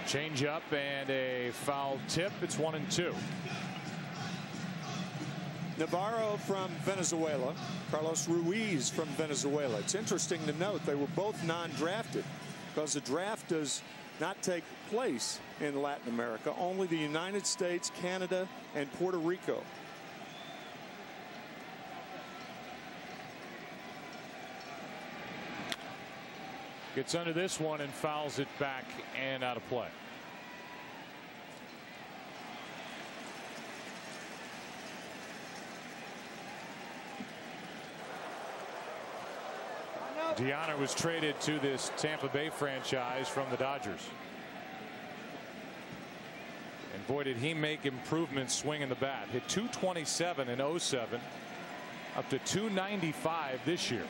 Change up and a foul tip. It's 1-2. Navarro from Venezuela, Carlos Ruiz from Venezuela. It's interesting to note they were both non-drafted because the draft does not take place in Latin America. Only the United States, Canada, and Puerto Rico. Gets under this one and fouls it back and out of play. Deanna was traded to this Tampa Bay franchise from the Dodgers. And boy, did he make improvements swinging the bat. Hit .227 in 07, up to .295 this year.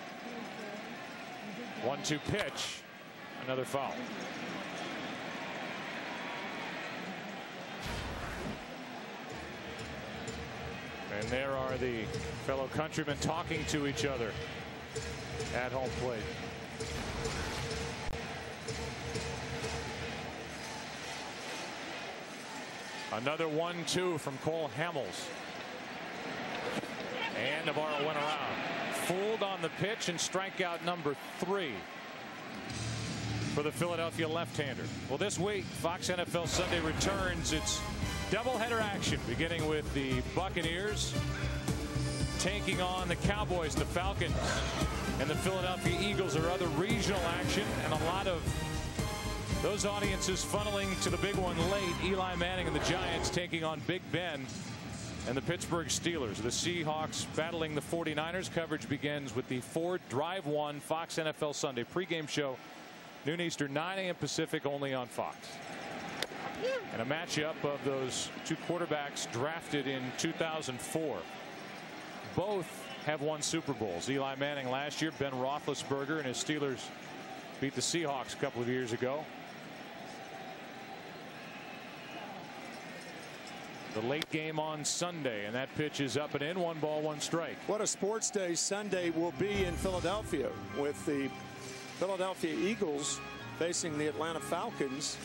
1-2 pitch, another foul. And there are the fellow countrymen talking to each other at home plate. Another 1-2 from Cole Hamels. And Navarro went around. Fooled on the pitch, and strikeout number 3 for the Philadelphia left-hander. Well, this week, Fox NFL Sunday returns its doubleheader action, beginning with the Buccaneers taking on the Cowboys, the Falcons, and the Philadelphia Eagles. Or other regional action, and a lot of those audiences funneling to the big one late. Eli Manning and the Giants taking on Big Ben and the Pittsburgh Steelers. The Seahawks battling the 49ers. Coverage begins with the Ford Drive 1 Fox NFL Sunday pregame show, noon Eastern, 9 a.m. Pacific, only on Fox. And a matchup of those two quarterbacks drafted in 2004. Both have won Super Bowls. Eli Manning last year, Ben Roethlisberger and his Steelers beat the Seahawks a couple of years ago. The late game on Sunday, and that pitch is up and in. 1 ball, 1 strike. What a sports day Sunday will be in Philadelphia, with the Philadelphia Eagles facing the Atlanta Falcons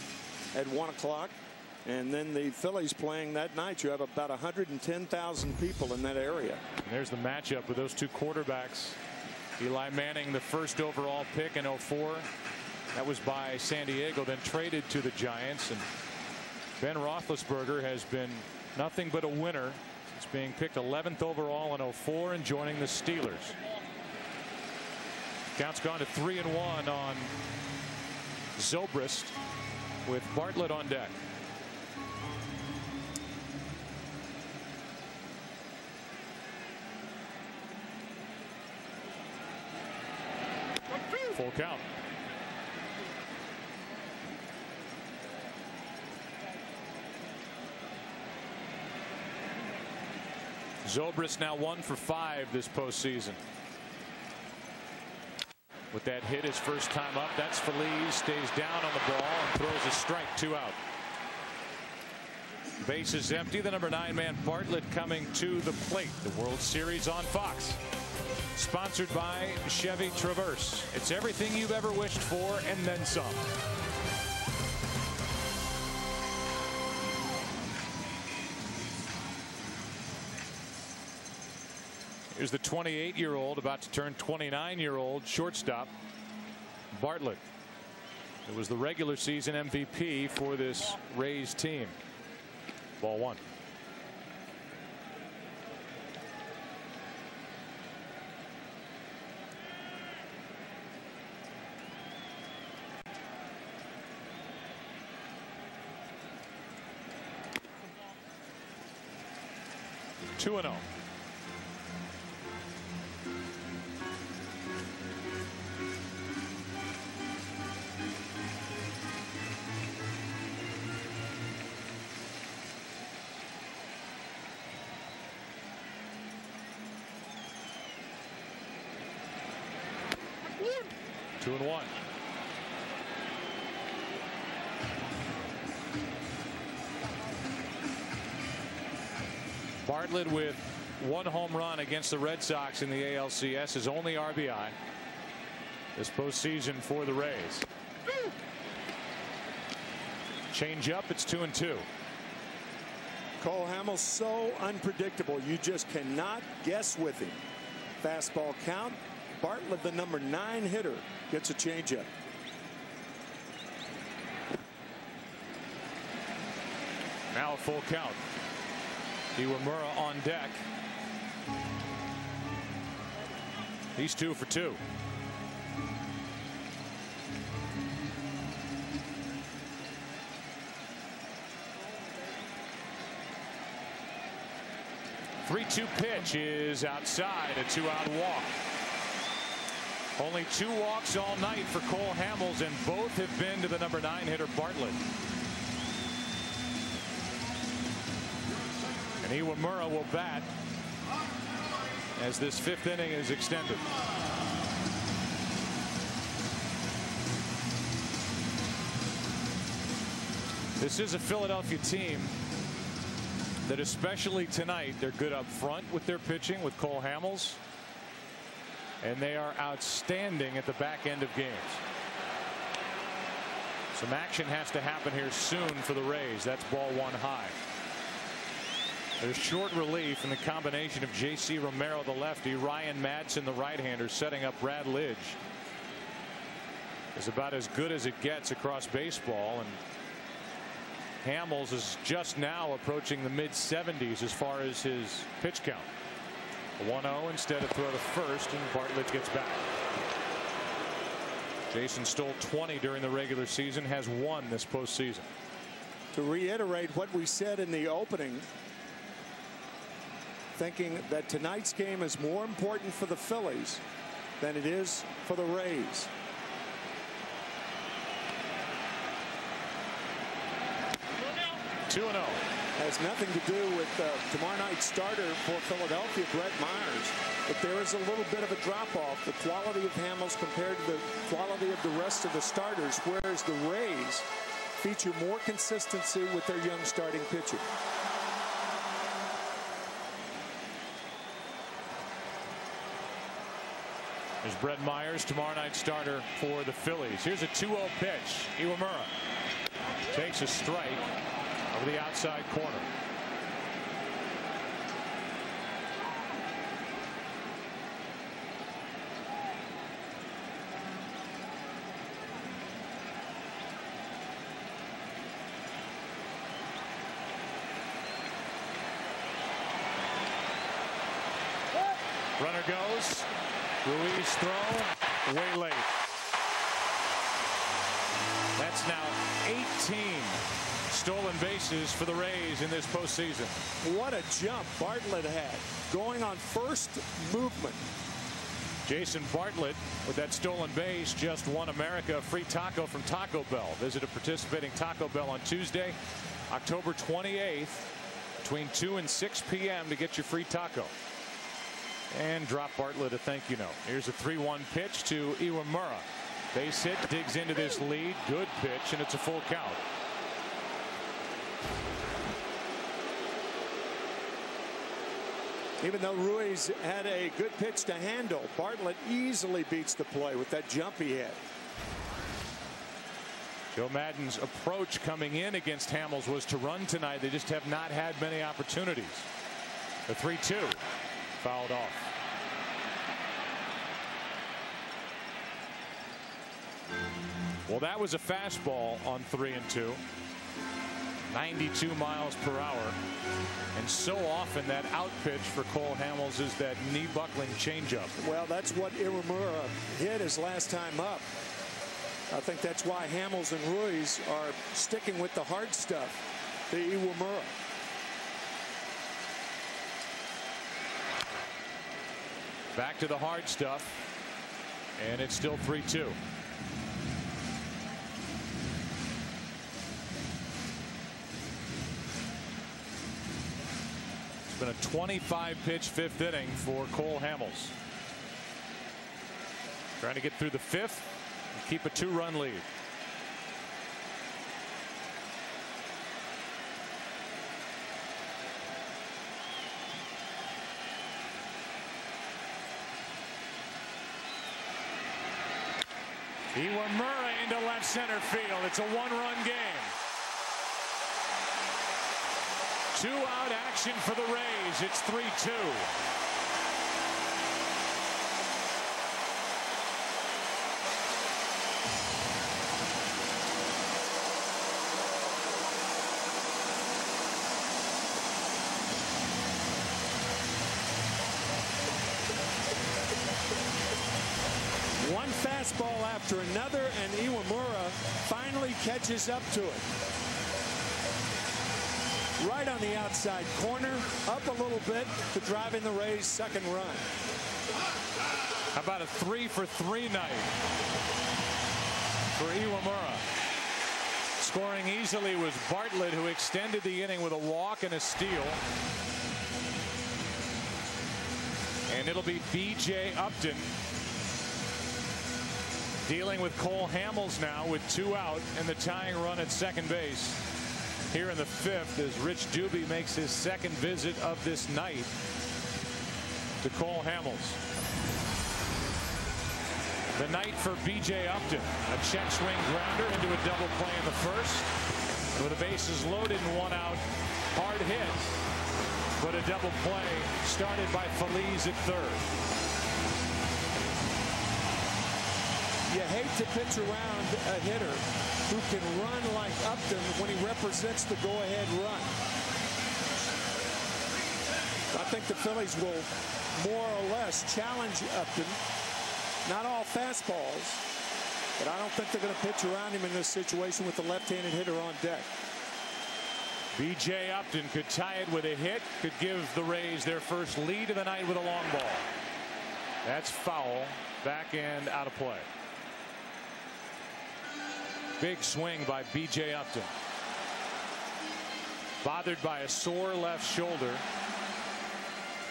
at 1 o'clock, and then the Phillies playing that night. You have about 110,000 people in that area. And there's the matchup with those two quarterbacks. Eli Manning, the first overall pick in 04. That was by San Diego, then traded to the Giants. And Ben Roethlisberger has been nothing but a winner since being picked 11th overall in 04 and joining the Steelers. Count's gone to 3-1 on Zobrist with Bartlett on deck. Full count. Zobrist now 1 for 5 this postseason. With that hit his first time up, that's Phillies, stays down on the ball and throws a strike, 2 out. Base is empty. The number 9 man Bartlett coming to the plate. The World Series on Fox. Sponsored by Chevy Traverse. It's everything you've ever wished for and then some. Here's the 28-year-old, about to turn 29-year-old shortstop Bartlett. It was the regular season MVP for this Rays team. Ball 1. Two and 0. Two and 1. Bartlett with 1 home run against the Red Sox in the ALCS, his only RBI this postseason for the Rays. Change up, it's 2-2. Cole Hamels so unpredictable, you just cannot guess with him. Fastball count. Bartlett, the number 9 hitter, gets a changeup. Now a full count. Iwamura on deck. He's 2 for 2. Three-2 pitch is outside, a 2-out walk. Only 2 walks all night for Cole Hamels, and both have been to the number 9 hitter Bartlett. And Iwamura will bat as this 5th inning is extended. This is a Philadelphia team that, especially tonight, they're good up front with their pitching with Cole Hamels, and they are outstanding at the back end of games. Some action has to happen here soon for the Rays. That's ball 1 high. There's short relief in the combination of J.C. Romero, the lefty, Ryan Madsen, the right-hander, setting up Brad Lidge. Is about as good as it gets across baseball, and Hamels is just now approaching the mid-70s as far as his pitch count. 1-0 instead of throw to first, and Bartlett gets back. Jason stole 20 during the regular season, has 1 this postseason. To reiterate what we said in the opening, thinking that tonight's game is more important for the Phillies than it is for the Rays. (2-0) Has nothing to do with tomorrow night's starter for Philadelphia, Brett Myers, but there is a little bit of a drop-off. The quality of Hamels compared to the quality of the rest of the starters, whereas the Rays feature more consistency with their young starting pitcher. There's Brett Myers, tomorrow night starter for the Phillies. Here's a 2-0 pitch. Iwamura takes a strike over the outside corner. Runner goes. Ruiz throw way late. That's now 18 stolen bases for the Rays in this postseason. What a jump Bartlett had going on first movement. Jason Bartlett with that stolen base just won America a free taco from Taco Bell. Visit a participating Taco Bell on Tuesday, October 28th between 2 and 6 p.m. to get your free taco. And drop Bartlett a thank you note. Here's a 3-1 pitch to Iwamura. Base hit, digs into this lead. Good pitch, and it's a full count. Even though Ruiz had a good pitch to handle, Bartlett easily beats the play with that jump he had. Joe Maddon's approach coming in against Hamels was to run tonight. They just have not had many opportunities. The 3-2 fouled off. Well, that was a fastball on 3-2. 92 miles per hour. And so often that out pitch for Cole Hamels is that knee buckling changeup. Well, that's what Iwamura hit his last time up. I think that's why Hamels and Ruiz are sticking with the hard stuff. The Iwamura. Back to the hard stuff. And it's still 3-2. It's been a 25 pitch 5th inning for Cole Hamels. Trying to get through the 5th and keep a 2-run lead. Iwamura into left center field. It's a 1-run game. 2-out action for the Rays. It's 3-2. fastball after another, and Iwamura finally catches up to it. Right on the outside corner, up a little bit to drive in the Rays' second run. How about a 3-for-3 night for Iwamura? Scoring easily was Bartlett, who extended the inning with a walk and a steal. And it'll be B.J. Upton dealing with Cole Hamels now with 2 out and the tying run at second base here in the 5th as Rich Doobie makes his second visit of this night to Cole Hamels. The night for B.J. Upton, a check swing grounder into a double play in the first with the bases loaded and 1 out. Hard hit, but a double play started by Phillies at third. You hate to pitch around a hitter who can run like Upton when he represents the go-ahead run. I think the Phillies will more or less challenge Upton. Not all fastballs, but I don't think they're going to pitch around him in this situation with the left-handed hitter on deck. B.J. Upton could tie it with a hit, could give the Rays their first lead of the night with a long ball. That's foul, back and out of play. Big swing by B.J. Upton. Bothered by a sore left shoulder.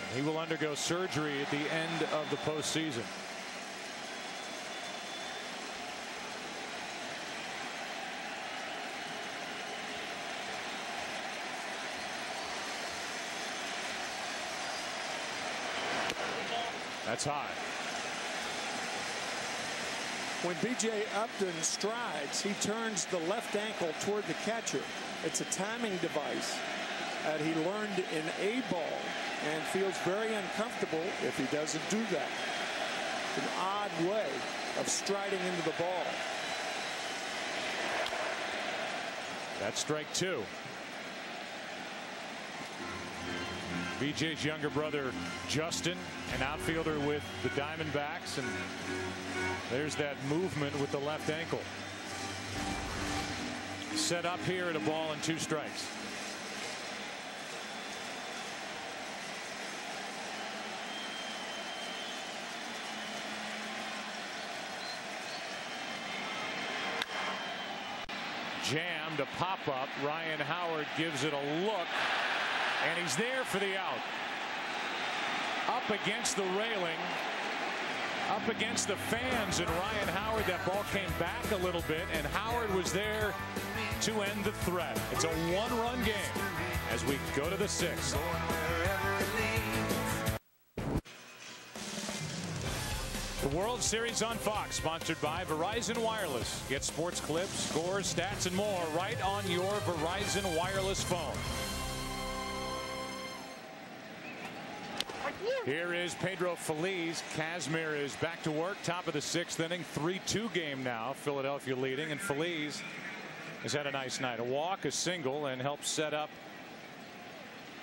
And he will undergo surgery at the end of the postseason. That's high. When B.J. Upton strides, he turns the left ankle toward the catcher. It's a timing device that he learned in A ball and feels very uncomfortable if he doesn't do that. An odd way of striding into the ball. That's strike 2. BJ's younger brother Justin, an outfielder with the Diamondbacks, and there's that movement with the left ankle. Set up here at a ball and 2 strikes. Jammed, a pop-up. Ryan Howard gives it a look, and he's there for the out. Up against the railing, up against the fans, and Ryan Howard, that ball came back a little bit, and Howard was there to end the threat. It's a 1-run game as we go to the 6th. The World Series on Fox, sponsored by Verizon Wireless. Get sports clips, scores, stats, and more right on your Verizon Wireless phone. Here is Pedro Feliz. Kazmir is back to work. Top of the 6th inning. 3-2 game now. Philadelphia leading, and Feliz has had a nice night. A walk, a single, and helped set up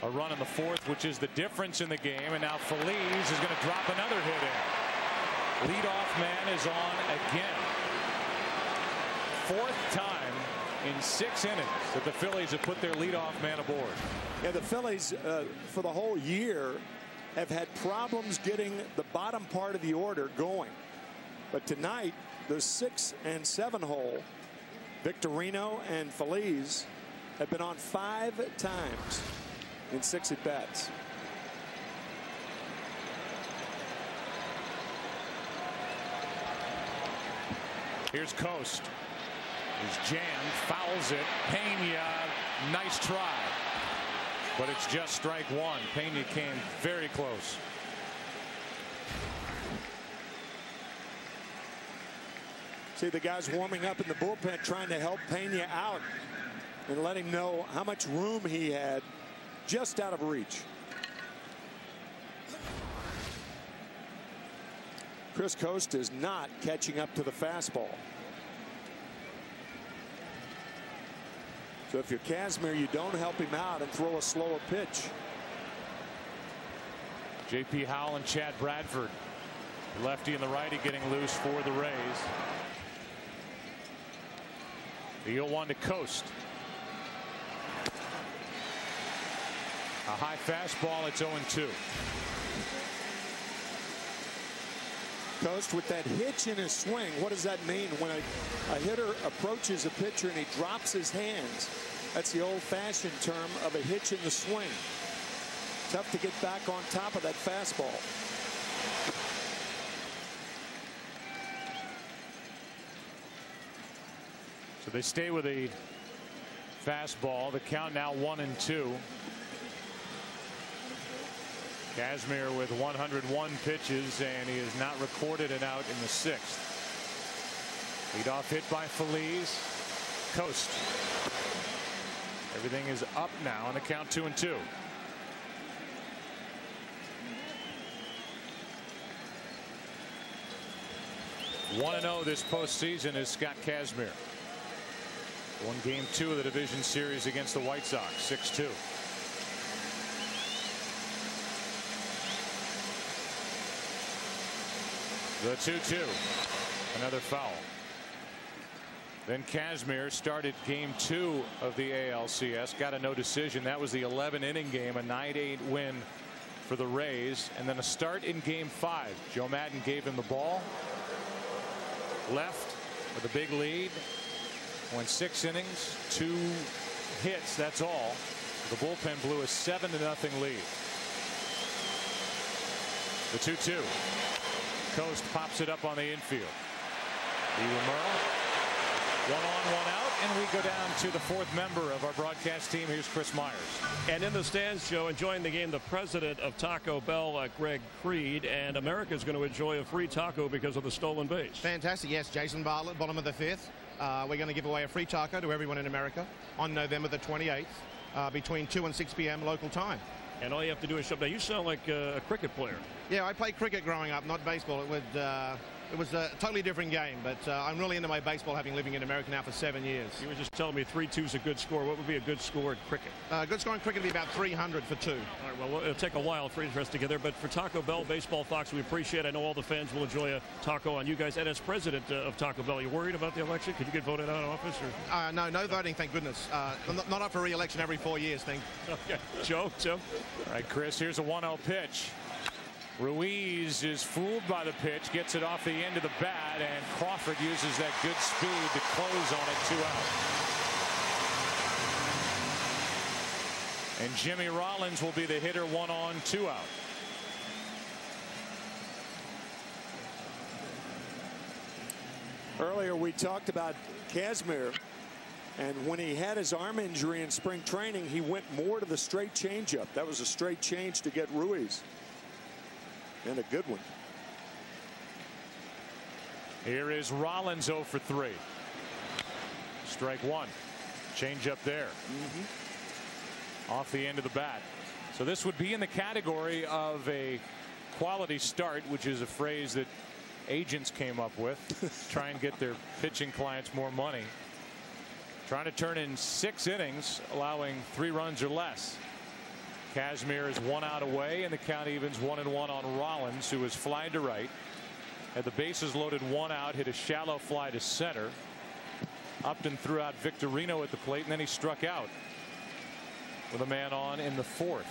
a run in the 4th, which is the difference in the game. And now Feliz is going to drop another hit in. Leadoff man is on again. 4th time in 6 innings that the Phillies have put their leadoff man aboard. Yeah, the Phillies for the whole year have had problems getting the bottom part of the order going. But tonight, the 6 and 7 hole, Victorino and Feliz have been on 5 times in 6 at-bats. Here's Coast. He's jammed, fouls it. Pena, nice try. But it's just strike 1. Pena came very close. See the guys warming up in the bullpen trying to help Pena out and let him know how much room he had just out of reach. Chris Coast is not catching up to the fastball. So if you're Kazmir, you don't help him out and throw a slower pitch. J.P. Howell and Chad Bradford Lefty and the righty getting loose for the Rays. The 0-1 to Coast. A high fastball. It's 0-2. Coast with that hitch in his swing. What does that mean when a hitter approaches a pitcher and he drops his hands? That's the old-fashioned term of a hitch in the swing. Tough to get back on top of that fastball. So they stay with a fastball. The count now 1-2. Kazmir with 101 pitches, and he has not recorded an out in the 6th. Leadoff hit by Phillies. Coast. Everything is up now on the count 2-2. One 1-0 this postseason is Scott Kazmir. Won game 2 of the division series against the White Sox, 6-2. The 2-2. Another foul. Then Kazmir started game 2 of the ALCS. Got a no decision. That was the 11-inning game, a 9-8 win for the Rays. And then a start in game 5. Joe Madden gave him the ball. Left with a big lead. Went 6 innings, 2 hits. That's all. The bullpen blew a 7-0 lead. The 2-2. Coast pops it up on the infield. Merle. 1 on, 1 out, and we go down to the 4th member of our broadcast team. Here's Chris Myers. And in the stands, Joe, enjoying the game, the president of Taco Bell, Greg Creed, and America is going to enjoy a free taco because of the stolen base. Fantastic. Yes, Jason Bartlett, bottom of the 5th. We're going to give away a free taco to everyone in America on November the 28th between 2 and 6 p.m. local time. And all you have to do is show up. Now, you sound like a cricket player. Yeah, I played cricket growing up, not baseball. It was a totally different game, but I'm really into my baseball, having living in America now for 7 years. You were just telling me 3-2 is a good score. What would be a good score in cricket? Good score in cricket would be about 300 for 2. All right, well, it'll take a while for us to get there, but for Taco Bell Baseball Fox, we appreciate it. I know all the fans will enjoy a taco on you guys. And as president of Taco Bell, are you worried about the election? Could you get voted out of office? Or? No voting, thank goodness. Not up for re-election every 4 years, thank. Okay. Joe, Tim? All right, Chris, here's a 1-0 pitch. Ruiz is fooled by the pitch, gets it off the end of the bat, and Crawford uses that good speed to close on it, 2 out. And Jimmy Rollins will be the hitter, 1 on, 2 out. Earlier we talked about Kazmir, and when he had his arm injury in spring training, he went more to the straight changeup. That was a straight change to get Ruiz. And a good one. Here is Rollins 0 for 3. Strike 1. Change up there. Off the end of the bat. So this would be in the category of a quality start, which is a phrase that agents came up with. Try and get their pitching clients more money. Trying to turn in 6 innings, allowing 3 runs or less. Kazmir is 1 out away, and the count evens 1-1 on Rollins, who was flying to right. Had the bases loaded, 1 out, hit a shallow fly to center. Upton threw out Victorino at the plate, and then he struck out with a man on in the 4th.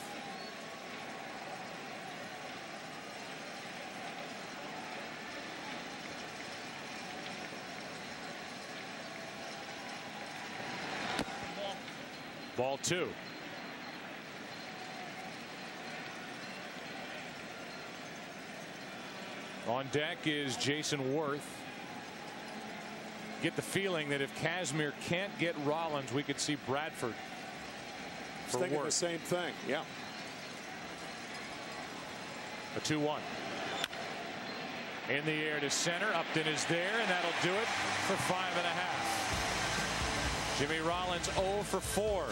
Ball 2. On deck is Jason Worth. Get the feeling that if Kazmir can't get Rollins, we could see Bradford for thinking Worth. the same thing. Yeah. A 2-1. In the air to center. Upton is there, and that'll do it for 5.5. Jimmy Rollins 0 for 4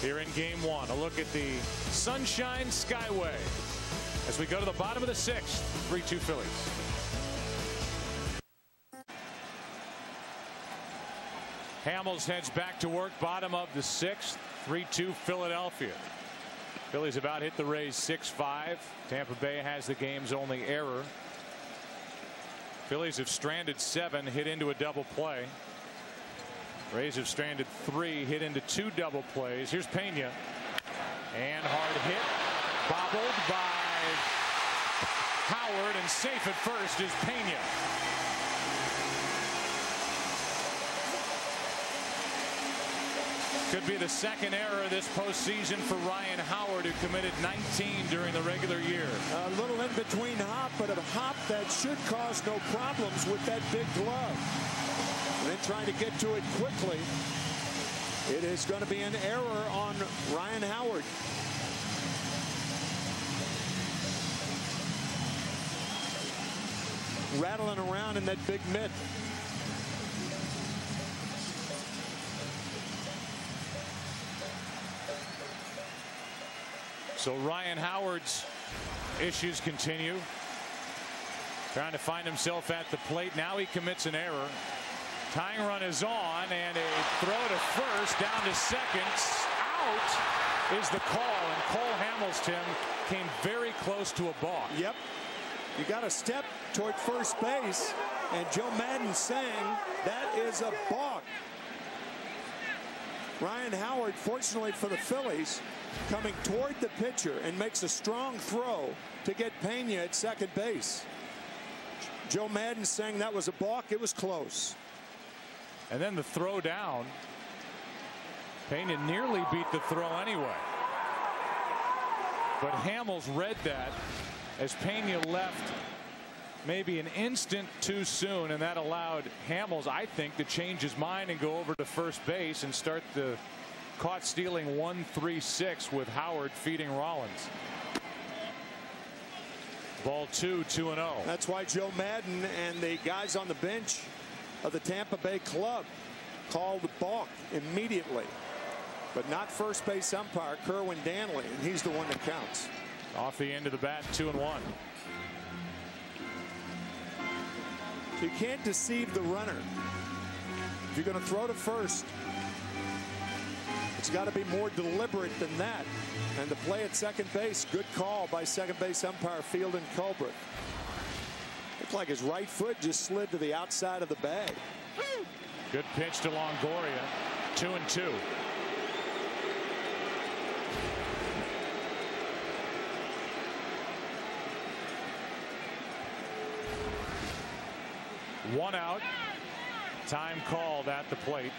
here in game 1. A look at the Sunshine Skyway as we go to the bottom of the 6th. 3-2 Phillies. Hamels heads back to work, bottom of the 6th. 3-2 Philadelphia. Phillies about hit the Rays 6-5. Tampa Bay has the game's only error. Phillies have stranded 7, hit into a double play. Rays have stranded 3, hit into 2 double plays. Here's Pena. And hard hit. Bobbled by Howard, and safe at first is Pena. Could be the second error this postseason for Ryan Howard, who committed 19 during the regular year. A little in between hop, but a hop that should cause no problems with that big glove. And then trying to get to it quickly. It is going to be an error on Ryan Howard. Rattling around in that big mitt. So Ryan Howard's issues continue. Trying to find himself at the plate. Now he commits an error. Tying run is on, and a throw to first, down to second. Out is the call, and Cole Hamilton came very close to a balk. Yep. You got to step toward first base, and Joe Madden saying that is a balk. Ryan Howard, fortunately for the Phillies, coming toward the pitcher and makes a strong throw to get Pena at second base. Joe Madden saying that was a balk. It was close. And then the throw down. Pena nearly beat the throw anyway. But Hamels read that as Pena left maybe an instant too soon, and that allowed Hamels, I think, to change his mind and go over to first base and start the caught stealing 1-3-6 with Howard feeding Rollins. Ball 2-0. That's why Joe Madden and the guys on the bench of the Tampa Bay club called the balk immediately, but not first base umpire Kerwin Danley, and he's the one that counts. Off the end of the bat, 2-1. You can't deceive the runner. If you're going to throw to first, it's got to be more deliberate than that. And the play at second base, good call by second base umpire Fielding Culbreth. Looked like his right foot just slid to the outside of the bag. Good pitch to Longoria. 2-2. One out. Time called at the plate.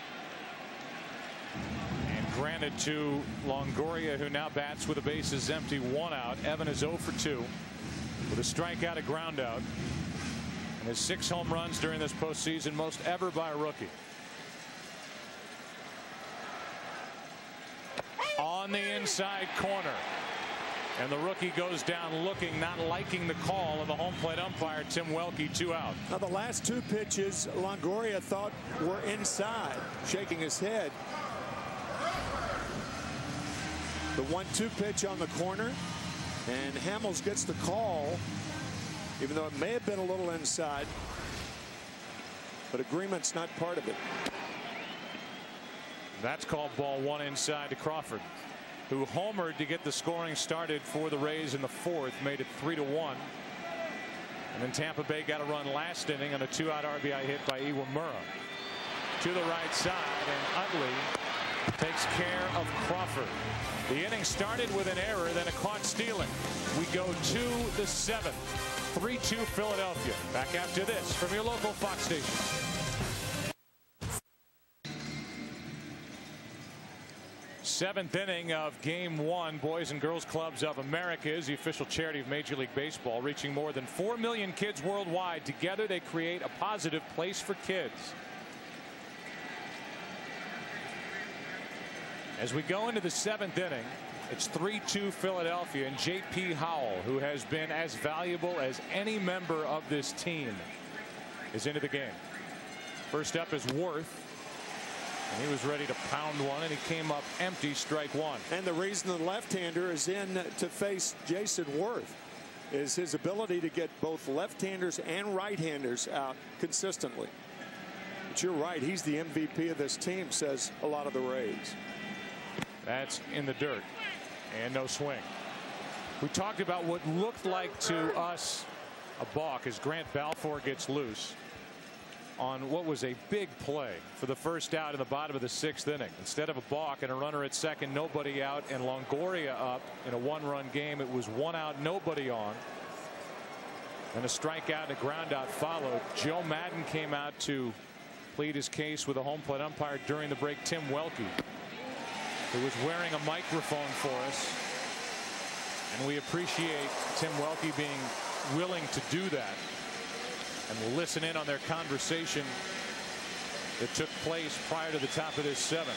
And granted to Longoria, who now bats with the bases empty. 1 out. Evan is 0 for 2 with a strikeout, a ground out. And his 6 home runs during this postseason, most ever by a rookie. On the inside corner. And the rookie goes down looking, not liking the call of the home plate umpire, Tim Welke, 2 out. Now the last 2 pitches Longoria thought were inside, shaking his head. The 1-2 pitch on the corner, and Hamels gets the call, even though it may have been a little inside, but agreement's not part of it. That's called ball 1 inside to Crawford, who homered to get the scoring started for the Rays in the 4th, made it 3-1. And then Tampa Bay got a run last inning on a 2-out RBI hit by Iwamura. To the right side, and Utley takes care of Crawford. The inning started with an error, then a caught stealing. We go to the 7th. 3-2 Philadelphia. Back after this from your local Fox station. Seventh inning of Game 1. Boys and Girls Clubs of America is the official charity of Major League Baseball, reaching more than 4 million kids worldwide. Together they create a positive place for kids. As we go into the 7th inning, it's 3-2 Philadelphia, and J.P. Howell, who has been as valuable as any member of this team, is into the game. First up is Worth. And he was ready to pound one, and he came up empty, strike 1. And the reason the left-hander is in to face Jason Worth is his ability to get both left-handers and right-handers out consistently. But you're right, he's the MVP of this team, says a lot of the Rays. That's in the dirt. And no swing. We talked about what looked like to us a balk as Grant Balfour gets loose on what was a big play for the first out in the bottom of the 6th inning. Instead of a balk and a runner at second, nobody out, and Longoria up in a 1-run game, it was 1 out, nobody on. And a strikeout and a ground out followed. Joe Madden came out to plead his case with a home plate umpire during the break, Tim Welke, who was wearing a microphone for us. And we appreciate Tim Welke being willing to do that. And we'll listen in on their conversation that took place prior to the top of this 7th.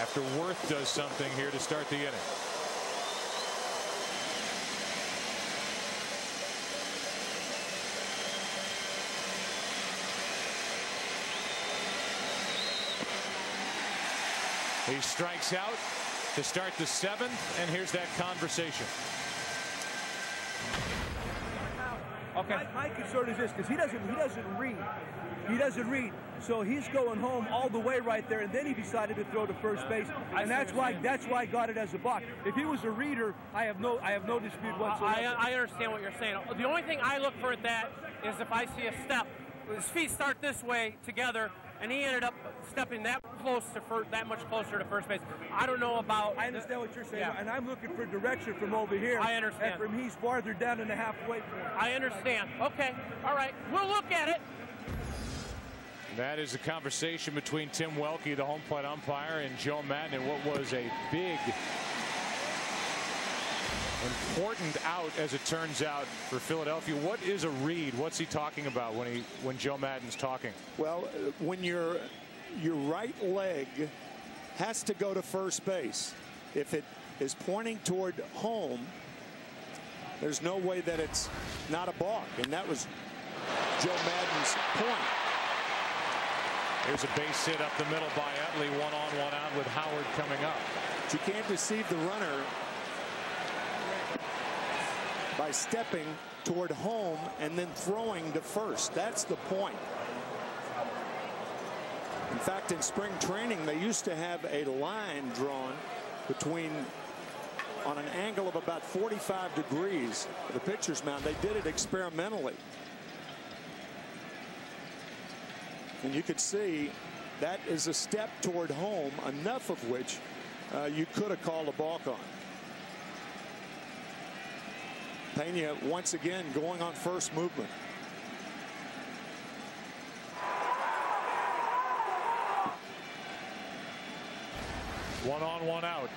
After Worth does something here to start the inning. He strikes out to start the 7th, and here's that conversation. Okay. My concern is this, because he doesn't read. He doesn't read. So he's going home all the way right there, and then he decided to throw to first base, and that's why I got it as a balk. If he was a reader, I have no dispute whatsoever. I understand what you're saying. The only thing I look for at that is if I see a step, his feet start this way together, and he ended up stepping that much closer to first base. I don't know about. I understand what you're saying, and I'm looking for direction from over here. I understand. And from he's farther down in the halfway point. I understand. Okay. All right. We'll look at it. That is the conversation between Tim Welke, the home plate umpire, and Joe Madden, and what was a big, important out, as it turns out, for Philadelphia. What is a read? What's he talking about when Joe Madden's talking? Well, when your right leg has to go to first base, if it is pointing toward home, there's no way that it's not a balk, and that was Joe Madden's point. Here's a base hit up the middle by Utley, 1 on, 1 out with Howard coming up. But you can't deceive the runner by stepping toward home and then throwing to first. That's the point. In fact, in spring training, they used to have a line drawn between, on an angle of about 45 degrees, the pitcher's mound. They did it experimentally. And you could see that is a step toward home, enough of which you could have called a balk on. Pena once again going on first movement. One on, 1 out.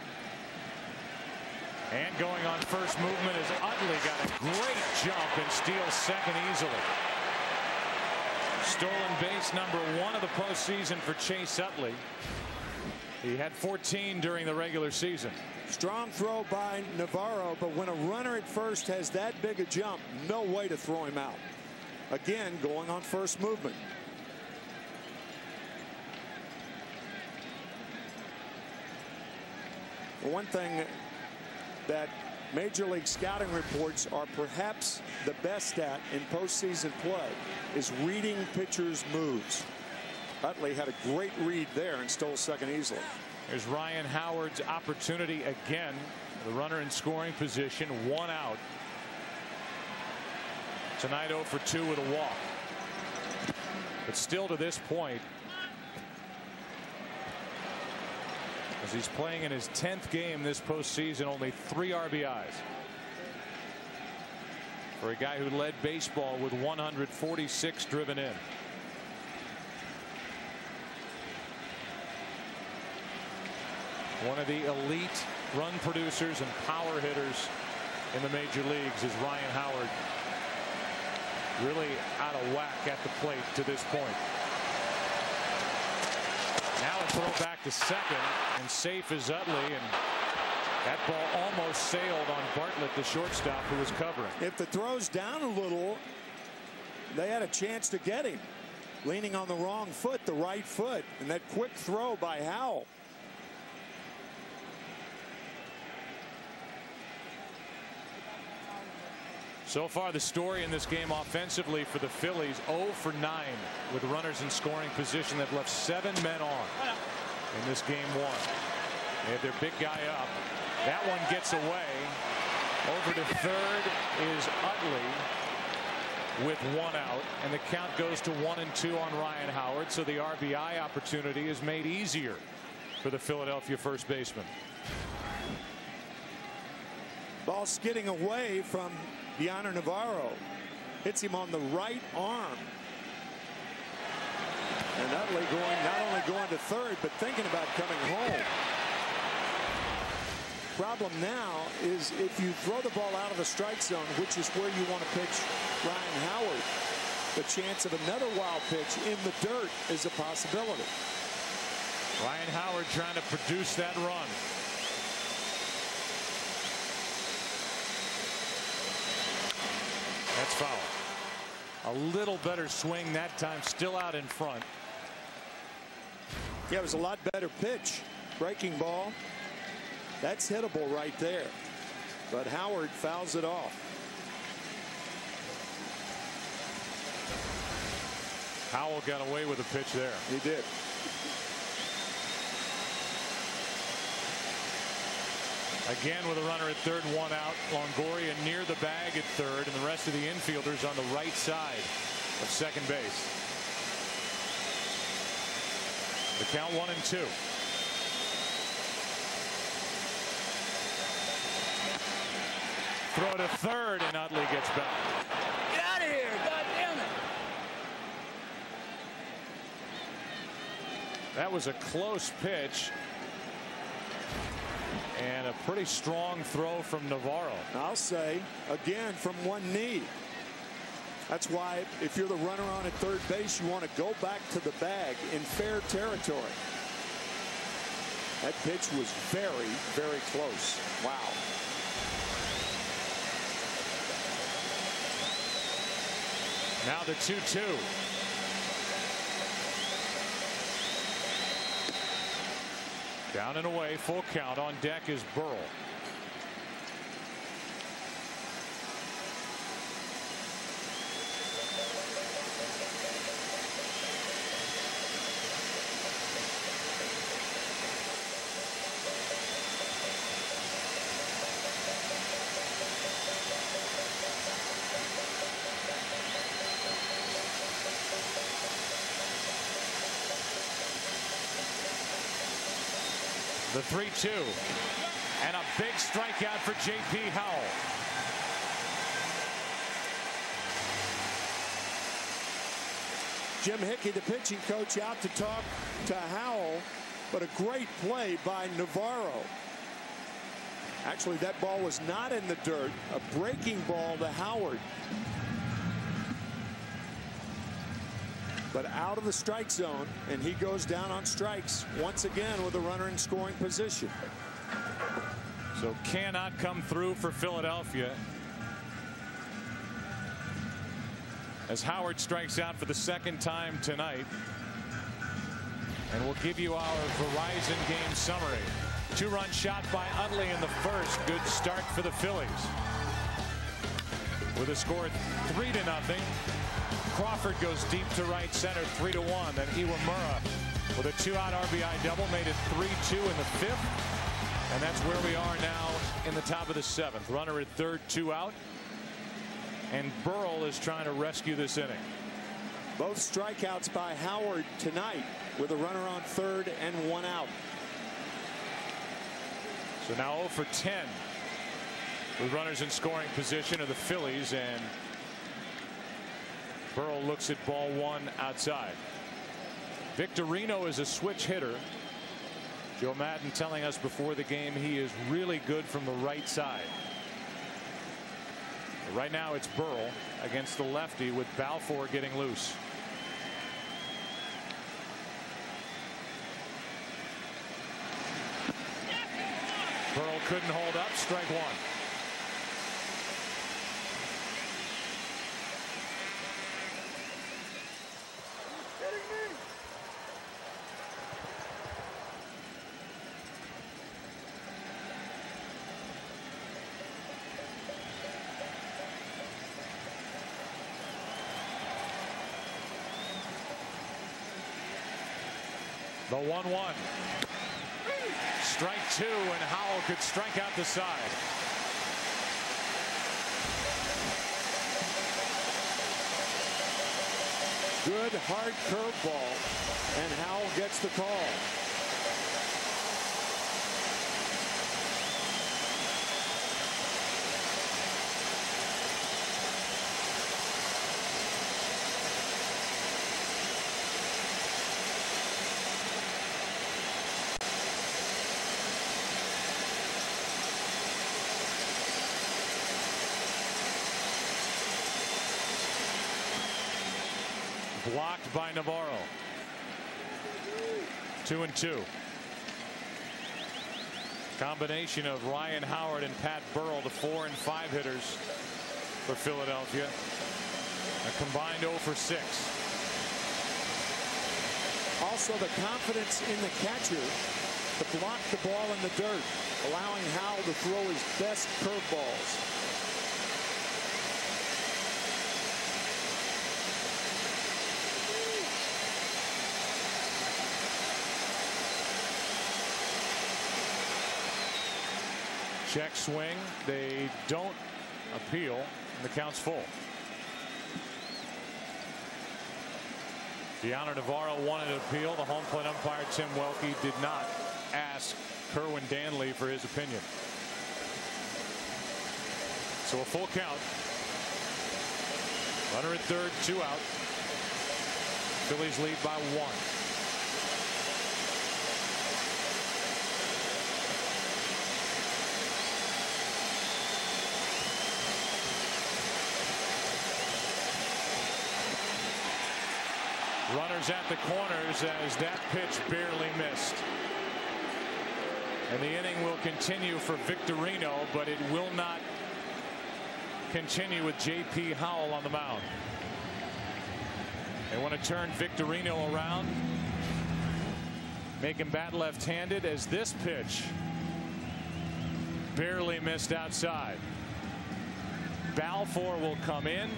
And going on first movement is Utley. Got a great jump and steals second easily. Stolen base number 1 of the postseason for Chase Utley. He had 14 during the regular season. Strong throw by Navarro, but when a runner at first has that big a jump, no way to throw him out. Again, going on first movement. One thing that Major League Scouting reports are perhaps the best at in postseason play is reading pitchers' moves. Utley had a great read there and stole second easily. There's Ryan Howard's opportunity again. The runner in scoring position, 1 out. Tonight 0 for 2 with a walk. But still to this point, as he's playing in his 10th game this postseason, only 3 RBIs. For a guy who led baseball with 146 driven in. One of the elite run producers and power hitters in the major leagues is Ryan Howard. Really out of whack at the plate to this point. Now a throw back to second, and safe is Utley, and that ball almost sailed on Bartlett, the shortstop, who was covering. If the throw's down a little, they had a chance to get him. Leaning on the wrong foot, the right foot, and that quick throw by Howell. So far, the story in this game offensively for the Phillies, 0 for 9 with runners in scoring position. That left 7 men on in this game 1. They had their big guy up. That one gets away. Over to third is Utley with 1 out, and the count goes to 1-2 on Ryan Howard. So the RBI opportunity is made easier for the Philadelphia first baseman. Ball skidding away from Yonder Navarro. Hits him on the right arm. And Utley not only going to third, but thinking about coming home. Problem now is if you throw the ball out of the strike zone, which is where you want to pitch Ryan Howard, the chance of another wild pitch in the dirt is a possibility. Ryan Howard trying to produce that run. That's foul. A little better swing that time, still out in front. Yeah, it was a lot better pitch. Breaking ball. That's hittable right there. But Howard fouls it off. Howell got away with a pitch there. He did. Again with a runner at third, 1 out. Longoria near the bag at third, and the rest of the infielders on the right side of second base. The count 1-2. Throw to third, and Utley gets back. Get out of here! God damn it! That was a close pitch. And a pretty strong throw from Navarro. I'll say, again, from one knee. That's why if you're the runner on at third base, you want to go back to the bag in fair territory. That pitch was very, very close. Wow. Now the 2-2. Down and away, full count. On deck is Burrell. The 3-2 and a big strikeout for J.P. Howell. Jim Hickey, the pitching coach, out to talk to Howell, but a great play by Navarro. Actually, that ball was not in the dirt. A breaking ball to Howard. But out of the strike zone, and he goes down on strikes once again with a runner in scoring position. So cannot come through for Philadelphia as Howard strikes out for the second time tonight. And we'll give you our Verizon game summary. 2-run shot by Utley in the first. Good start for the Phillies. With a score 3-0. Crawford goes deep to right center, 3-1. Then Iwamura with a 2-out RBI double made it 3-2 in the fifth. And that's where we are now in the top of the seventh. Runner at third, 2 out. And Burrell is trying to rescue this inning. Both strikeouts by Howard tonight with a runner on third and 1 out. So now 0 for 10 with runners in scoring position of the Phillies, and Burrell looks at ball 1 outside. Victorino is a switch hitter. Joe Madden telling us before the game he is really good from the right side. But right now it's Burrell against the lefty with Balfour getting loose. Burrell couldn't hold up. Strike 1. The 1-1. Strike two, and Howell could strike out the side. Good hard curveball, and Howell gets the call. Blocked by Navarro. 2-2. Combination of Ryan Howard and Pat Burrell, the 4 and 5 hitters for Philadelphia. A combined 0 for 6. Also the confidence in the catcher to block the ball in the dirt, allowing Howell to throw his best curveballs. Check swing. They don't appeal, and the count's full. Deanna Navarro wanted to appeal. The home plate umpire, Tim Welke, did not ask Kerwin Danley for his opinion. So a full count. Runner at third, 2 out. Phillies lead by 1. Runners at the corners as that pitch barely missed. And the inning will continue for Victorino, but it will not continue with J.P. Howell on the mound. They want to turn Victorino around, make him bat left-handed, as this pitch barely missed outside. Balfour will come in.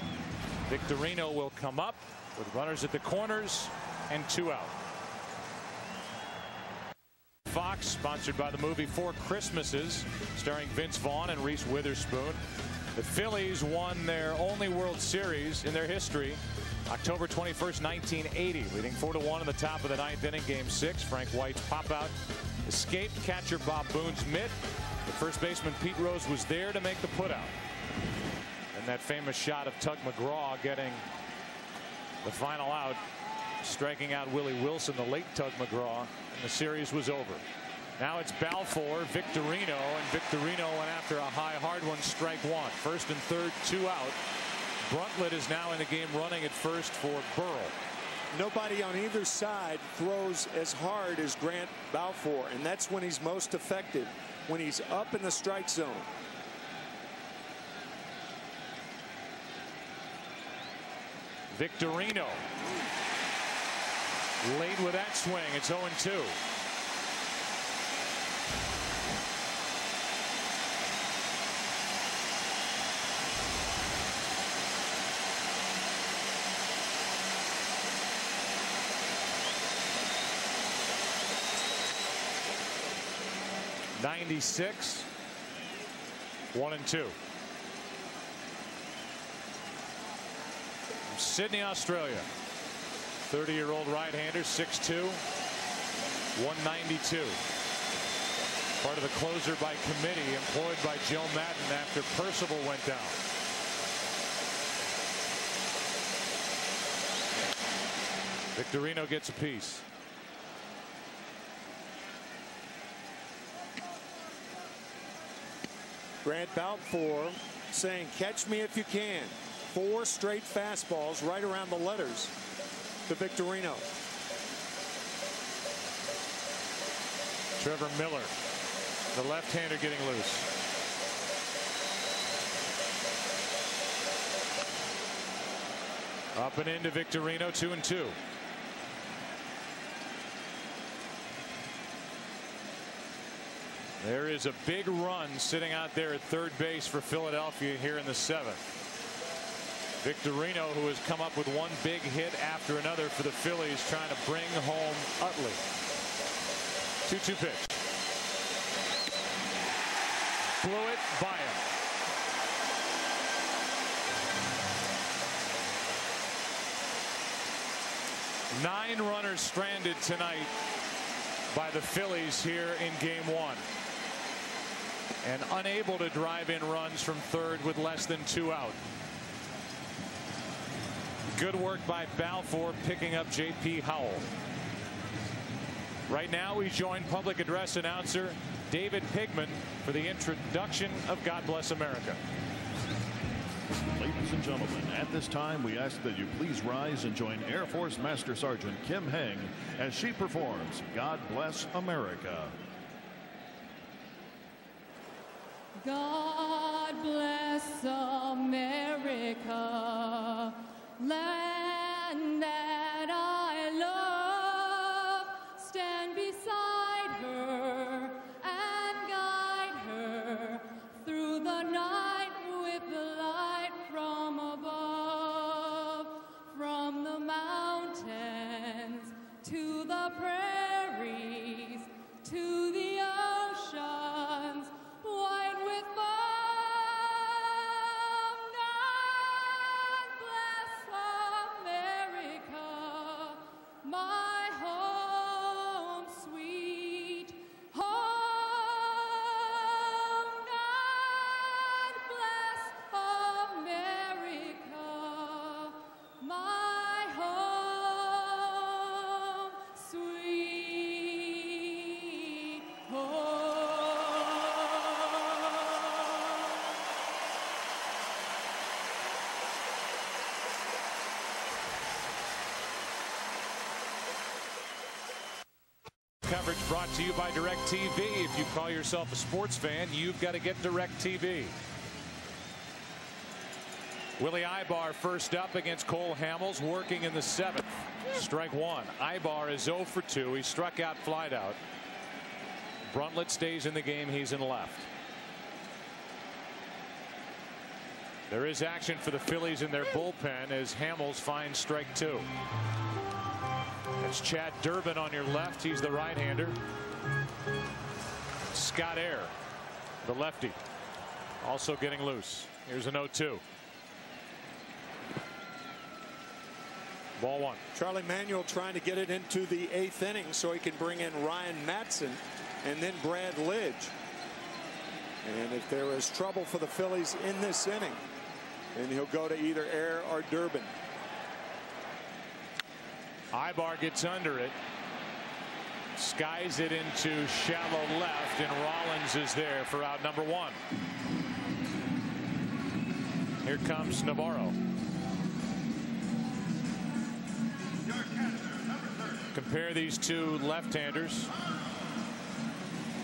Victorino will come up with runners at the corners and 2 out. Fox, sponsored by the movie Four Christmases, starring Vince Vaughn and Reese Witherspoon. The Phillies won their only World Series in their history, October 21st, 1980, leading 4-1 in the top of the 9th inning, Game 6. Frank White's pop-out escaped catcher Bob Boone's mitt. The first baseman Pete Rose was there to make the put-out. And that famous shot of Tug McGraw getting the final out, striking out Willie Wilson, the late Tug McGraw, and the series was over. Now it's Balfour, Victorino, and Victorino went after a high, hard one, strike 1. First and third, 2 out. Bruntlett is now in the game running at first for Burrell. Nobody on either side throws as hard as Grant Balfour, and that's when he's most effective, when he's up in the strike zone. Victorino late with that swing. It's 0-2. '96, 1-2. Sydney, Australia. 30-year-old right-hander, 6'2", 192. Part of the closer by committee employed by Joe Madden after Percival went down. Victorino gets a piece. Grant Balfour saying, catch me if you can. 4 straight fastballs right around the letters to Victorino. Trevor Miller, the left-hander, getting loose. Up and into Victorino, 2-2. There is a big run sitting out there at third base for Philadelphia here in the 7th. Victorino, who has come up with one big hit after another for the Phillies, trying to bring home Utley. 2-2 pitch. blew it by him. Nine runners stranded tonight by the Phillies here in Game 1. And unable to drive in runs from third with less than 2 out. Good work by Balfour picking up J.P. Howell. Right now we join public address announcer David Pigman for the introduction of God Bless America. Ladies and gentlemen, at this time we ask that you please rise and join Air Force Master Sergeant Kim Heng as she performs God Bless America. God bless America, land that I love. Stand beside her and guide her through the night with the light from above. From the mountains to the prairies to the oceans white with foam. God bless America, my home sweet home. God bless America, my home sweet home. Coverage brought to you by DirecTV. If you call yourself a sports fan, you've got to get DirecTV. Willie Ibar first up against Cole Hamels, working in the 7th. Strike one. Ibar is 0 for 2. He struck out, flied out. Bruntlett stays in the game. He's in left. There is action for the Phillies in their bullpen as Hamels finds strike 2. That's Chad Durbin on your left. He's the right-hander. Scott Air, the lefty, also getting loose. Here's an 0-2. Ball one. Charlie Manuel trying to get it into the 8th inning so he can bring in Ryan Matson and then Brad Lidge. And if there is trouble for the Phillies in this inning, then he'll go to either Air or Durbin. Ibar gets under it, skies it into shallow left, and Rollins is there for out number 1. Here comes Navarro. Compare these two left-handers.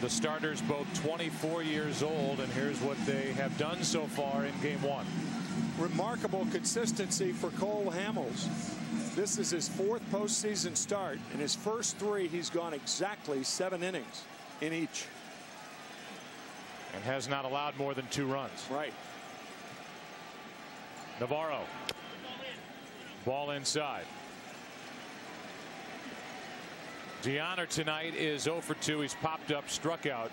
The starters both 24 years old, and here's what they have done so far in Game 1. Remarkable consistency for Cole Hamels. This is his 4th postseason start. In his first 3, he's gone exactly 7 innings in each. And has not allowed more than 2 runs. Right. Navarro. Ball inside. DeHonor tonight is 0 for 2. He's popped up, struck out.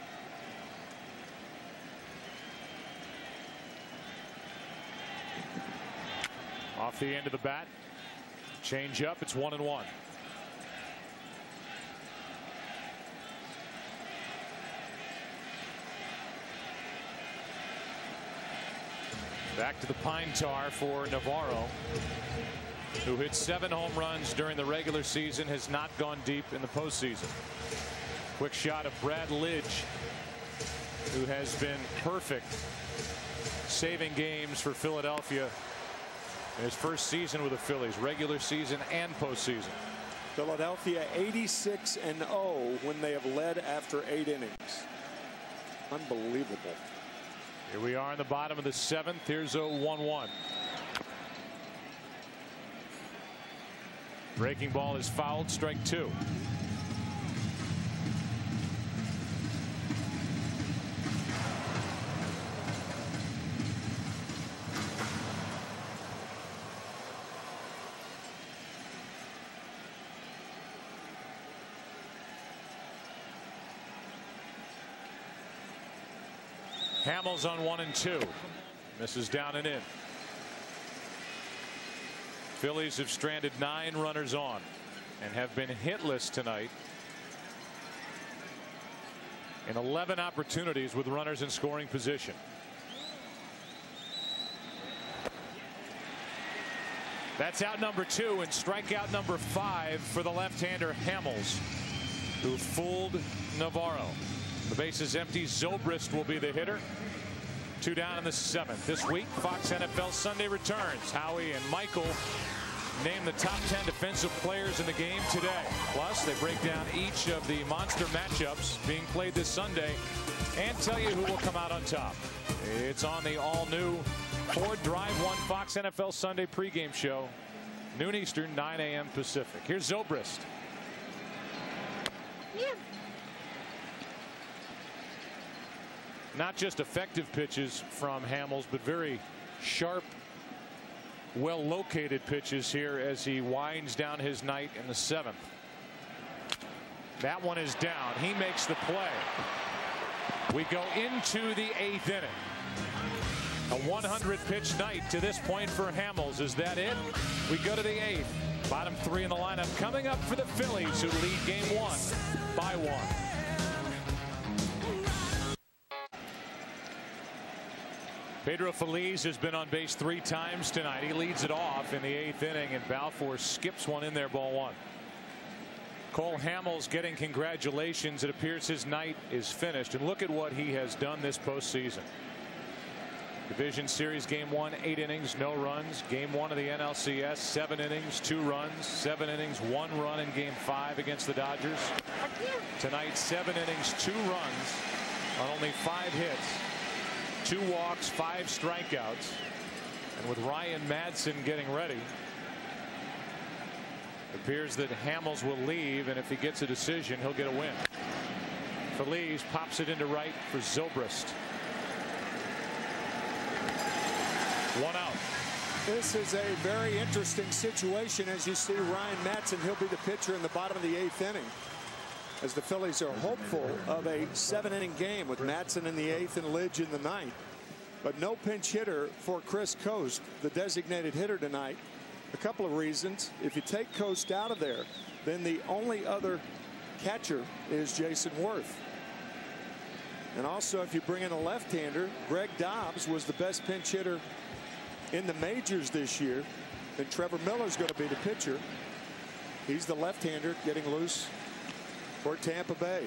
Off the end of the bat. Change up. It's 1-1. Back to the pine tar for Navarro, who hit 7 home runs during the regular season, has not gone deep in the postseason. Quick shot of Brad Lidge, who has been perfect saving games for Philadelphia in his first season with the Phillies, regular season and postseason. Philadelphia 86-0 when they have led after 8 innings. Unbelievable. Here we are in the bottom of the 7th. Here's a 1-1. Breaking ball is fouled. Strike 2. Hamels on 1-2. Misses down and in. Phillies have stranded 9 runners on and have been hitless tonight in 11 opportunities with runners in scoring position. That's out number 2 and strikeout number 5 for the left-hander Hamels, who fooled Navarro. The base is empty. Zobrist will be the hitter. 2 down in the 7th. This week, Fox NFL Sunday returns. Howie and Michael name the top 10 defensive players in the game today. Plus, they break down each of the monster matchups being played this Sunday and tell you who will come out on top. It's on the all-new Ford Drive 1 Fox NFL Sunday pregame show, noon Eastern, 9 a.m. Pacific. Here's Zobrist. Yeah. Not just effective pitches from Hamels, but very sharp, well-located pitches here as he winds down his night in the 7th. That one is down. He makes the play. We go into the 8th inning. A 100-pitch night to this point for Hamels. Is that it? We go to the 8th. Bottom 3 in the lineup coming up for the Phillies, who lead game 1 by 1. Pedro Feliz has been on base 3 times tonight. He leads it off in the 8th inning, and Balfour skips one in there, ball 1. Cole Hamels getting congratulations. It appears his night is finished, and look at what he has done this postseason. Division Series game 1, 8 innings, no runs. Game 1 of the NLCS, 7 innings, 2 runs. 7 innings, 1 run in game 5 against the Dodgers. Tonight, 7 innings, 2 runs on only 5 hits. 2 walks, 5 strikeouts. And with Ryan Madson getting ready, it appears that Hamels will leave, and if he gets a decision, he'll get a win. Feliz pops it into right for Zobrist. 1 out. This is a very interesting situation. As you see, Ryan Madson, he'll be the pitcher in the bottom of the 8th inning, as the Phillies are hopeful of a 7-inning game with Madson in the 8th and Lidge in the 9th. But no pinch hitter for Chris Coast, the designated hitter tonight. A couple of reasons. If you take Coast out of there, then the only other catcher is Jason Worth. And also, if you bring in a left-hander, Greg Dobbs was the best pinch hitter in the majors this year. And Trevor Miller's going to be the pitcher. He's the left-hander getting loose for Tampa Bay.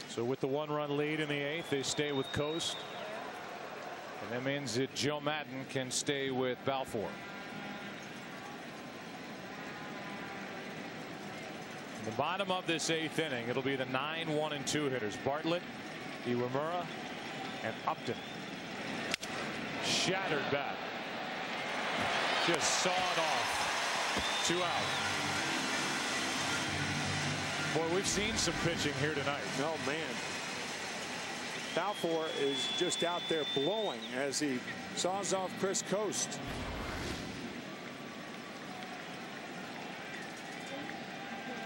So with the 1-run lead in the 8th, they stay with Coast. And that means that Joe Madden can stay with Balfour. In the bottom of this 8th inning, it'll be the 9, 1, and 2 hitters. Bartlett, Iwamura, and Upton. Shattered bat. Just sawed off. 2 out. Boy, we've seen some pitching here tonight. Oh, man. Balfour is just out there blowing as he saws off Chris Coast.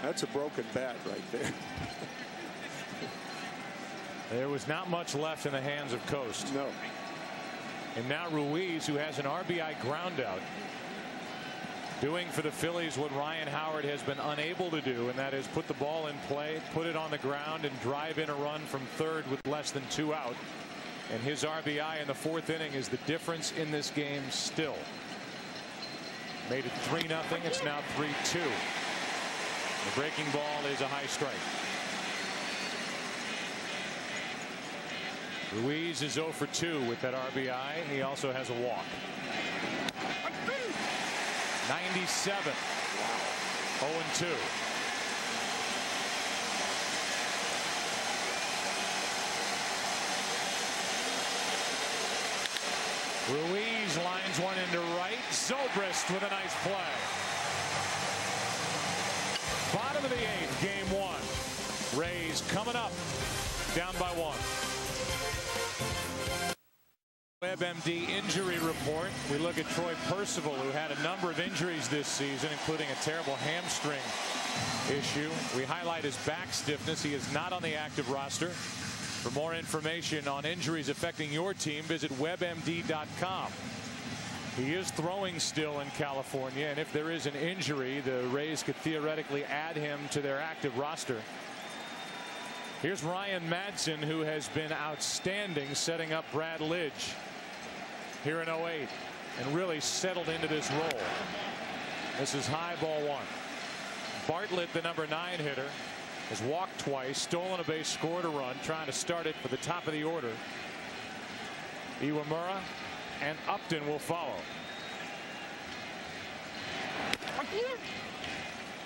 That's a broken bat right there. There was not much left in the hands of Coast. No. And now Ruiz, who has an RBI ground out, doing for the Phillies what Ryan Howard has been unable to do, and that is put the ball in play, put it on the ground, and drive in a run from third with less than 2 out. And his RBI in the 4th inning is the difference in this game still. Made it 3-0. It's now 3-2. The breaking ball is a high strike. Ruiz is 0 for 2 with that RBI. He also has a walk. 97. 0-2. Ruiz lines one into right. Zobrist with a nice play. Bottom of the 8th, game 1. Rays coming up, down by 1. WebMD injury report. We look at Troy Percival, who had a number of injuries this season, including a terrible hamstring issue. We highlight his back stiffness. He is not on the active roster. For more information on injuries affecting your team, visit WebMD.com. He is throwing still in California, and if there is an injury, the Rays could theoretically add him to their active roster. Here's Ryan Madson, who has been outstanding setting up Brad Lidge here in 08 and really settled into this role. This is high, ball 1. Bartlett, the number 9 hitter, has walked twice, stolen a base, scored a run, trying to start it for the top of the order. Iwamura and Upton will follow.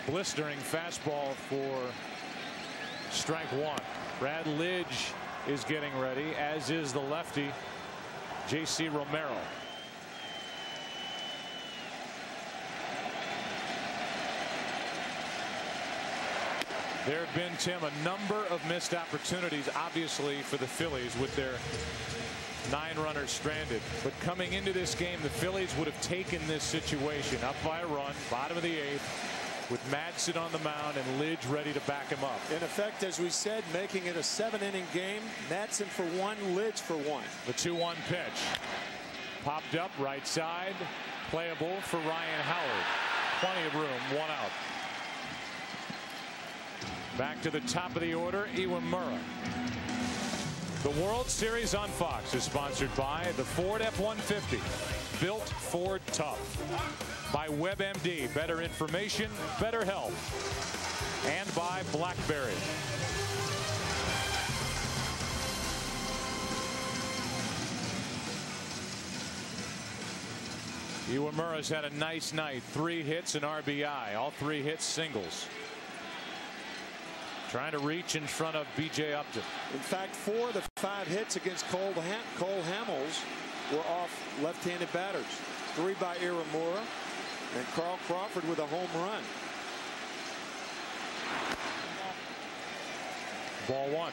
Blistering fastball for strike 1. Brad Lidge is getting ready, as is the lefty J.C. Romero. There have been, Tim, a number of missed opportunities, obviously, for the Phillies with their 9 runners stranded. But coming into this game, the Phillies would have taken this situation up by a run, bottom of the 8th, with Madson on the mound and Lidge ready to back him up. In effect, as we said, making it a 7-inning game. Madson for 1, Lidge for 1. The 2-1 pitch. Popped up right side. Playable for Ryan Howard. Plenty of room, 1 out. Back to the top of the order, Iwamura. The World Series on Fox is sponsored by the Ford F-150. Built Ford Tough. By WebMD, better information, better health. And by BlackBerry. Iwamura's had a nice night. 3 hits and RBI. All 3 hits singles. Trying to reach in front of B.J. Upton. In fact, 4 of the 5 hits against Cole Hamels were off left-handed batters. 3 by Iwamura and Carl Crawford with a home run. Ball 1.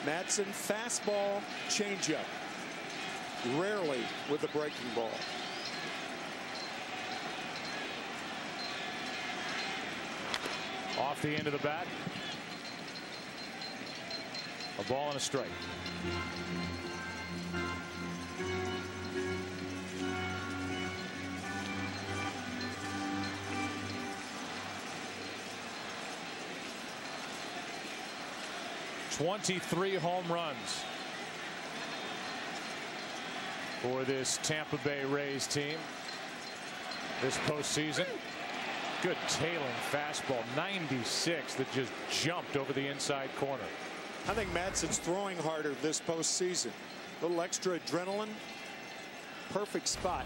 Madson fastball, changeup. Rarely with the breaking ball. Off the end of the bat. A ball and a strike. "23 home runs for this Tampa Bay Rays team this postseason." Good tailing fastball, 96, that just jumped over the inside corner. I think Madson's throwing harder this postseason. A little extra adrenaline. Perfect spot.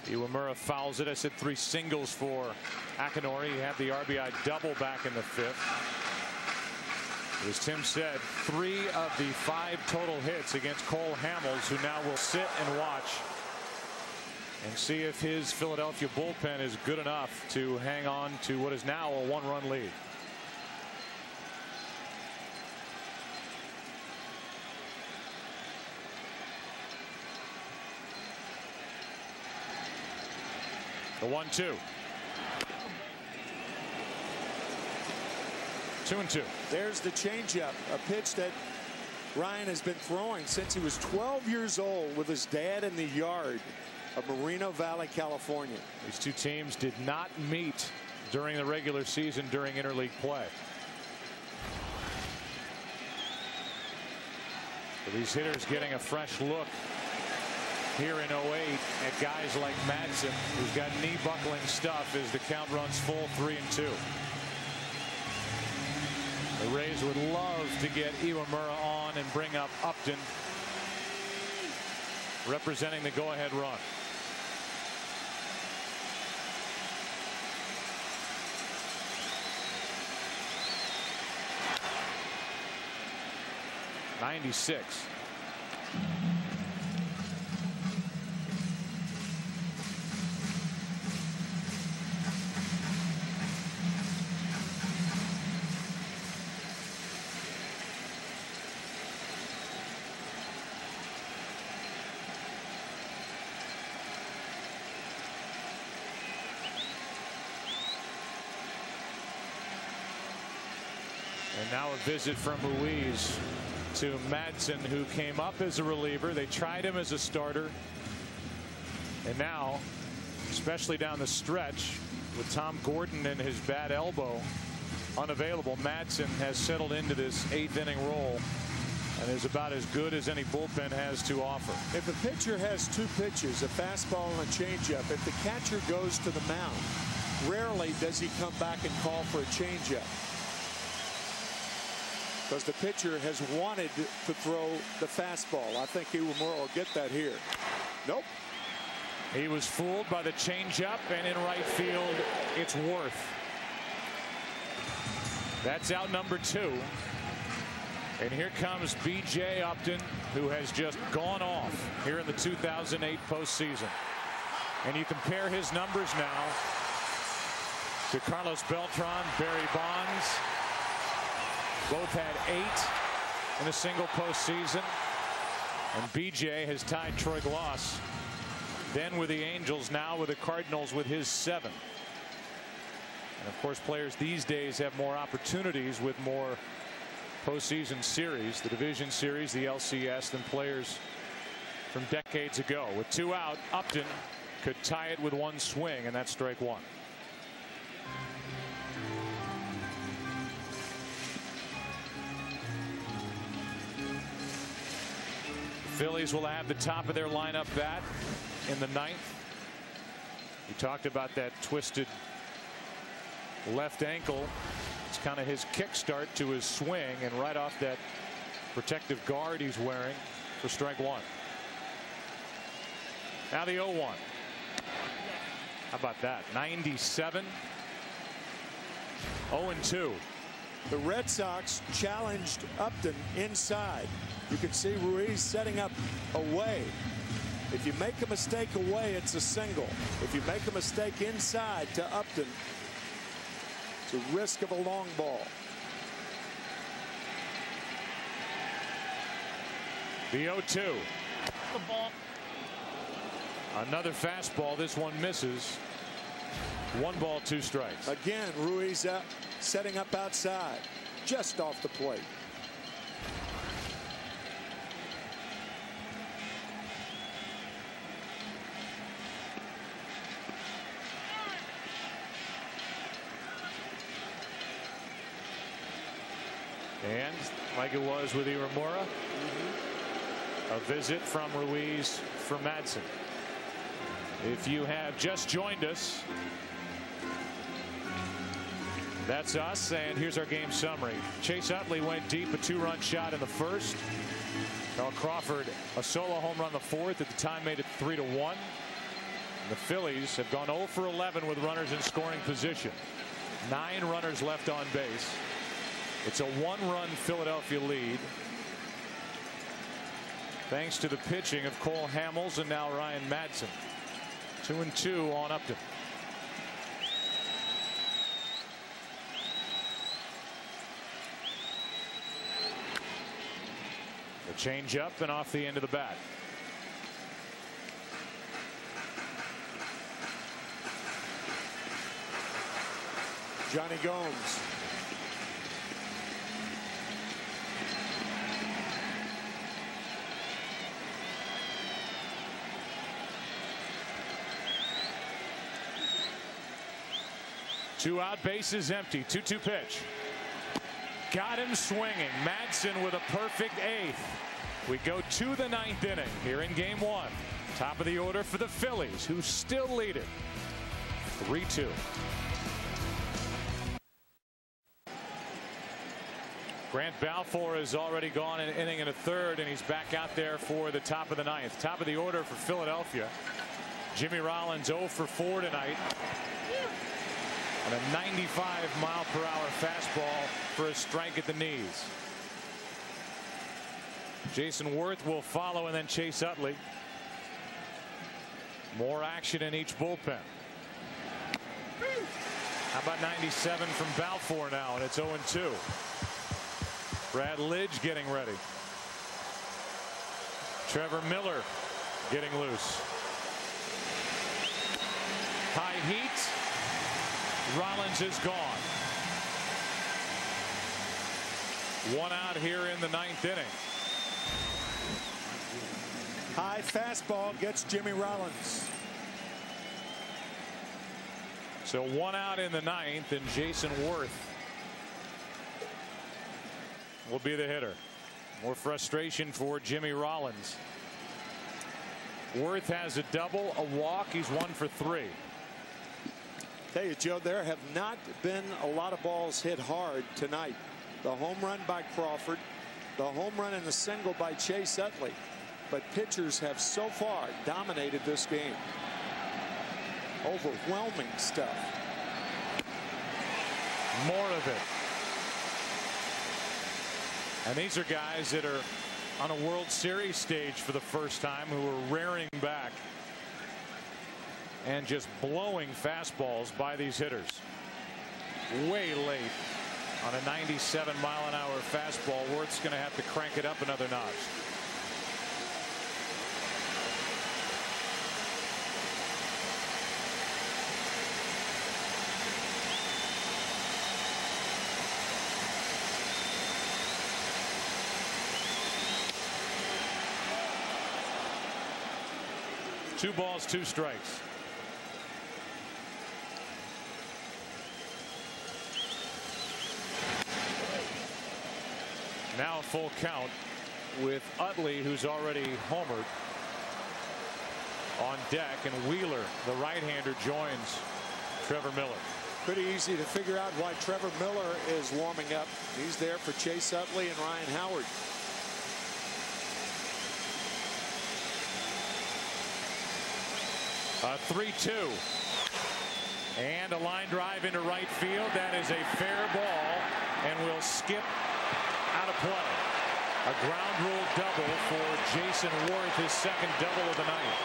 Iwamura fouls it. I said 3 singles for Akinori. He had the RBI double back in the 5th. As Tim said, 3 of the 5 total hits against Cole Hamels, who now will sit and watch and see if his Philadelphia bullpen is good enough to hang on to what is now a 1-run lead. The 1-2. 2-2. There's the changeup, a pitch that Ryan has been throwing since he was 12 years old with his dad in the yard of Moreno Valley, California. These 2 teams did not meet during the regular season during interleague play. So these hitters getting a fresh look here in 08 at guys like Madson, who's got knee buckling stuff as the count runs full 3-2. The Rays would love to get Iwamura on and bring up Upton, representing the go-ahead run. '96. And now a visit from Ruiz to Madsen, who came up as a reliever. They tried him as a starter. And now, especially down the stretch, with Tom Gordon and his bad elbow unavailable, Madsen has settled into this 8th inning role and is about as good as any bullpen has to offer. If a pitcher has 2 pitches, a fastball and a changeup, if the catcher goes to the mound, rarely does he come back and call for a changeup, because the pitcher has wanted to throw the fastball. I think he will get that here. Nope. He was fooled by the changeup, and in right field, it's Worth. That's out number 2. And here comes B.J. Upton, who has just gone off here in the 2008 postseason. And you compare his numbers now to Carlos Beltran, Barry Bonds. Both had 8 in a single postseason. And B.J. has tied Troy Glaus, then with the Angels, now with the Cardinals with his 7. And of course, players these days have more opportunities with more postseason series, the division series, the LCS, than players from decades ago. With 2 out, Upton could tie it with 1 swing, and that's strike 1. The Phillies will have the top of their lineup bat in the 9th. We talked about that twisted left ankle. It's kind of his kickstart to his swing, and right off that protective guard he's wearing for strike 1. Now the 0-1. How about that? 97. 0-2. The Red Sox challenged Upton inside. You can see Ruiz setting up away. If you make a mistake away, it's a single. If you make a mistake inside to Upton, it's a risk of a long ball. The 0-2. Another fastball. This one misses. 1 ball, 2 strikes. Again, Ruiz setting up outside, just off the plate. And like it was with Iramura, a visit from Ruiz for Madsen. If you have just joined us, that's us, and here's our game summary. Chase Utley went deep, a 2-run shot in the first. Carl Crawford, a solo home run the 4th, at the time made it 3-1. The Phillies have gone 0 for 11 with runners in scoring position. 9 runners left on base. It's a 1-run Philadelphia lead, thanks to the pitching of Cole Hamels and now Ryan Madsen. 2-2 on Upton. The changeup and off the end of the bat. Johnny Gomes. Two out, bases empty. 2-2 pitch. Got him swinging. Madsen with a perfect 8th. We go to the 9th inning here in game 1. Top of the order for the Phillies, who still lead it 3-2. Grant Balfour has already gone an inning and a third, and he's back out there for the top of the 9th. Top of the order for Philadelphia. Jimmy Rollins 0 for 4 tonight. And a 95-mile-per-hour fastball for a strike at the knees. Jason Worth will follow, and then Chase Utley. More action in each bullpen. How about 97 from Balfour now, and it's 0-2. Brad Lidge getting ready. Trevor Miller getting loose. High heat. Rollins is gone. One out here in the 9th inning. High fastball gets Jimmy Rollins. So one out in the 9th, and Jason Worth will be the hitter. More frustration for Jimmy Rollins. Worth has a double, a walk. He's 1 for 3. Tell you, Joe, there have not been a lot of balls hit hard tonight. The home run by Crawford, the home run and the single by Chase Utley. But pitchers have so far dominated this game. Overwhelming stuff. More of it. And these are guys that are on a World Series stage for the first time, who are rearing back and just blowing fastballs by these hitters. Way late on a 97-mile-an-hour fastball. Worth's going to have to crank it up another notch. Two balls, 2 strikes. Now a full count with Utley, who's already homered, on deck, and Wheeler, the right-hander, joins Trevor Miller. Pretty easy to figure out why Trevor Miller is warming up. He's there for Chase Utley and Ryan Howard. A 3-2. And a line drive into right field. That is a fair ball and will skip out of play. A ground rule double for Jason Worth, his second double of the night.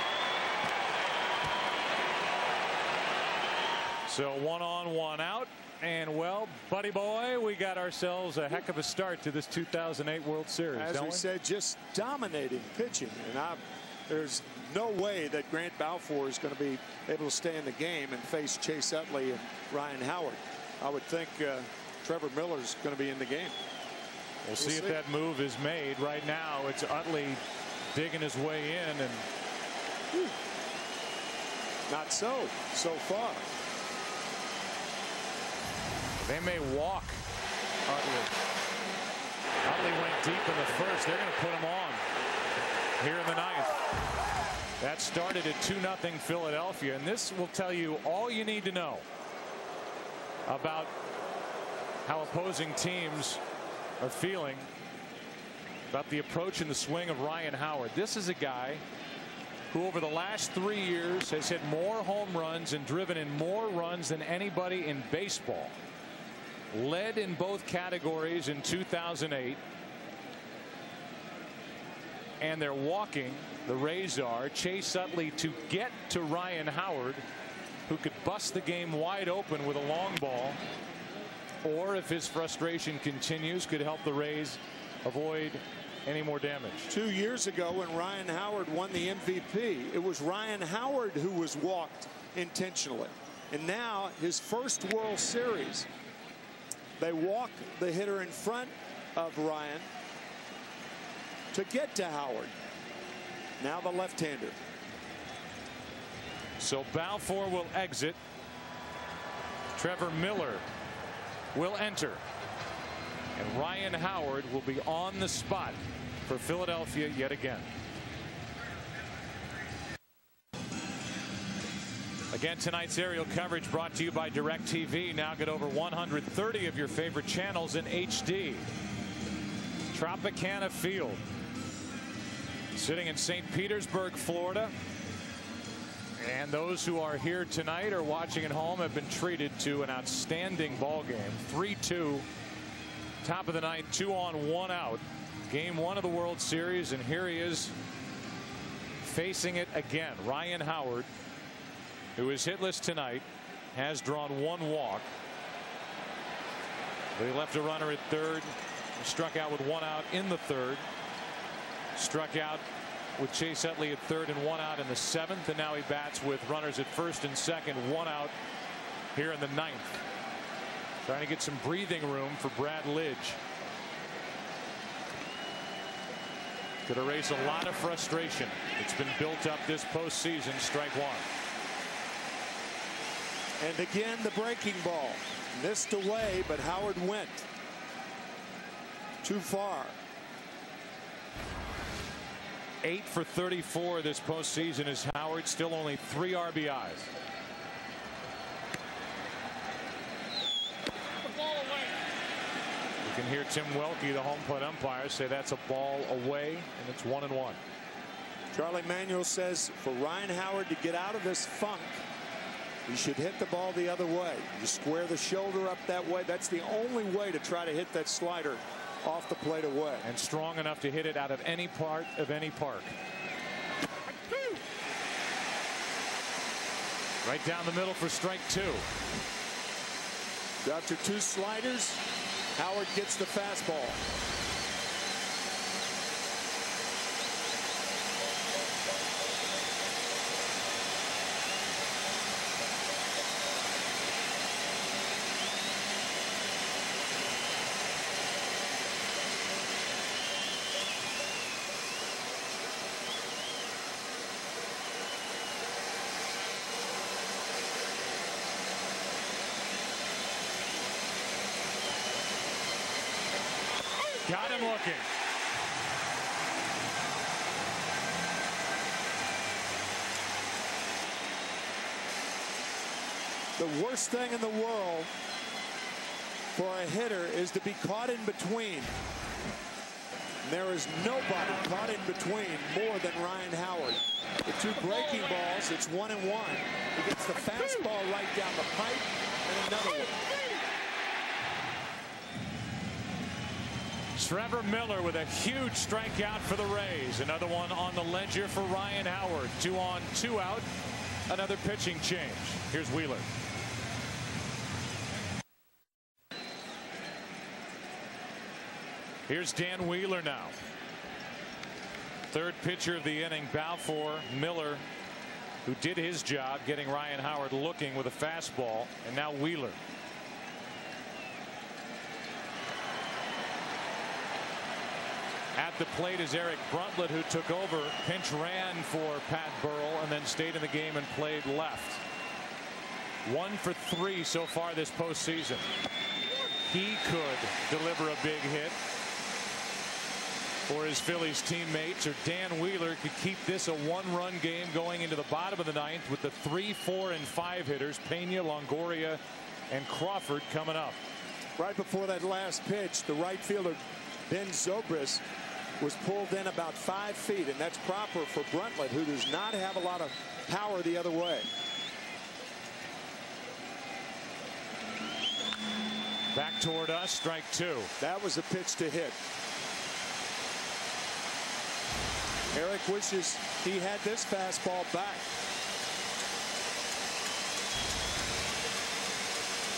So 1 on, 1 out. And, well, buddy boy, we got ourselves a heck of a start to this 2008 World Series. As we said, just dominating pitching. And there's no way that Grant Balfour is going to be able to stay in the game and face Chase Utley and Ryan Howard. I would think Trevor Miller's going to be in the game. We'll see if that move is made. Right now, it's Utley digging his way in, and not so far. They may walk Utley. Utley went deep in the first. They're going to put him on here in the 9th. That started at 2-0 Philadelphia, and this will tell you all you need to know about how opposing teams are feeling about the approach and the swing of Ryan Howard. This is a guy who over the last 3 years has hit more home runs and driven in more runs than anybody in baseball. Led in both categories in 2008. And they're walking, the Rays are, Chase Utley to get to Ryan Howard, who could bust the game wide open with a long ball, or if his frustration continues, could help the Rays avoid any more damage. 2 years ago, when Ryan Howard won the MVP, it was Ryan Howard who was walked intentionally. And now his first World Series, they walk the hitter in front of Ryan to get to Howard. Now the left-hander. So Balfour will exit. Trevor Miller will enter. And Ryan Howard will be on the spot for Philadelphia yet again. Again, tonight's aerial coverage brought to you by DirecTV. Now get over 130 of your favorite channels in HD. Tropicana Field, sitting in St. Petersburg, Florida. And those who are here tonight or watching at home have been treated to an outstanding ball game. 3-2, top of the ninth, 2 on, 1 out. Game 1 of the World Series, and here he is facing it again. Ryan Howard, who is hitless tonight, has drawn 1 walk. They left a runner at third, struck out with 1 out in the third. Struck out with Chase Utley at third and 1 out in the 7th, and now he bats with runners at first and second, 1 out here in the 9th. Trying to get some breathing room for Brad Lidge. Could erase a lot of frustration. It's been built up this postseason. Strike one. And again, the breaking ball. Missed away, but Howard went too far. 8 for 34 this postseason is Howard. Still only 3 RBIs. You can hear Tim Welke, the home plate umpire, say that's a ball away, and it's 1-1. Charlie Manuel says for Ryan Howard to get out of this funk, he should hit the ball the other way. You square the shoulder up that way. That's the only way to try to hit that slider off the plate away. And strong enough to hit it out of any part of any park. Right down the middle for strike 2. After 2 sliders, Howard gets the fastball. Got him looking. The worst thing in the world for a hitter is to be caught in between. There is nobody caught in between more than Ryan Howard. The 2 breaking balls, it's 1-1. He gets the fastball right down the pipe and another one. Trevor Miller with a huge strikeout for the Rays. Another one on the ledger for Ryan Howard. 2 on, 2 out. Another pitching change. Here's Wheeler. Here's Dan Wheeler now. 3rd pitcher of the inning. Bow for Miller, who did his job getting Ryan Howard looking with a fastball. And now Wheeler. At the plate is Eric Bruntlett, who took over. Pinch ran for Pat Burrell and then stayed in the game and played left. 1 for 3 so far this postseason. He could deliver a big hit for his Phillies teammates, or Dan Wheeler could keep this a 1-run game going into the bottom of the 9th with the 3, 4, and 5 hitters. Pena, Longoria, and Crawford coming up. Right before that last pitch, the right fielder Ben Zobrist was pulled in about 5 feet, and that's proper for Bruntlett, who does not have a lot of power the other way. Back toward us, strike 2. That was a pitch to hit. Eric wishes he had this fastball back.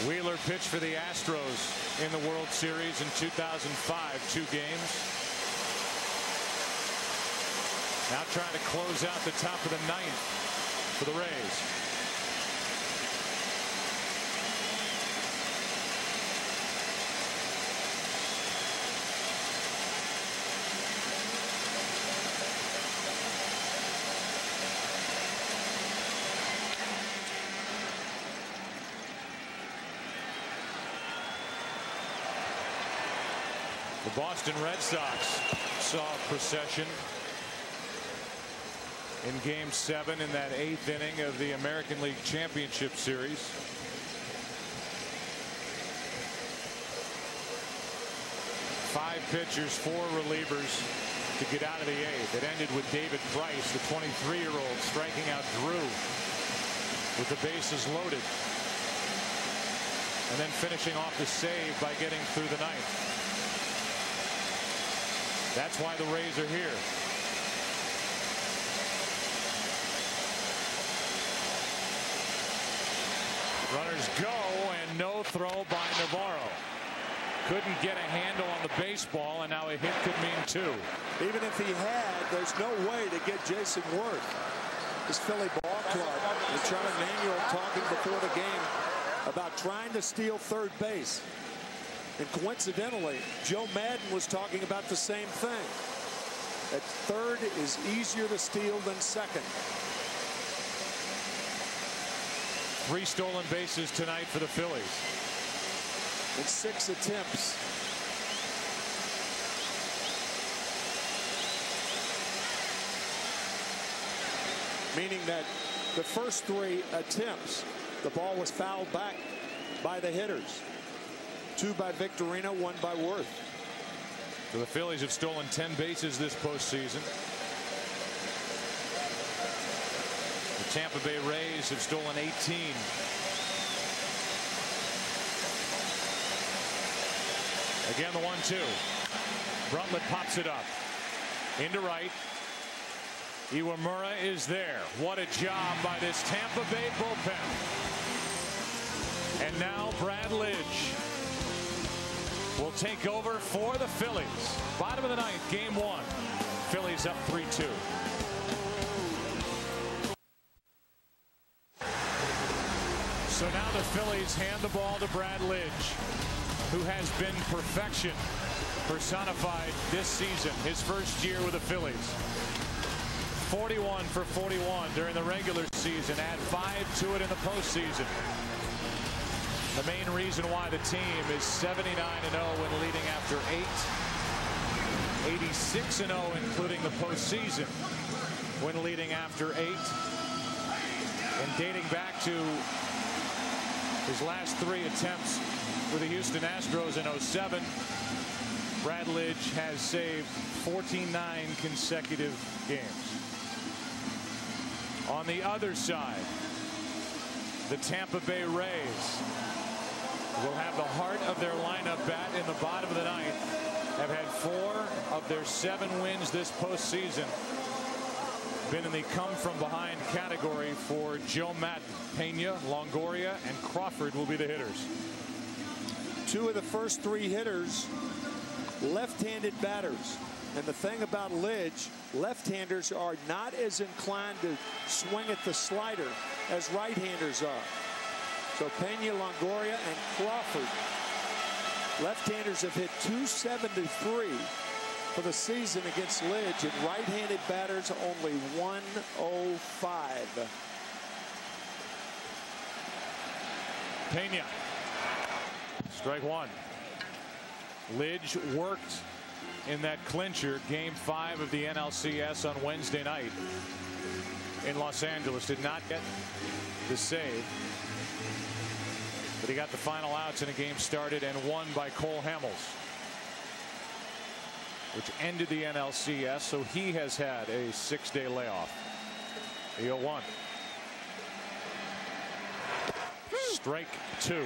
Wheeler pitched for the Astros in the World Series in 2005, 2 games. Now trying to close out the top of the 9th for the Rays. The Boston Red Sox saw a procession in Game 7 in that 8th inning of the American League Championship Series. Five pitchers, 4 relievers to get out of the 8th. It ended with David Price, the 23-year-old, striking out Drew with the bases loaded, and then finishing off the save by getting through the 9th. That's why the Rays are here. Runners go, and no throw by Navarro. Couldn't get a handle on the baseball, and now a hit could mean 2. Even if he had, there's no way to get Jason Worth. This Philly ball club, and Charlie Manuel talking before the game about trying to steal 3rd base. And coincidentally, Joe Madden was talking about the same thing. At third is easier to steal than second. 3 stolen bases tonight for the Phillies. In 6 attempts. Meaning that the first 3 attempts, the ball was fouled back by the hitters. 2 by Victorino, 1 by Worth. So the Phillies have stolen 10 bases this postseason. The Tampa Bay Rays have stolen 18. Again, the 1-2. Bruntlett pops it up. Into right. Iwamura is there. What a job by this Tampa Bay bullpen. And now Brad Lidge will take over for the Phillies. Bottom of the ninth, game 1. Phillies up 3-2. So now the Phillies hand the ball to Brad Lidge, who has been perfection personified this season, his first year with the Phillies. 41 for 41 during the regular season. Add 5 to it in the postseason. The main reason why the team is 79-0 when leading after 8. 86-0 including the postseason when leading after 8. And dating back to his last 3 attempts with the Houston Astros in 07, Brad Lidge has saved 49 consecutive games. On the other side, the Tampa Bay Rays will have the heart of their lineup bat in the bottom of the ninth. Have had 4 of their 7 wins this postseason. Been in the come-from-behind category for Joe Madden. Pena, Longoria, and Crawford will be the hitters. 2 of the first 3 hitters, left-handed batters. And the thing about Lidge, left-handers are not as inclined to swing at the slider as right-handers are. So Pena, Longoria, and Crawford, left-handers have hit .273 for the season against Lidge, and right-handed batters only .105. Pena, strike 1. Lidge worked in that clincher, game 5 of the NLCS on Wednesday night in Los Angeles. Did not get the save, but he got the final outs in a game started and won by Cole Hamels, which ended the NLCS. So he has had a 6-day layoff. The 0-1. Strike 2.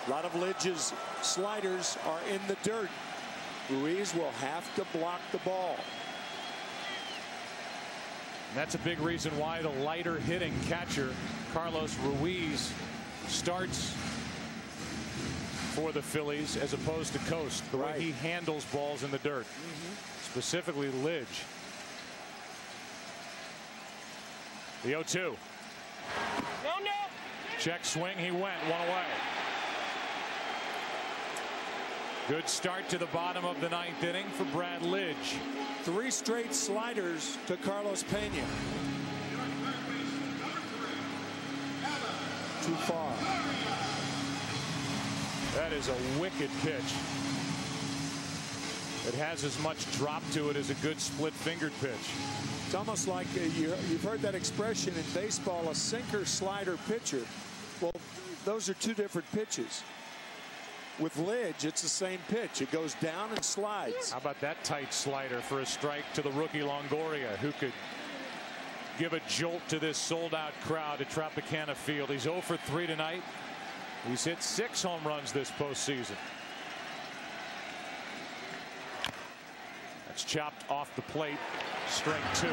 A lot of Lidge's sliders are in the dirt. Ruiz will have to block the ball. And that's a big reason why the lighter hitting catcher Carlos Ruiz starts for the Phillies as opposed to Coast. The way he handles balls in the dirt. Specifically Lidge. The 0-2. Check swing. He went 1 away. Good start to the bottom of the ninth inning for Brad Lidge. 3 straight sliders to Carlos Pena. Too far. That is a wicked pitch. It has as much drop to it as a good split-fingered pitch. It's almost like you've heard that expression in baseball, a sinker slider pitcher. Well, those are 2 different pitches. With Lidge, it's the same pitch. It goes down and slides. How about that tight slider for a strike to the rookie Longoria, who could give a jolt to this sold-out crowd at Tropicana Field. He's 0 for 3 tonight. He's hit 6 home runs this postseason. That's chopped off the plate. Strike 2.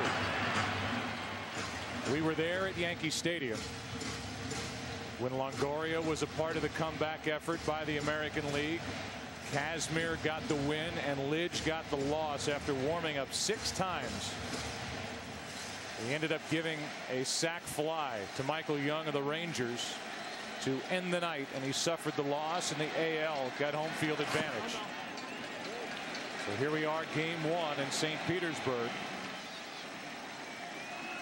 We were there at Yankee Stadium when Longoria was a part of the comeback effort by the American League. Kazmir got the win and Lidge got the loss after warming up 6 times He ended up giving a sac fly to Michael Young of the Rangers to end the night, and he suffered the loss, and the AL got home field advantage. So here we are, game 1 in St. Petersburg.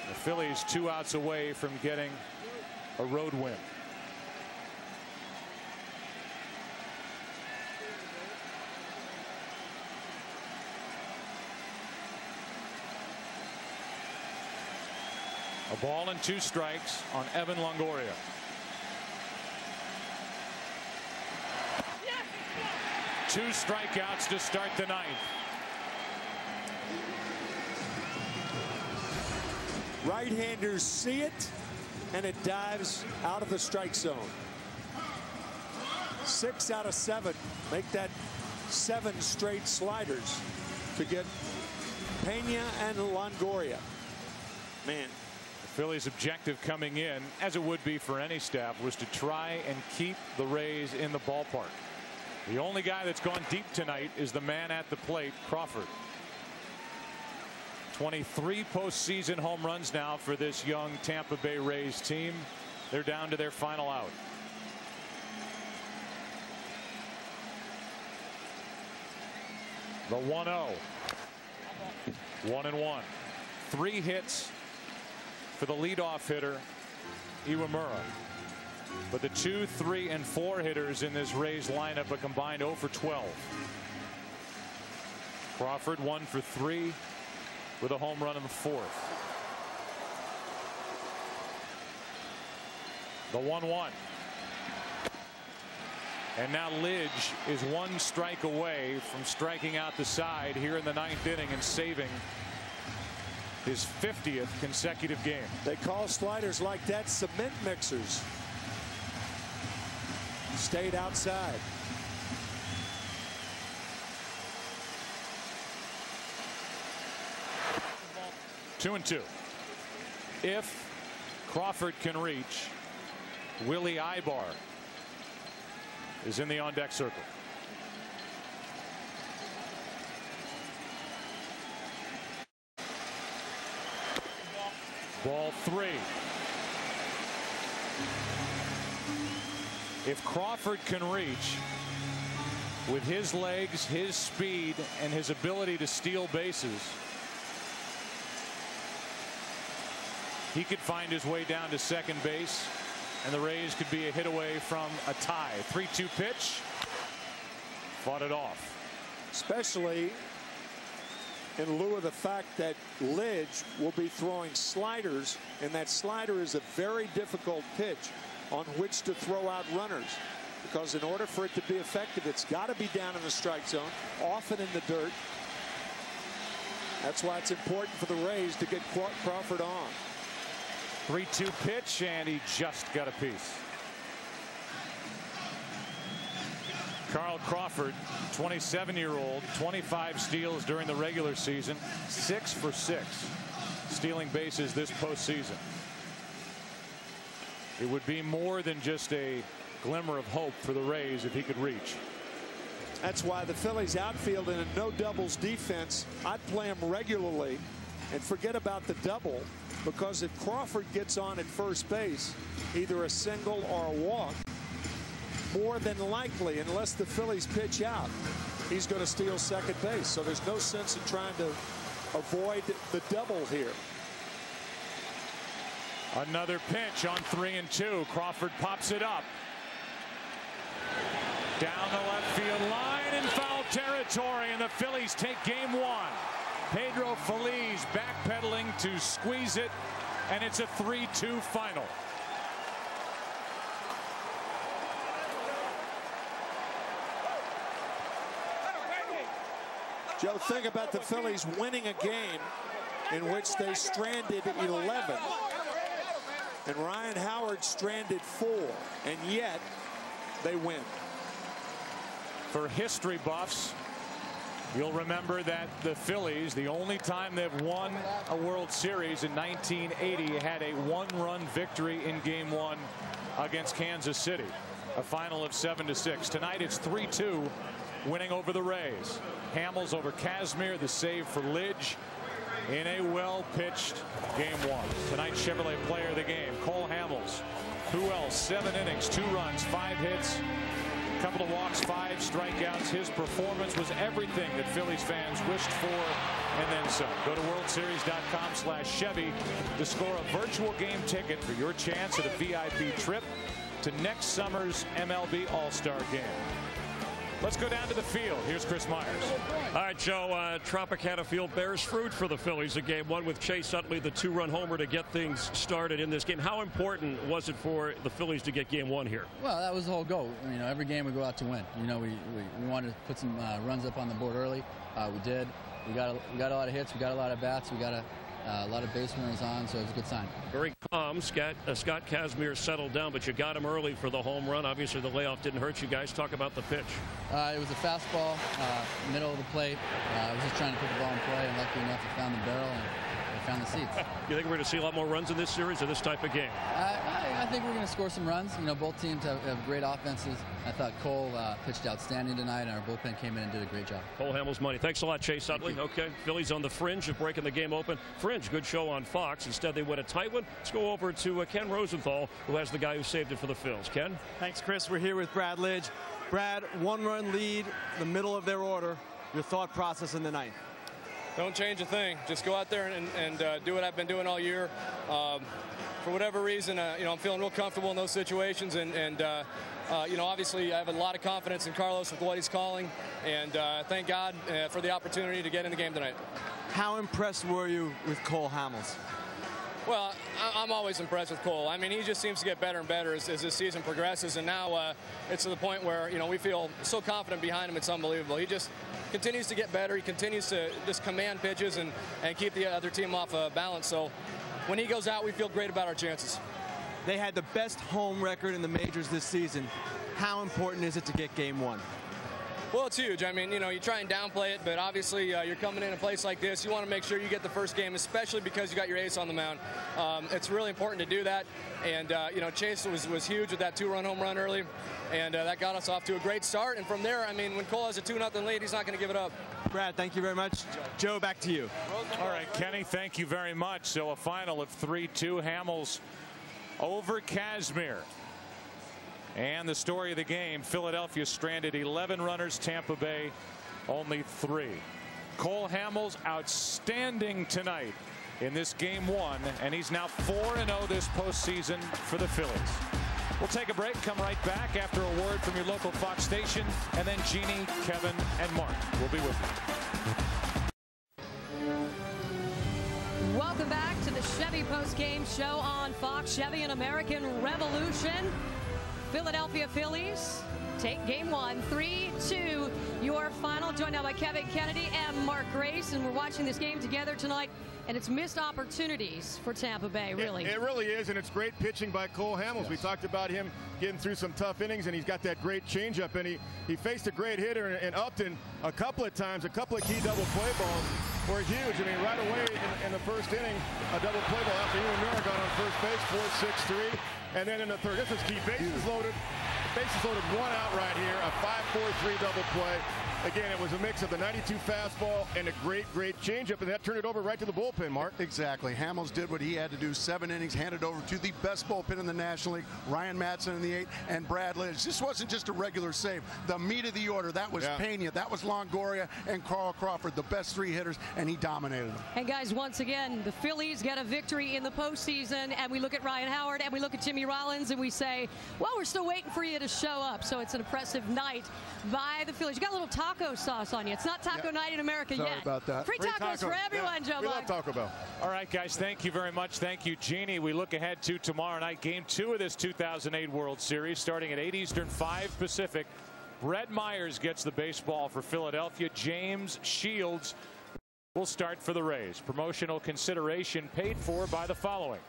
The Phillies 2 outs away from getting a road win. A ball and 2 strikes on Evan Longoria. Two strikeouts to start the ninth. Right-handers see it, and it dives out of the strike zone. 6 out of 7 make that 7 straight sliders to get Pena and Longoria. Man. The Phillies' objective coming in, as it would be for any staff, was to try and keep the Rays in the ballpark. The only guy that's gone deep tonight is the man at the plate, Crawford. 23 postseason home runs now for this young Tampa Bay Rays team. They're down to their final out. The 1-0. 1-1. 3 hits for the leadoff hitter, Iwamura. But the 2, 3, and 4 hitters in this Rays lineup a combined 0 for 12. Crawford 1 for 3 with a home run in the 4th. The 1-1. And now Lidge is 1 strike away from striking out the side here in the 9th inning and saving his 50th consecutive game. They call sliders like that cement mixers. Stayed outside. Two and 2. If Crawford can reach, Willie Ibar is in the on-deck circle. Ball 3. If Crawford can reach with his legs, his speed, and his ability to steal bases, he could find his way down to second base, and the Rays could be a hit away from a tie. 3-2 pitch. Fought it off. Especially in lieu of the fact that Lidge will be throwing sliders, and that slider is a very difficult pitch on which to throw out runners, because in order for it to be effective, it's got to be down in the strike zone, often in the dirt. That's why it's important for the Rays to get Crawford on. 3-2 pitch, and he just got a piece. Carl Crawford, 27-year-old, 25 steals during the regular season, 6 for 6 stealing bases this postseason. It would be more than just a glimmer of hope for the Rays if he could reach. That's why the Phillies outfield in a no doubles defense, I'd play him regularly and forget about the double, because if Crawford gets on at first base, either a single or a walk, more than likely, unless the Phillies pitch out, he's going to steal second base. So there's no sense in trying to avoid the double here. Another pitch on 3-2. Crawford pops it up. Down the left field line in foul territory, and the Phillies take game 1. Pedro Feliz backpedaling to squeeze it, and it's a 3-2 final. Joe, think about the Phillies winning a game in which they stranded 11. And Ryan Howard stranded 4. And yet they win. For history buffs, you'll remember that the Phillies, the only time they've won a World Series in 1980, had a 1-run victory in game 1 against Kansas City. A final of 7-6. Tonight it's 3-2. Winning over the Rays. Hamels over Kazmir, the save for Lidge. in a well-pitched game one. Tonight's Chevrolet player of the game, Cole Hamels. Who else? 7 innings, 2 runs, 5 hits, a couple of walks, 5 strikeouts. His performance was everything that Phillies fans wished for and then some. Go to worldseries.com/Chevy to score a virtual game ticket for your chance at a VIP trip to next summer's MLB All-Star Game. Let's go down to the field. Here's Chris Myers. All right, Joe. Tropicana Field bears fruit for the Phillies in game one with Chase Utley, the 2-run homer to get things started in this game. How important was it for the Phillies to get game one here? Well, that was the whole goal. You know, every game we go out to win. You know, we wanted to put some runs up on the board early. We did. We got a lot of hits. We got a lot of bats. We got a lot of base runners on, so it was a good sign. Very calm. Scott Kazmir settled down, but you got him early for the home run. Obviously, the layoff didn't hurt you guys. Talk about the pitch. It was a fastball, middle of the plate. I was just trying to put the ball in play, and lucky enough, I found the barrel and I found the seats. You think we're going to see a lot more runs in this series or this type of game? I think we're going to score some runs. You know, both teams have great offenses. I thought Cole pitched outstanding tonight, and our bullpen came in and did a great job. Cole Hamels money. Thanks a lot, Chase Utley. Okay, Phillies on the fringe of breaking the game open. Fringe, good show on Fox. Instead, they win a tight one. Let's go over to Ken Rosenthal, who has the guy who saved it for the Phils. Ken? Thanks, Chris. We're here with Brad Lidge. Brad, 1-run lead, the middle of their order. Your thought process in the ninth? Don't change a thing. Just go out there and do what I've been doing all year. For whatever reason, you know, I'm feeling real comfortable in those situations, and you know, obviously I have a lot of confidence in Carlos with what he's calling, and thank God for the opportunity to get in the game tonight. How impressed were you with Cole Hamels? Well, I'm always impressed with Cole. I mean, he just seems to get better and better as this season progresses, and now it's to the point where, you know, we feel so confident behind him. It's unbelievable. He just continues to get better. He continues to just command pitches and keep the other team off balance. So when he goes out, we feel great about our chances. They had the best home record in the majors this season. How important is it to get game one? Well, it's huge. I mean, you know, you try and downplay it, but obviously you're coming in a place like this. You want to make sure you get the first game, especially because you got your ace on the mound. It's really important to do that. And, you know, Chase was huge with that 2-run home run early, and that got us off to a great start. And from there, I mean, when Cole has a 2-0 lead, he's not going to give it up. Brad, thank you very much. Joe, back to you. All right, Kenny, thank you very much. So a final of 3-2, Hamels over Kazmir. And the story of the game, Philadelphia stranded 11 runners, Tampa Bay only 3. Cole Hamels outstanding tonight in this game one, and he's now 4-0 this postseason for the Phillies. We'll take a break, come right back after a word from your local Fox station, and then Jeannie, Kevin, and Mark will be with you. Welcome back to the Chevy post-game show on Fox. Chevy, an American Revolution. Philadelphia Phillies take game one, 3-2. Your final, joined now by Kevin Kennedy and Mark Grace, and we're watching this game together tonight, and it's missed opportunities for Tampa Bay, really. It really is, and it's great pitching by Cole Hamels. Yes. We talked about him getting through some tough innings, and he's got that great changeup, and he faced a great hitter in Upton a couple of times. A couple of key double play balls were huge. I mean, right away in the first inning, a double play ball after Miller got on first base, 4-6-3. And then in the third, this is key, bases loaded, 1 out right here, a 5-4-3 double play. Again, it was a mix of the 92 fastball and a great changeup, and that turned it over right to the bullpen, Mark. Exactly. Hamels did what he had to do. 7 innings, handed over to the best bullpen in the National League, Ryan Madson in the 8th, and Brad Lidge. This wasn't just a regular save. The meat of the order, that was Pena, that was Longoria, and Carl Crawford, the best 3 hitters, and he dominated them. And guys, once again, the Phillies get a victory in the postseason, and we look at Ryan Howard, and we look at Jimmy Rollins, and we say, well, we're still waiting for you to show up. So it's an impressive night by the Phillies. You got a little taco sauce on you. It's not taco night in America yet. Sorry about that. Free tacos for everyone, Joe. We love Taco Bell. All right, guys, thank you very much. Thank you, Jeannie. We look ahead to tomorrow night, game 2 of this 2008 World Series, starting at 8 Eastern, 5 Pacific. Brett Myers gets the baseball for Philadelphia. James Shields will start for the Rays. Promotional consideration paid for by the following.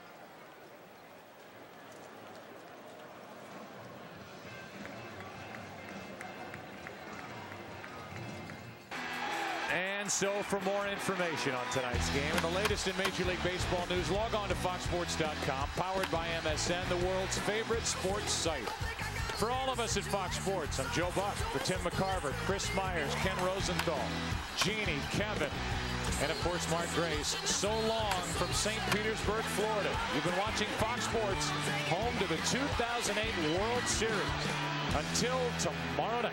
And so for more information on tonight's game and the latest in Major League Baseball news, log on to foxsports.com, powered by MSN, the world's favorite sports site. For all of us at Fox Sports, I'm Joe Buck. For Tim McCarver, Chris Myers, Ken Rosenthal, Jeannie, Kevin, And of course, Mark Grace, so long from St. Petersburg, Florida. You've been watching Fox Sports, home to the 2008 World Series. Until tomorrow night.